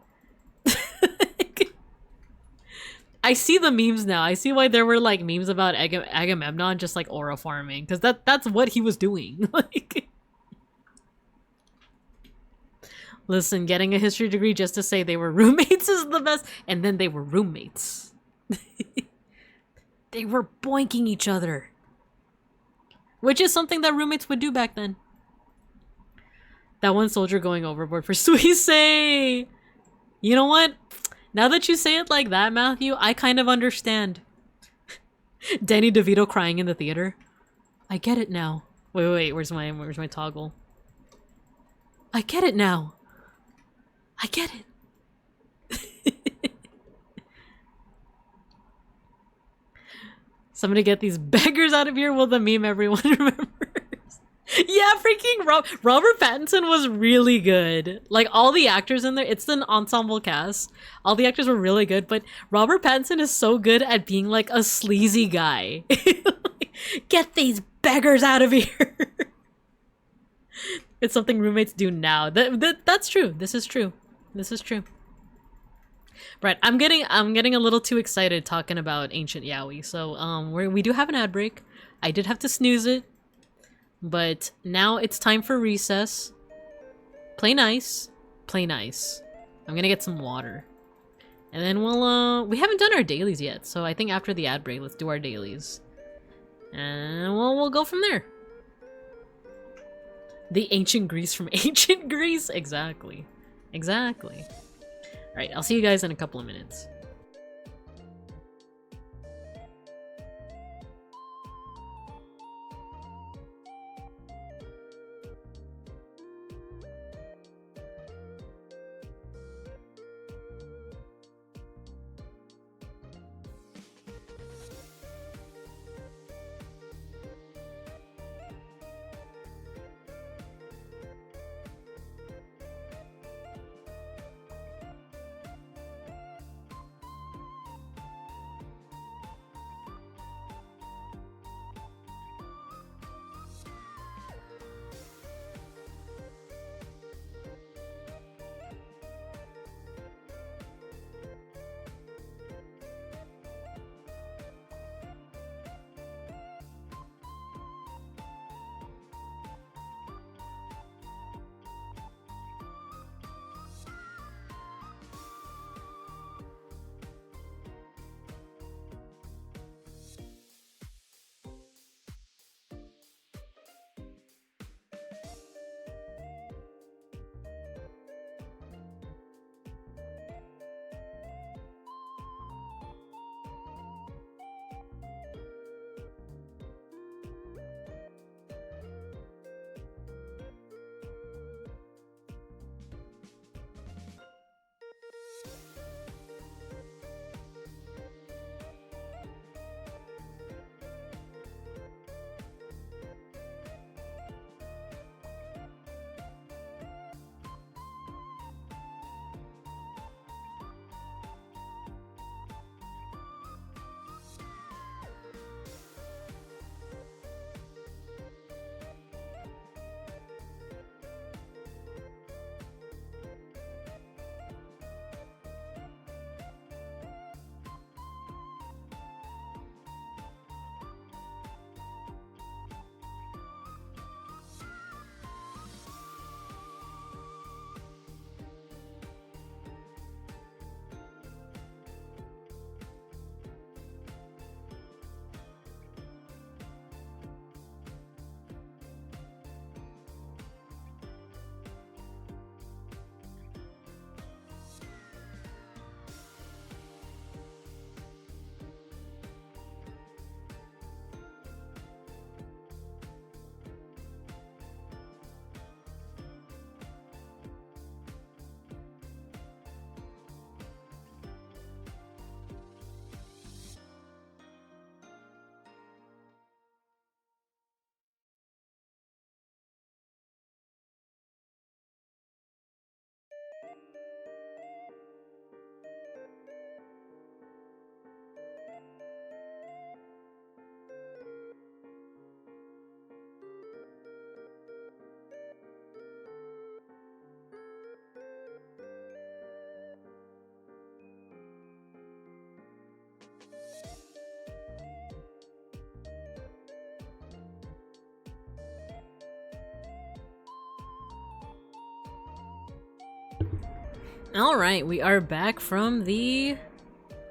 I see the memes now. I see why there were, like, memes about Agamemnon just, like, aura farming, because that's what he was doing. Like, Listen, getting a history degree just to say they were roommates is the best. And then they were roommates. They were boinking each other. Which is something that roommates would do back then. That one soldier going overboard for Suisse. You know what? Now that you say it like that, Matthew, I kind of understand. Danny DeVito crying in the theater. I get it now. Wait, where's my toggle? I get it now. I get it. Somebody get these beggars out of here. Will the meme everyone remembers? Yeah, freaking Robert Pattinson was really good. Like, all the actors in there, it's an ensemble cast. All the actors were really good, but Robert Pattinson is so good at being like a sleazy guy. Get these beggars out of here. It's something roommates do now. That's true. This is true. This is true. Right, I'm getting a little too excited talking about Ancient Yaoi. So we do have an ad break. I did have to snooze it, but now it's time for recess. Play nice, play nice. I'm gonna get some water, and then we haven't done our dailies yet. So I think after the ad break, let's do our dailies, and we'll go from there. The ancient Greece from ancient Greece, exactly. Alright, I'll see you guys in a couple of minutes. Alright, we are back from the... I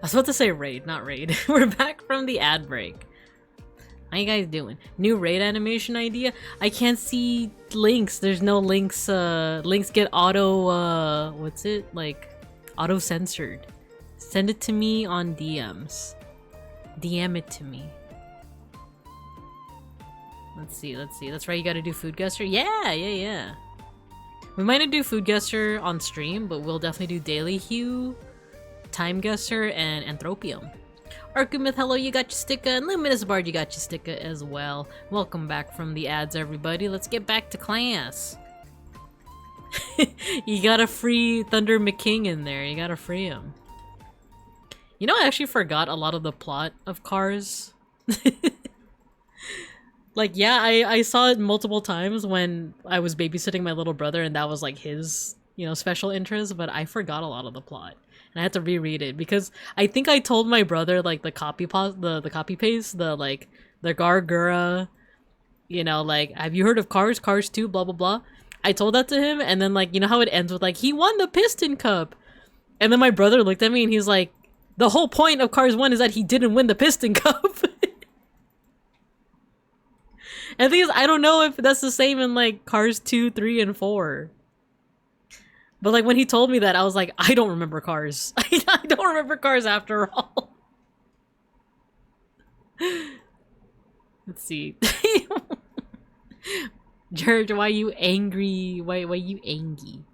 was about to say raid, not raid. We're back from the ad break. How you guys doing? New raid animation idea? I can't see links. There's no links. Links get auto, what's it? Like, auto-censored. Send it to me on DMs. DM it to me. Let's see. That's right, you gotta do Food Guster? Yeah. We might not do Food Guster on stream, but we'll definitely do Daily Hue, Time Guster, and Anthropium. Arkumith, hello, you got your sticker, and Luminous Bard, you got your sticker as well. Welcome back from the ads, everybody. Let's get back to class. You gotta free Thunder McKing in there. You gotta free him. You know, I actually forgot a lot of the plot of Cars. Like, yeah, I saw it multiple times when I was babysitting my little brother, and that was like his, you know, special interest, but I forgot a lot of the plot. And I had to reread it because I think I told my brother like the copy paste, the Gargura, you know, like, have you heard of Cars 2, blah blah blah. I told that to him, and then, like, you know how it ends with like, he won the Piston Cup. And then my brother looked at me and he's like, the whole point of Cars 1 is that he didn't win the Piston Cup. And the thing is, I don't know if that's the same in like Cars 2, 3, and 4. But like when he told me that, I was like, I don't remember Cars. I don't remember Cars after all. Let's see. George, why you angry? Why you angry?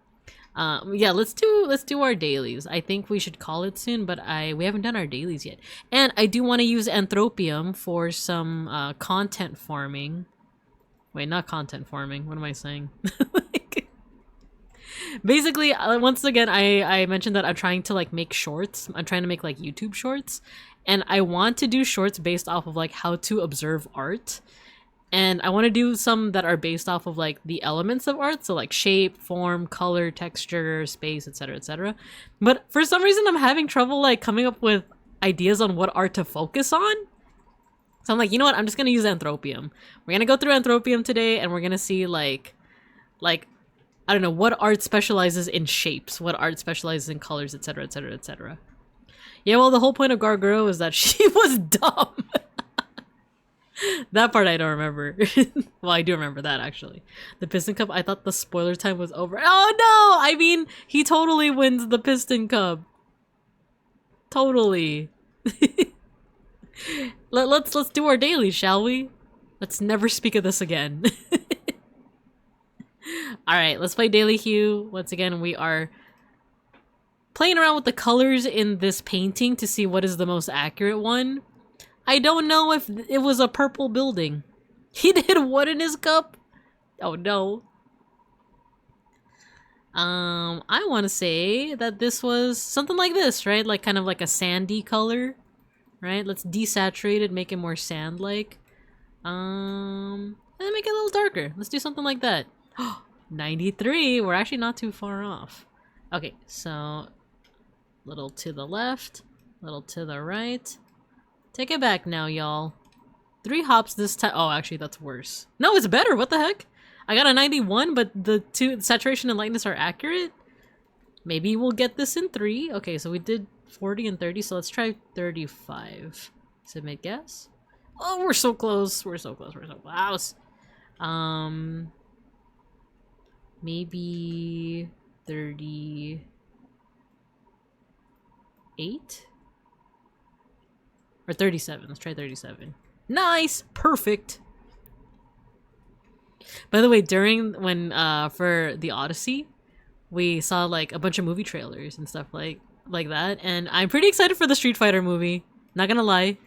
Yeah, let's do our dailies. I think we should call it soon, but we haven't done our dailies yet. And I do want to use Anthropium for some content farming. Wait, not content farming. What am I saying? Basically, once again, I mentioned that I'm trying to like make shorts. I'm trying to make like YouTube shorts, and I want to do shorts based off of like how to observe art. And I want to do some that are based off of like the elements of art, so like shape, form, color, texture, space, etc, etc. But for some reason I'm having trouble like coming up with ideas on what art to focus on. So I'm like, you know what, I'm just gonna use Anthropium. We're gonna go through Anthropium today, and we're gonna see like I don't know, what art specializes in shapes, what art specializes in colors, etc, etc, etc. Yeah, well, the whole point of Garguro is that she was dumb. That part I don't remember. Well, I do remember that, actually. The Piston Cup, I thought the spoiler time was over. Oh, no! I mean, he totally wins the Piston Cup. Totally. Let's do our daily, shall we? Let's never speak of this again. Alright, let's play Daily Hue. Once again, we are playing around with the colors in this painting to see what is the most accurate one. I don't know if it was a purple building. He did what in his cup? Oh no. I want to say that this was something like this, right? Like kind of like a sandy color, right? Let's desaturate it, make it more sand-like. And then make it a little darker. Let's do something like that. 93, we're actually not too far off. Okay, so little to the left, little to the right. Take it back now, y'all. 3 hops this time. Oh, actually, that's worse. No, it's better. What the heck? I got a 91, but the saturation and lightness are accurate. Maybe we'll get this in 3. Okay, so we did 40 and 30, so let's try 35. Submit guess. Oh, we're so close. We're so close. We're so close. Maybe 38? Or 37. Let's try 37. Nice! Perfect! By the way, when for the Odyssey, we saw like a bunch of movie trailers and stuff like that, and I'm pretty excited for the Street Fighter movie. Not gonna lie.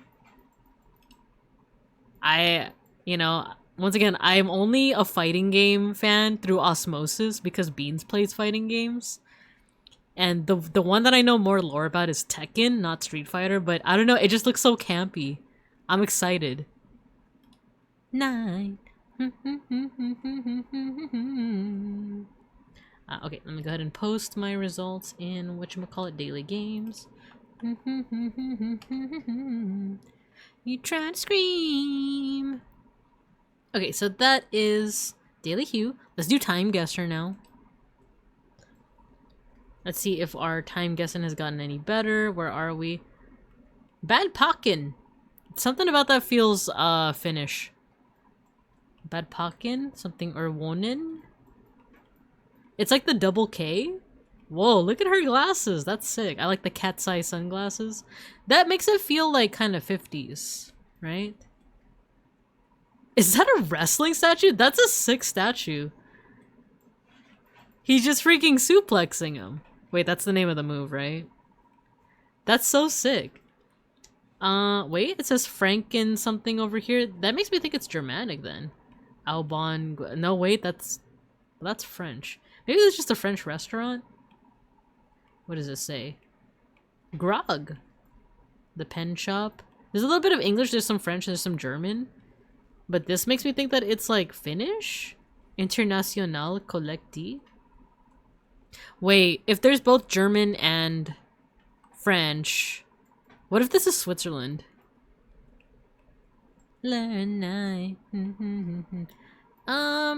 You know, once again, I'm only a fighting game fan through osmosis because Beans plays fighting games. And the one that I know more lore about is Tekken, not Street Fighter, but I don't know, it just looks so campy. I'm excited. 9. Okay, let me go ahead and post my results in whatchamacallit daily games. You try to scream. Okay, so that is Daily Hue. Let's do Time Guesser now. Let's see if our time guessing has gotten any better. Where are we? Bad Pocken. Something about that feels Finnish. Bad Pocken? Something Urwonen? It's like the double K. Whoa, look at her glasses. That's sick. I like the cat's eye sunglasses. That makes it feel like kind of 50s, right? Is that a wrestling statue? That's a sick statue. He's just freaking suplexing him. Wait, that's the name of the move, right? That's so sick. Wait, it says Franken something over here. That makes me think it's Germanic then. Albon. No, wait, that's French. Maybe it's just a French restaurant. What does it say? Grog. The pen shop. There's a little bit of English, there's some French, there's some German. But this makes me think that it's like Finnish? International Collecti. Wait, if there's both German and French, what if this is Switzerland? Yeah,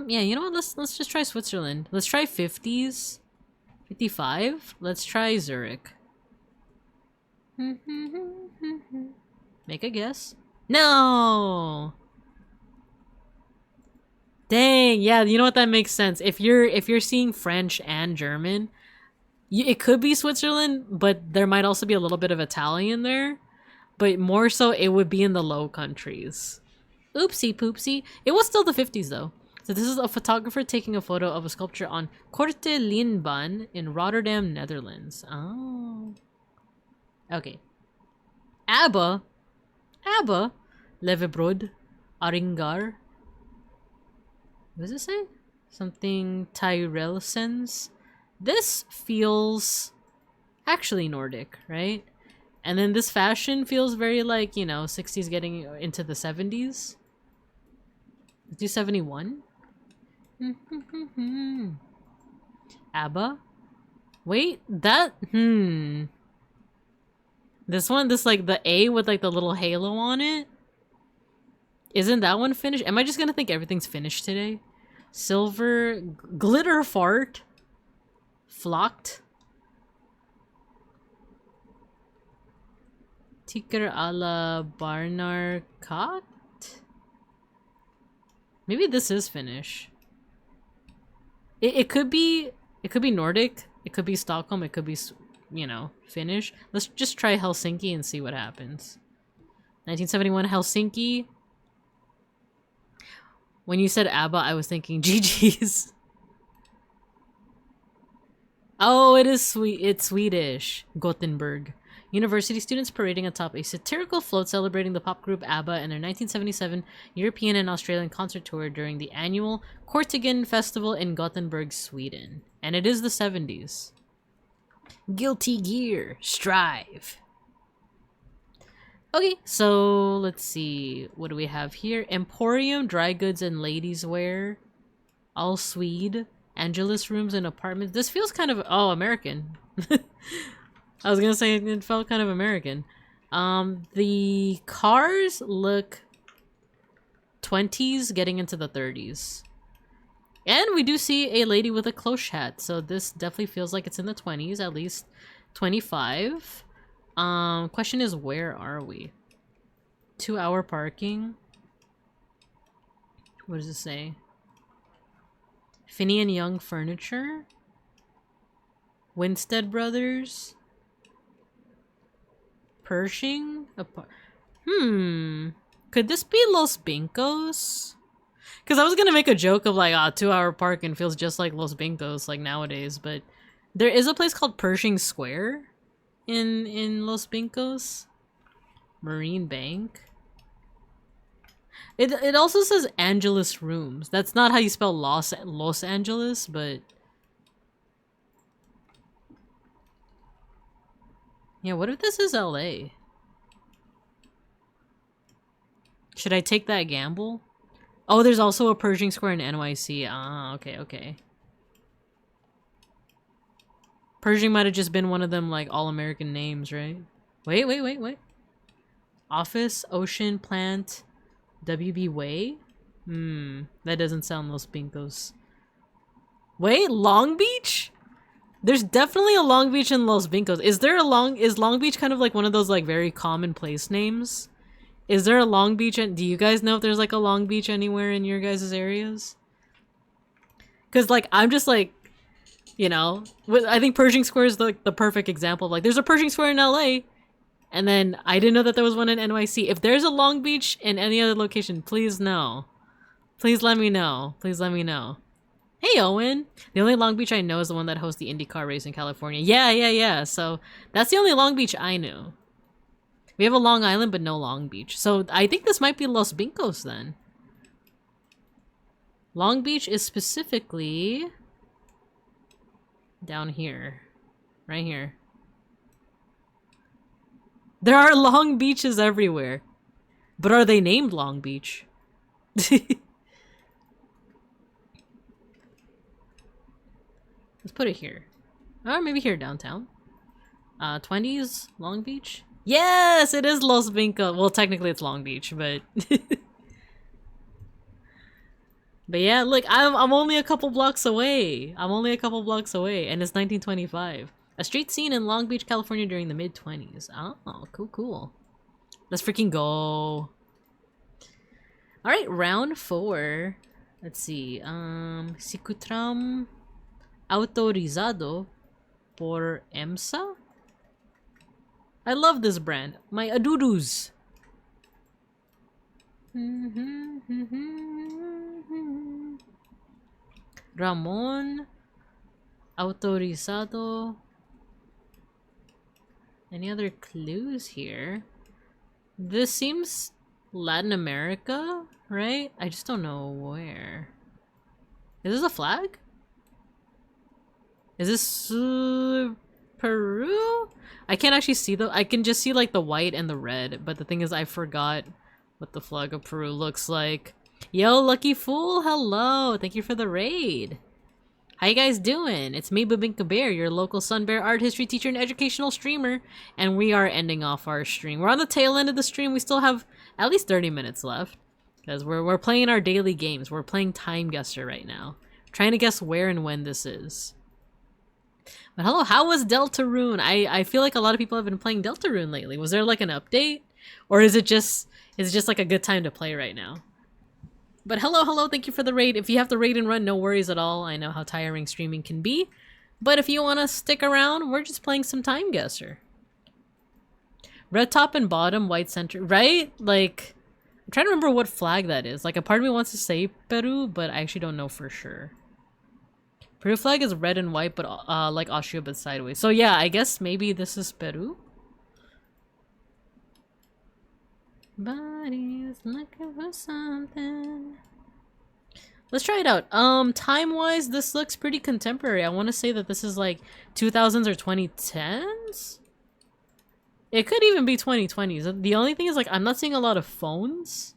you know what? Let's just try Switzerland. Let's try 50s. 55? Let's try Zurich. Make a guess. No! Dang, yeah, you know what, that makes sense. If you're seeing French and German, it could be Switzerland, but there might also be a little bit of Italian there. But more so, it would be in the Low Countries. Oopsie poopsie. It was still the 50s though. So this is a photographer taking a photo of a sculpture on Korte Linbaan in Rotterdam, Netherlands. Oh. Okay. ABBA. Levebrod. Aringar. What does it say? Something Tyrellsens. This feels actually Nordic, right? And then this fashion feels very like, you know, 60s getting into the 70s. Let's do 71. ABBA? Wait, that... This one, this like the A with like the little halo on it? Isn't that one finished? Am I just gonna think everything's finished today? Silver... Glitter fart? Flocked? Tiker a la Barnarkot? Maybe this is Finnish. It could be Nordic. It could be Stockholm. It could be, you know, Finnish. Let's just try Helsinki and see what happens. 1971 Helsinki. When you said ABBA, I was thinking GG's. Oh, it is sweet. It's Swedish. Gothenburg. University students parading atop a satirical float celebrating the pop group ABBA and their 1977 European and Australian concert tour during the annual Kortigen Festival in Gothenburg, Sweden. And it is the 70s. Guilty Gear. Strive. Okay, so let's see. What do we have here? Emporium, dry goods and ladies wear. All Swede. Angelus rooms and apartments. This feels kind of... Oh, American. I was gonna say it felt kind of American. The cars look 20s getting into the 30s. And we do see a lady with a cloche hat, so this definitely feels like it's in the 20s, at least 25. Question is, where are we? 2-hour parking. What does it say? Finney and Young Furniture? Winstead Brothers? Pershing? Could this be Los Bincos? Because I was gonna make a joke of like, 2-hour parking feels just like Los Bincos like nowadays, but there is a place called Pershing Square in Los Bincos. Marine Bank. It also says Angelus Rooms. That's not how you spell Los Angeles, but yeah, what if this is LA? Should I take that gamble? Oh, there's also a Pershing Square in NYC. Ah, okay. Pershing might have just been one of them, like, all-American names, right? Wait. Office, Ocean, Plant, WB Way? That doesn't sound Los Bincos. Wait, Long Beach? There's definitely a Long Beach in Los Vincos. Is Long Beach kind of like one of those like very common place names? Is there a Long Beach? And do you guys know if there's like a Long Beach anywhere in your guys' areas? Because like I'm just like, you know, I think Pershing Square is the perfect example. Like there's a Pershing Square in LA, and then I didn't know that there was one in NYC. If there's a Long Beach in any other location, please know. Please let me know. Please let me know. Hey Owen! The only Long Beach I know is the one that hosts the IndyCar race in California. Yeah. So that's the only Long Beach I knew. We have a Long Island, but no Long Beach. So I think this might be Los Vincos then. Long Beach is specifically down here. Right here. There are Long Beaches everywhere. But are they named Long Beach? Let's put it here. Or maybe here downtown. 20s Long Beach? Yes, it is Los Vincos. Well, technically it's Long Beach, but but yeah, look, I'm only a couple blocks away. I'm only a couple blocks away, and it's 1925. A street scene in Long Beach, California during the mid-20s. Oh, cool. Let's freaking go. All right, round 4. Let's see. Sikutram autorizado por EMSA. I love this brand. My adudus. Ramon autorizado. Any other clues here? This seems Latin America, right? I just don't know where. Is this a flag? Is this Peru? I can't actually see I can just see like the white and the red, but the thing is I forgot what the flag of Peru looks like. Yo, Lucky Fool, hello! Thank you for the raid. How you guys doing? It's me, Babinka Bear, your local Sun Bear art history teacher and educational streamer, and we are ending off our stream. We're on the tail end of the stream. We still have at least 30 minutes left, because we're playing our daily games. We're playing Time Guesser right now, trying to guess where and when this is. But hello, how was Deltarune? I feel like a lot of people have been playing Deltarune lately. Was there like an update? Or is it just like a good time to play right now? But hello, thank you for the raid. If you have to raid and run, no worries at all. I know how tiring streaming can be. But if you want to stick around, we're just playing some Time Guesser. Red top and bottom, white center, right? Like, I'm trying to remember what flag that is. Like, a part of me wants to say Peru, but I actually don't know for sure. Peru flag is red and white, but like Austria, but sideways. So yeah, I guess maybe this is Peru. Body's looking for something. Let's try it out. Time-wise, this looks pretty contemporary. I want to say that this is like 2000s or 2010s? It could even be 2020s. The only thing is, like, I'm not seeing a lot of phones.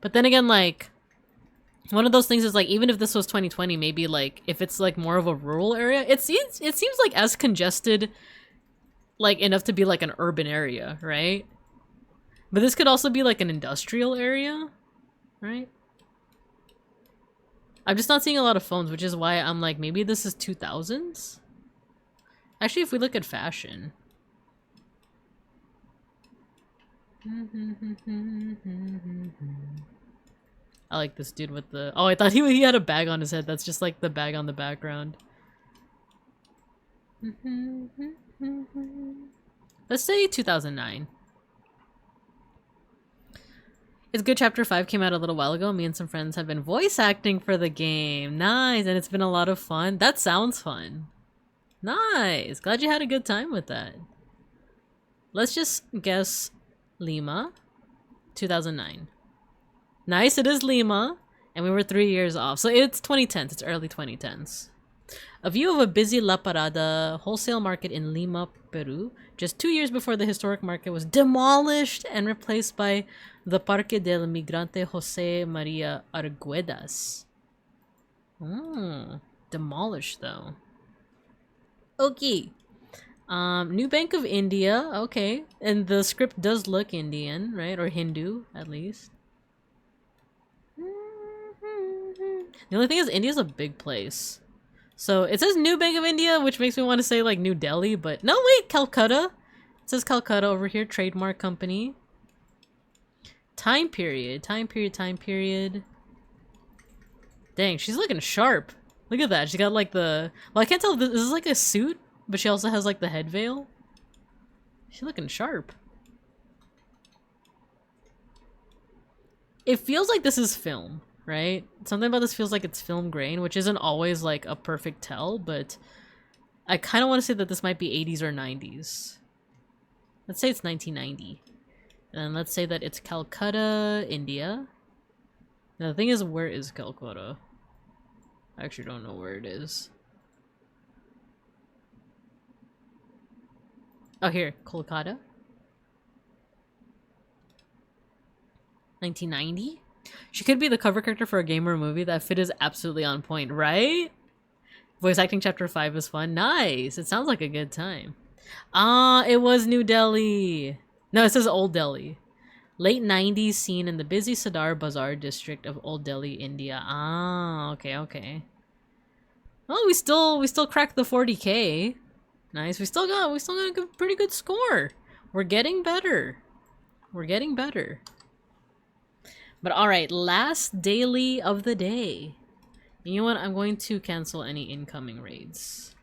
But then again, like, one of those things is, like, even if this was 2020, maybe, like, if it's, like, more of a rural area, it seems like as congested, like, enough to be, like, an urban area, right? But this could also be, like, an industrial area, right? I'm just not seeing a lot of phones, which is why I'm like, maybe this is 2000s? Actually, if we look at fashion. I like this dude with the... Oh, I thought he had a bag on his head. That's just like the bag on the background. Let's say 2009. It's good. Chapter 5 came out a little while ago. Me and some friends have been voice acting for the game. Nice. And it's been a lot of fun. That sounds fun. Nice. Glad you had a good time with that. Let's just guess Lima. 2009. Nice. It is Lima. And we were 3 years off. So it's 2010s. It's early 2010s. A view of a busy La Parada wholesale market in Lima, Peru, just 2 years before the historic market was demolished and replaced by the Parque del Migrante Jose Maria Arguedas. Demolished though. Okay. New Bank of India. Okay. And the script does look Indian, right? Or Hindu, at least. The only thing is, India's a big place. So it says New Bank of India, which makes me want to say like New Delhi, but no, wait, Calcutta. It says Calcutta over here, trademark company. Time period, time period, time period. Dang, she's looking sharp. Look at that. She got like the... Well, I can't tell if this is like a suit, but she also has like the head veil. She's looking sharp. It feels like this is film, right? Something about this feels like it's film grain, which isn't always like a perfect tell, but I kind of want to say that this might be 80s or 90s. Let's say it's 1990. And let's say that it's Calcutta, India. Now the thing is, where is Calcutta? I actually don't know where it is. Oh, here, Kolkata. 1990? She could be the cover character for a game or movie. That fit is absolutely on point, right? Voice acting chapter 5 is fun. Nice! It sounds like a good time. Ah, it was New Delhi! No, it says Old Delhi. Late 90s scene in the busy Sadar Bazaar district of Old Delhi, India. Ah, okay, okay. Well, we still cracked the 40K. Nice. We still got a pretty good score. We're getting better. We're getting better. But alright, last daily of the day. You know what? I'm going to cancel any incoming raids.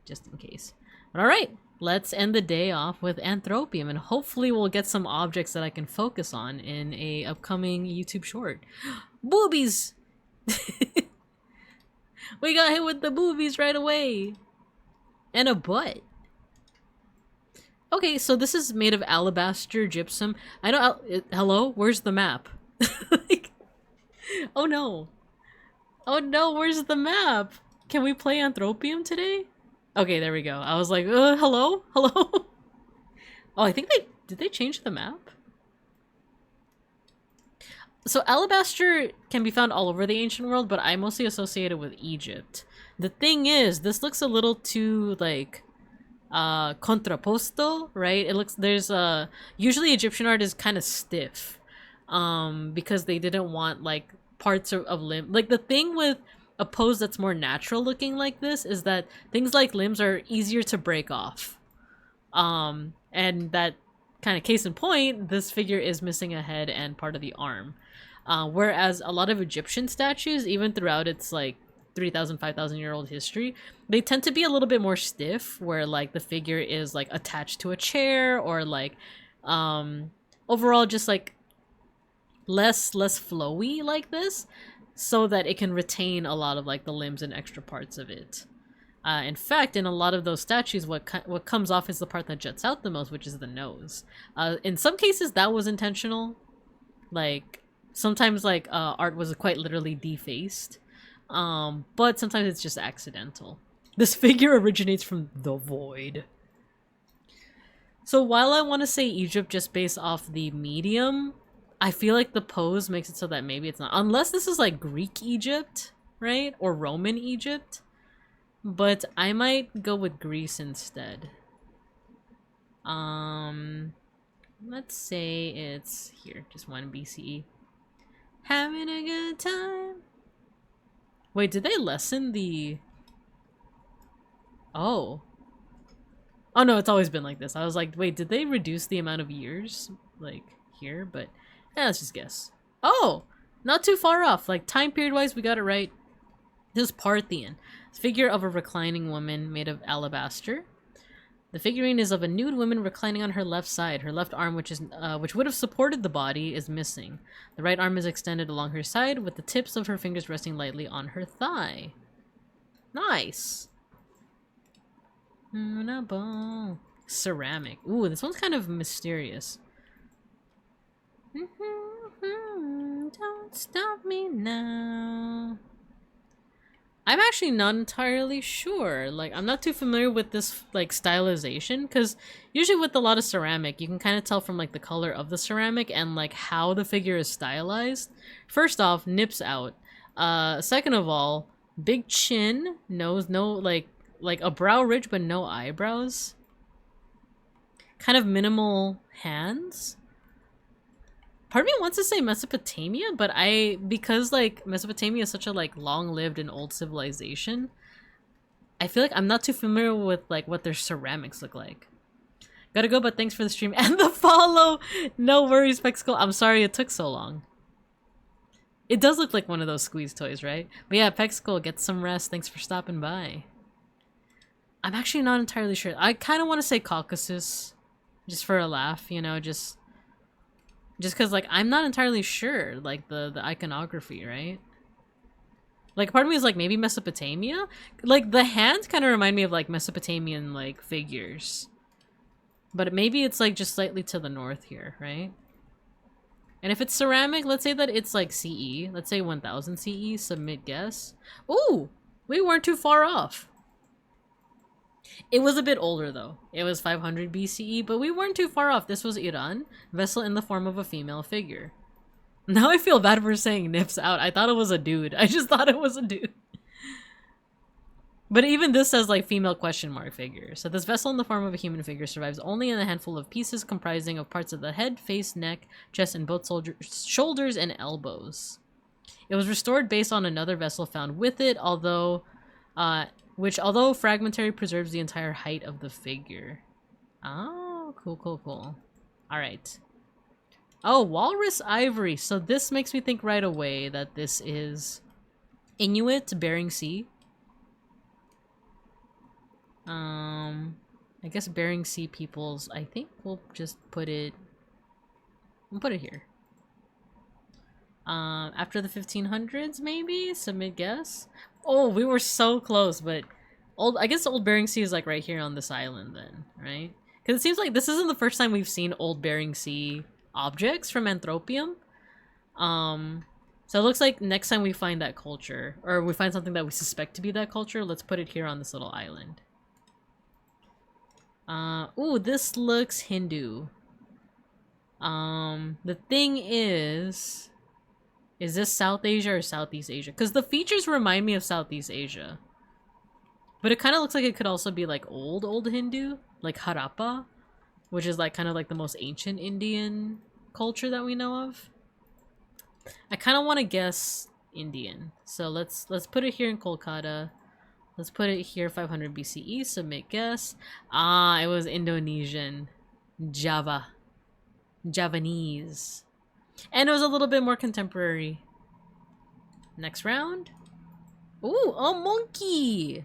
Just in case. But alright, let's end the day off with Anthropium, and hopefully we'll get some objects that I can focus on in a upcoming YouTube short. Boobies! We got hit with the boobies right away! And a butt. Okay, so this is made of alabaster gypsum. I know. Hello? Where's the map? Like, oh no. Oh no, where's the map? Can we play Anthropium today? Okay, there we go. I was like, hello? Hello? Oh, I think did they change the map? So alabaster can be found all over the ancient world, but I mostly associate it with Egypt. The thing is, this looks a little too, like, contrapposto, right? It looks, usually Egyptian art is kind of stiff, because they didn't want, like, parts of limb. Like, the thing with a pose that's more natural looking like this is that things like limbs are easier to break off. And that kind of case in point, this figure is missing a head and part of the arm. Whereas a lot of Egyptian statues, even throughout its like 3,000, 5,000 year old history, they tend to be a little bit more stiff, where like the figure is like attached to a chair, or like overall just like less flowy like this, so that it can retain a lot of like the limbs and extra parts of it. In fact, in a lot of those statues, what comes off is the part that juts out the most, which is the nose. In some cases, that was intentional. Like, sometimes, like, art was quite literally defaced. But sometimes it's just accidental. This figure originates from the void. So while I want to say Egypt just based off the medium, I feel like the pose makes it so that maybe it's not. Unless this is, like, Greek Egypt, right? Or Roman Egypt. But I might go with Greece instead. Let's say it's here, just 1 BCE. Having a good time. Wait, did they lessen the... Oh. Oh no, it's always been like this. I was like, wait, did they reduce the amount of years? Like, here? But, yeah, let's just guess. Oh! Not too far off. Like, time period wise, we got it right. This is Parthian. Figure of a reclining woman made of alabaster. The figurine is of a nude woman reclining on her left side. Her left arm, which would have supported the body, is missing. The right arm is extended along her side, with the tips of her fingers resting lightly on her thigh. Nice. Ceramic. Ooh, this one's kind of mysterious. Don't stop me now. I'm actually not entirely sure. Like, I'm not too familiar with this, like, stylization, because usually with a lot of ceramic, you can kind of tell from, like, the color of the ceramic and, like, how the figure is stylized. First off, nips out. Second of all, big chin, nose, no, like a brow ridge, but no eyebrows. Kind of minimal hands. Part of me wants to say Mesopotamia, but because like Mesopotamia is such a like long-lived and old civilization, I feel like I'm not too familiar with like what their ceramics look like. Gotta go, but thanks for the stream and the follow. No worries, Pexicle. I'm sorry it took so long. It does look like one of those squeeze toys, right? But yeah, Pexicle, get some rest. Thanks for stopping by. I'm actually not entirely sure. I kind of want to say Caucasus, just for a laugh, you know, just because like I'm not entirely sure, like the iconography, right? Like part of me is like maybe Mesopotamia. Like the hands kind of remind me of like Mesopotamian like figures, but maybe it's like just slightly to the north here, right? And if it's ceramic, let's say that it's like CE. Let's say 1000 CE. Submit guess. Ooh, we weren't too far off. It was a bit older though. It was 500 BCE, but we weren't too far off. This was Iran, vessel in the form of a female figure. Now I feel bad for saying nips out. I thought it was a dude. I just thought it was a dude. But even this says like female question mark figure. So this vessel in the form of a human figure survives only in a handful of pieces comprising of parts of the head, face, neck, chest, and both shoulders and elbows. It was restored based on another vessel found with it, although fragmentary, preserves the entire height of the figure. Oh, cool. Alright. Oh, walrus ivory. So this makes me think right away that this is Inuit, Bering Sea. I guess Bering Sea peoples. I think we'll just put it. We'll put it here. After the 1500s, maybe? Submit guess. Oh, we were so close, but I guess Old Bering Sea is like right here on this island then, right? Because it seems like this isn't the first time we've seen Old Bering Sea objects from Anthropium. So it looks like next time we find that culture, or we find something that we suspect to be that culture, let's put it here on this little island. Ooh, this looks Hindu. The thing is this South Asia or Southeast Asia? Because the features remind me of Southeast Asia. But it kind of looks like it could also be like old Hindu, like Harappa, which is like kind of like the most ancient Indian culture that we know of. I kind of want to guess Indian. So let's put it here in Kolkata. Let's put it here 500 BCE, submit guess. Ah, it was Indonesian. Javanese. And it was a little bit more contemporary. Next round. Ooh, a monkey!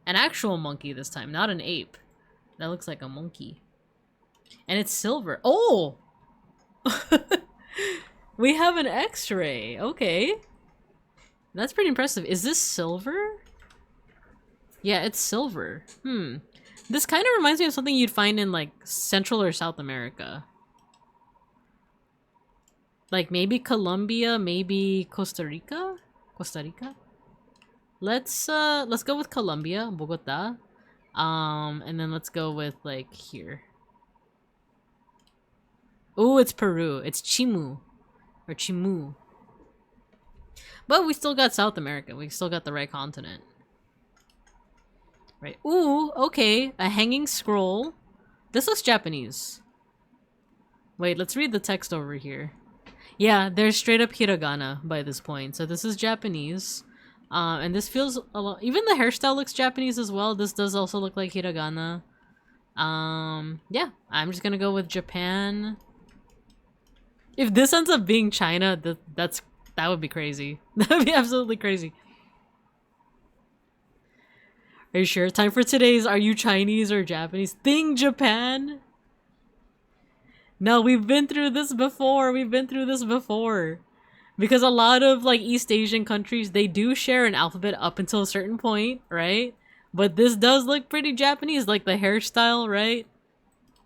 An actual monkey this time, not an ape. That looks like a monkey. And it's silver. Oh! We have an x-ray. Okay. That's pretty impressive. Is this silver? Yeah, it's silver. This kind of reminds me of something you'd find in like Central or South America. Like maybe Colombia, maybe Costa Rica? Let's go with Colombia, Bogota. And then let's go with like here. Oh, it's Peru. It's Chimu. Or Chimu. But we still got South America. We still got the right continent. Right. Ooh, okay. A hanging scroll. This looks Japanese. Wait, let's read the text over here. Yeah, there's straight up hiragana by this point. So this is Japanese. And this feels a lot... Even the hairstyle looks Japanese as well. This does also look like hiragana. Yeah. I'm just gonna go with Japan. If this ends up being China, that would be crazy. That would be absolutely crazy. Are you sure? Time for today's Are You Chinese or Japanese? Thing Japan? No, we've been through this before. Because a lot of like East Asian countries, they do share an alphabet up until a certain point, right? But this does look pretty Japanese, like the hairstyle, right?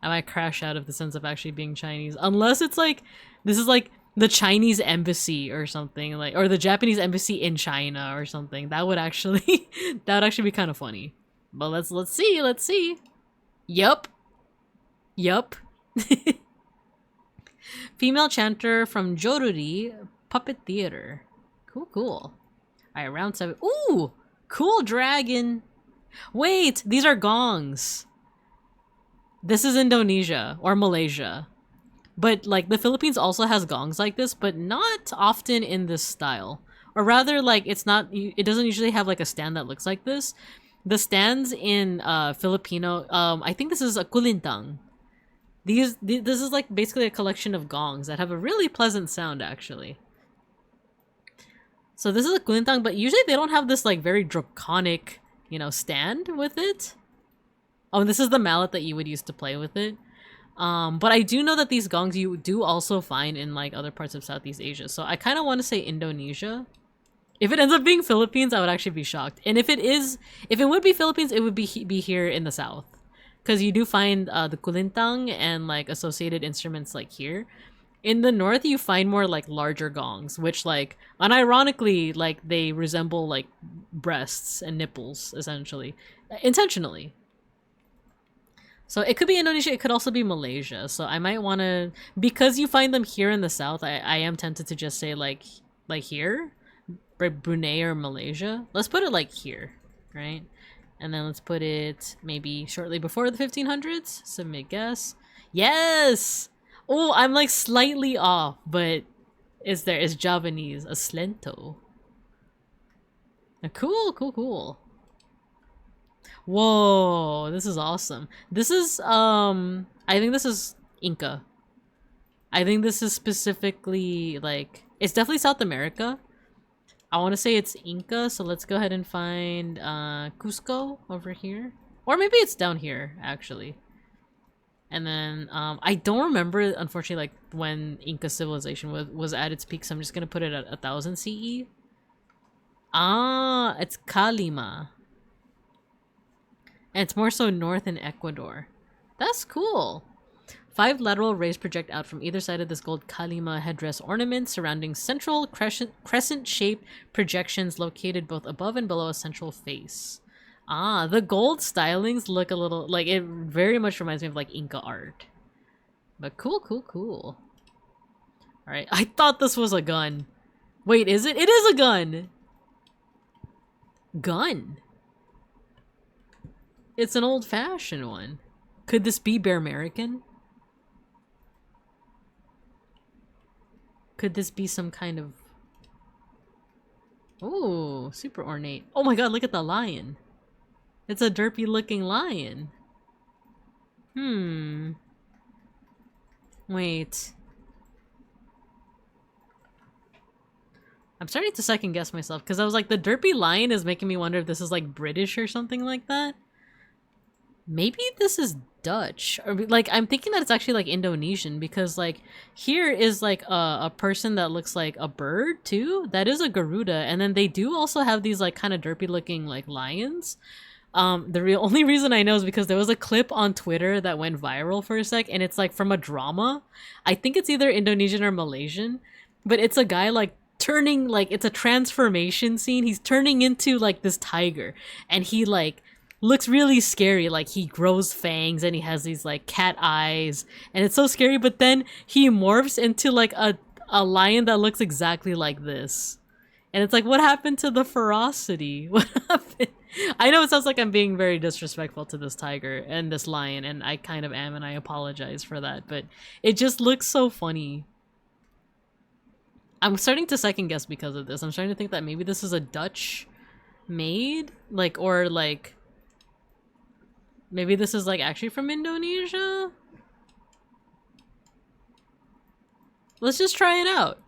I might crash out of the sense of actually being Chinese. Unless it's like, this is like the Chinese embassy or something, like, or the Japanese embassy in China or something. That would actually, that would actually be kind of funny. But let's see. Yup. Female chanter from Joruri Puppet Theater. Cool. Alright, round 7. Ooh! Cool dragon! Wait! These are gongs! This is Indonesia or Malaysia. But like the Philippines also has gongs like this, but not often in this style. Or rather, like it doesn't usually have like a stand that looks like this. The stands in Filipino, I think this is a kulintang. This is like basically a collection of gongs that have a really pleasant sound, actually. So this is a kulintang, but usually they don't have this like very draconic, you know, stand with it. Oh, and this is the mallet that you would use to play with it. But I do know that these gongs you do also find in like other parts of Southeast Asia. So I kind of want to say Indonesia. If it ends up being Philippines, I would actually be shocked. And if it would be Philippines, it would be here in the south. Because you do find the kulintang and like associated instruments like here. In the north, you find more like larger gongs, which like unironically, like they resemble like breasts and nipples, essentially. Intentionally. So it could be Indonesia, it could also be Malaysia. So I might want to, because you find them here in the south, I am tempted to just say like here. Brunei or Malaysia. Let's put it like here, right? And then let's put it maybe shortly before the 1500s. Submit guess. Yes! Oh, I'm like slightly off, but is Javanese, a slento. Cool. Whoa, this is awesome. This is I think this is Inca. I think this is specifically like, it's definitely South America. I want to say it's Inca, so let's go ahead and find Cusco over here. Or maybe it's down here, actually. And then, I don't remember, unfortunately, like, when Inca civilization was at its peak, so I'm just gonna put it at 1000 CE. Ah, it's Calima. And it's more so north in Ecuador. That's cool. 5 lateral rays project out from either side of this gold Calima headdress ornament, surrounding central crescent-shaped projections located both above and below a central face. Ah, the gold stylings look a little like, it very much reminds me of like Inca art. But cool. Alright, I thought this was a gun. Wait, is it? It is a gun! Gun? It's an old-fashioned one. Could this be Bear American? Could this be some kind of... Oh, super ornate. Oh my god, look at the lion. It's a derpy looking lion. Wait. I'm starting to second guess myself because I was like, the derpy lion is making me wonder if this is like British or something like that. Maybe this is Dutch, or like I'm thinking that it's actually like Indonesian, because like here is like a person that looks like a bird too. That is a Garuda, and then they do also have these like kind of derpy looking like lions. The only reason I know is because there was a clip on Twitter that went viral for a sec, and it's like from a drama. I think it's either Indonesian or Malaysian, but it's a guy like turning, like it's a transformation scene. He's turning into like this tiger, and he like looks really scary. Like he grows fangs and he has these like cat eyes, and it's so scary. But then he morphs into like a lion that looks exactly like this, and it's like, what happened to the ferocity? What happened? I know it sounds like I'm being very disrespectful to this tiger and this lion, and I kind of am, and I apologize for that, but it just looks so funny. I'm starting to second guess because of this. I'm starting to think that maybe this is a Dutch made, like, or like maybe this is like actually from Indonesia. Let's just try it out.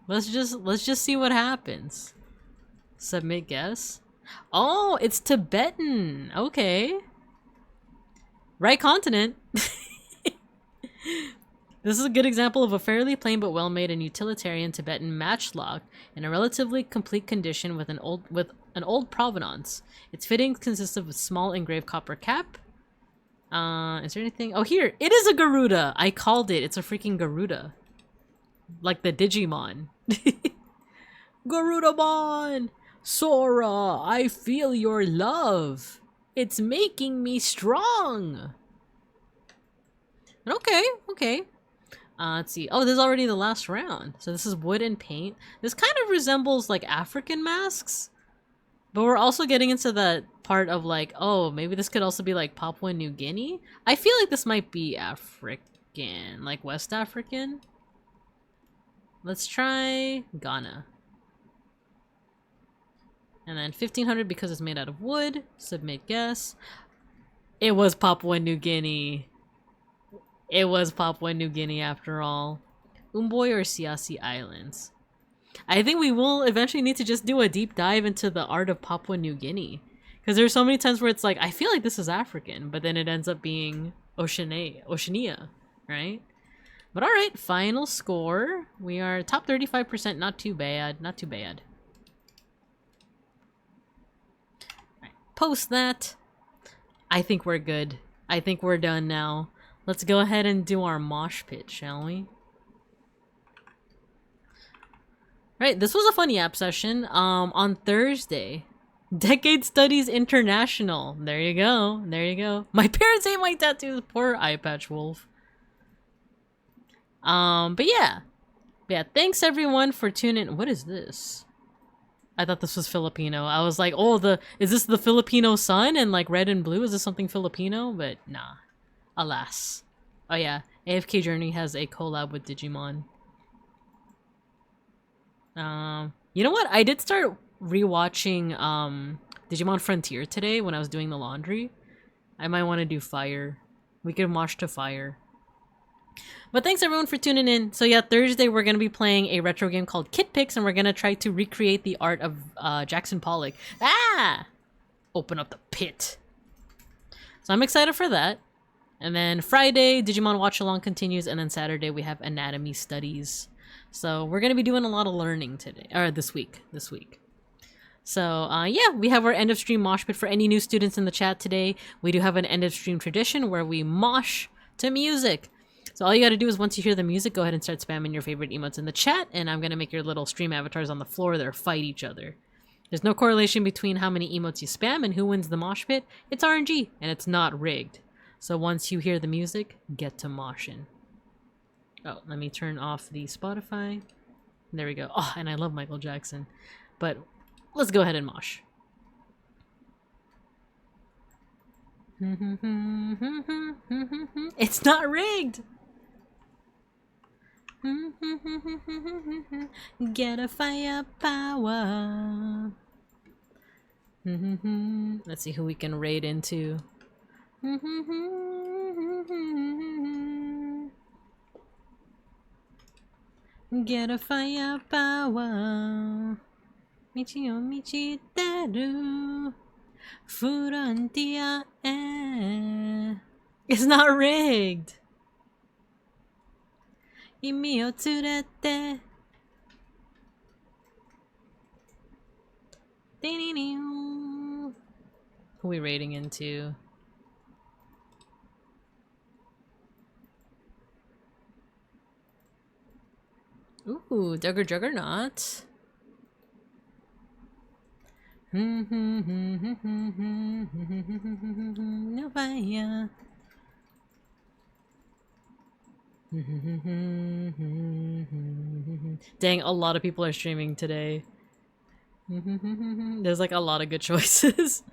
Let's just see what happens. Submit guess. Oh, it's Tibetan. Okay. Right continent. This is a good example of a fairly plain but well-made and utilitarian Tibetan matchlock in a relatively complete condition with an old provenance. Its fittings consist of a small engraved copper cap. Is there anything? Oh, here! It is a Garuda! I called it. It's a freaking Garuda. Like the Digimon. Garudamon! Sora, I feel your love. It's making me strong. Okay. Let's see. Oh, this is already the last round. So this is wood and paint. This kind of resembles like African masks. But we're also getting into that part of like, oh, maybe this could also be like Papua New Guinea. I feel like this might be African, like West African. Let's try Ghana. And then 1500 because it's made out of wood. Submit guess. It was Papua New Guinea. It was Papua New Guinea after all. Umboy or Siasi Islands. I think we will eventually need to just do a deep dive into the art of Papua New Guinea. Because there's so many times where it's like, I feel like this is African, but then it ends up being Oceania, right? But alright, final score. We are top 35%, not too bad, not too bad. Right, post that. I think we're good. I think we're done now. Let's go ahead and do our mosh pit, shall we? Right, this was a fun yap session. On Thursday, Decade Studies International. There you go. There you go. My parents ate my tattoos. Poor eye patch wolf. But yeah. Thanks everyone for tuning. What is this? I thought this was Filipino. I was like, oh, is this the Filipino sun and like red and blue? Is this something Filipino? But nah. Alas. Oh yeah, AFK Journey has a collab with Digimon. You know what? I did start rewatching Digimon Frontier today when I was doing the laundry. I might want to do Fire. We could mosh to Fire. But thanks everyone for tuning in. So yeah, Thursday we're going to be playing a retro game called Kit Pix, and we're going to try to recreate the art of Jackson Pollock. Ah! Open up the pit. So I'm excited for that. And then Friday, Digimon Watch Along continues, and then Saturday we have Anatomy Studies. So we're going to be doing a lot of learning today, or this week. So yeah, we have our end of stream mosh pit for any new students in the chat today. We do have an end of stream tradition where we mosh to music. So all you got to do is once you hear the music, go ahead and start spamming your favorite emotes in the chat, and I'm going to make your little stream avatars on the floor that fight each other. There's no correlation between how many emotes you spam and who wins the mosh pit. It's RNG, and it's not rigged. So once you hear the music, get to moshing. Oh, let me turn off the Spotify. There we go. Oh, and I love Michael Jackson. But let's go ahead and mosh. It's not rigged! Get a firepower. Let's see who we can raid into. Get a firepower. Michi o michiteru. Frontier. It's not rigged. Imi o tsurete. Who are we raiding into? Ooh, Duggar Juggernaut. No fire. Dang, a lot of people are streaming today. There's like a lot of good choices.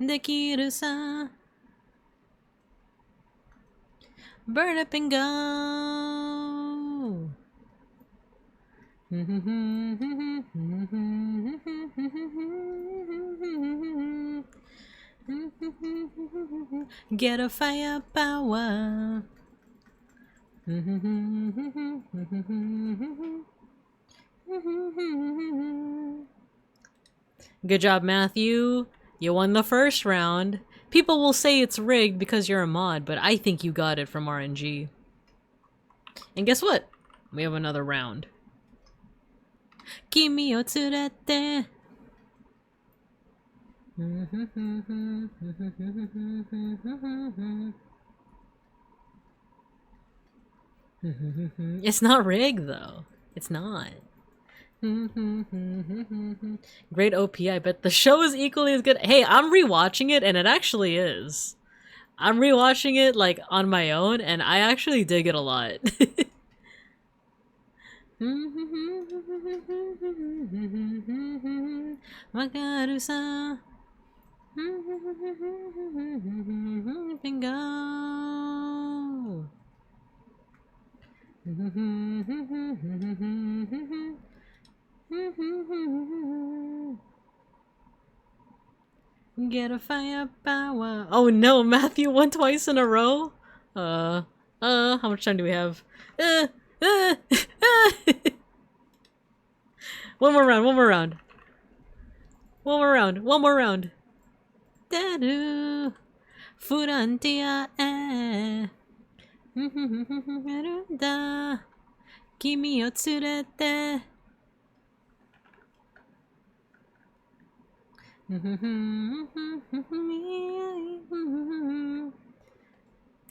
Dekiru sa. Burn up and go. Get a firepower. Good job, Matthew. You won the first round. People will say it's rigged because you're a mod, but I think you got it from RNG. And guess what? We have another round. Kimi o tsurete. It's not rigged though. It's not. Great OP, I bet the show is equally as good. Hey, I'm rewatching it and it actually is. I'm rewatching it like on my own and I actually dig it a lot. Wakaru-san. Bingo. Get a firepower. Oh no, Matthew won twice in a row? How much time do we have? One more round, one more round. One more round, one more round. Da-do. Furantia e. Da. Kimi o tsurete.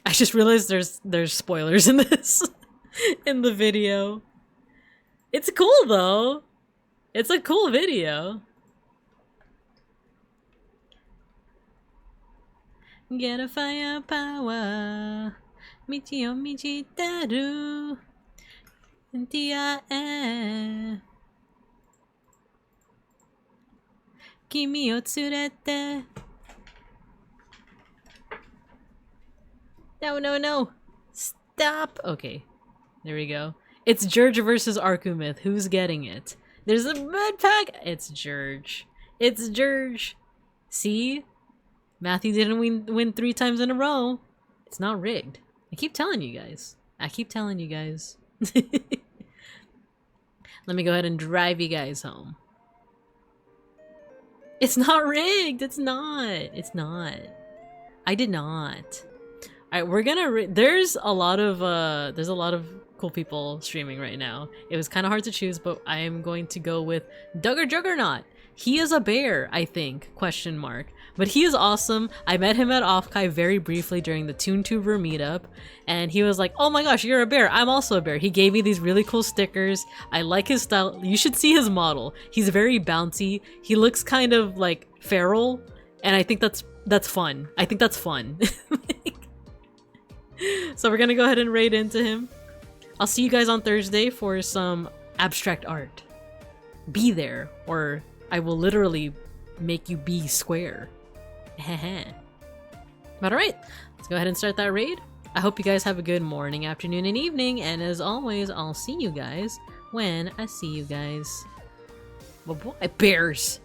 I just realized there's spoilers in this in the video. It's cool though. It's a cool video. Get a firepower. Michi o michi teru. Tia e. Kimi o tsurete. No, no, no. Stop. Okay. There we go. It's George versus Arkumith. Who's getting it? There's a red pack. It's George. It's George. See? Matthew didn't win 3 times in a row. It's not rigged. I keep telling you guys. I keep telling you guys. Let me go ahead and drive you guys home. It's not rigged. It's not. It's not. I did not. Alright, we're gonna there's a lot of cool people streaming right now. It was kind of hard to choose, but I am going to go with Duggar Juggernaut. He is a bear, I think, question mark. But he is awesome. I met him at Offkai very briefly during the ToonTuber meetup, and he was like, oh my gosh, you're a bear. I'm also a bear. He gave me these really cool stickers. I like his style. You should see his model. He's very bouncy. He looks kind of like feral, and I think that's fun. I think that's fun. So we're gonna go ahead and raid into him. I'll see you guys on Thursday for some abstract art. Be there, or I will literally make you be square. But alright, let's go ahead and start that raid. I hope you guys have a good morning, afternoon, and evening, and as always, I'll see you guys when I see you guys. Well, boy, bears!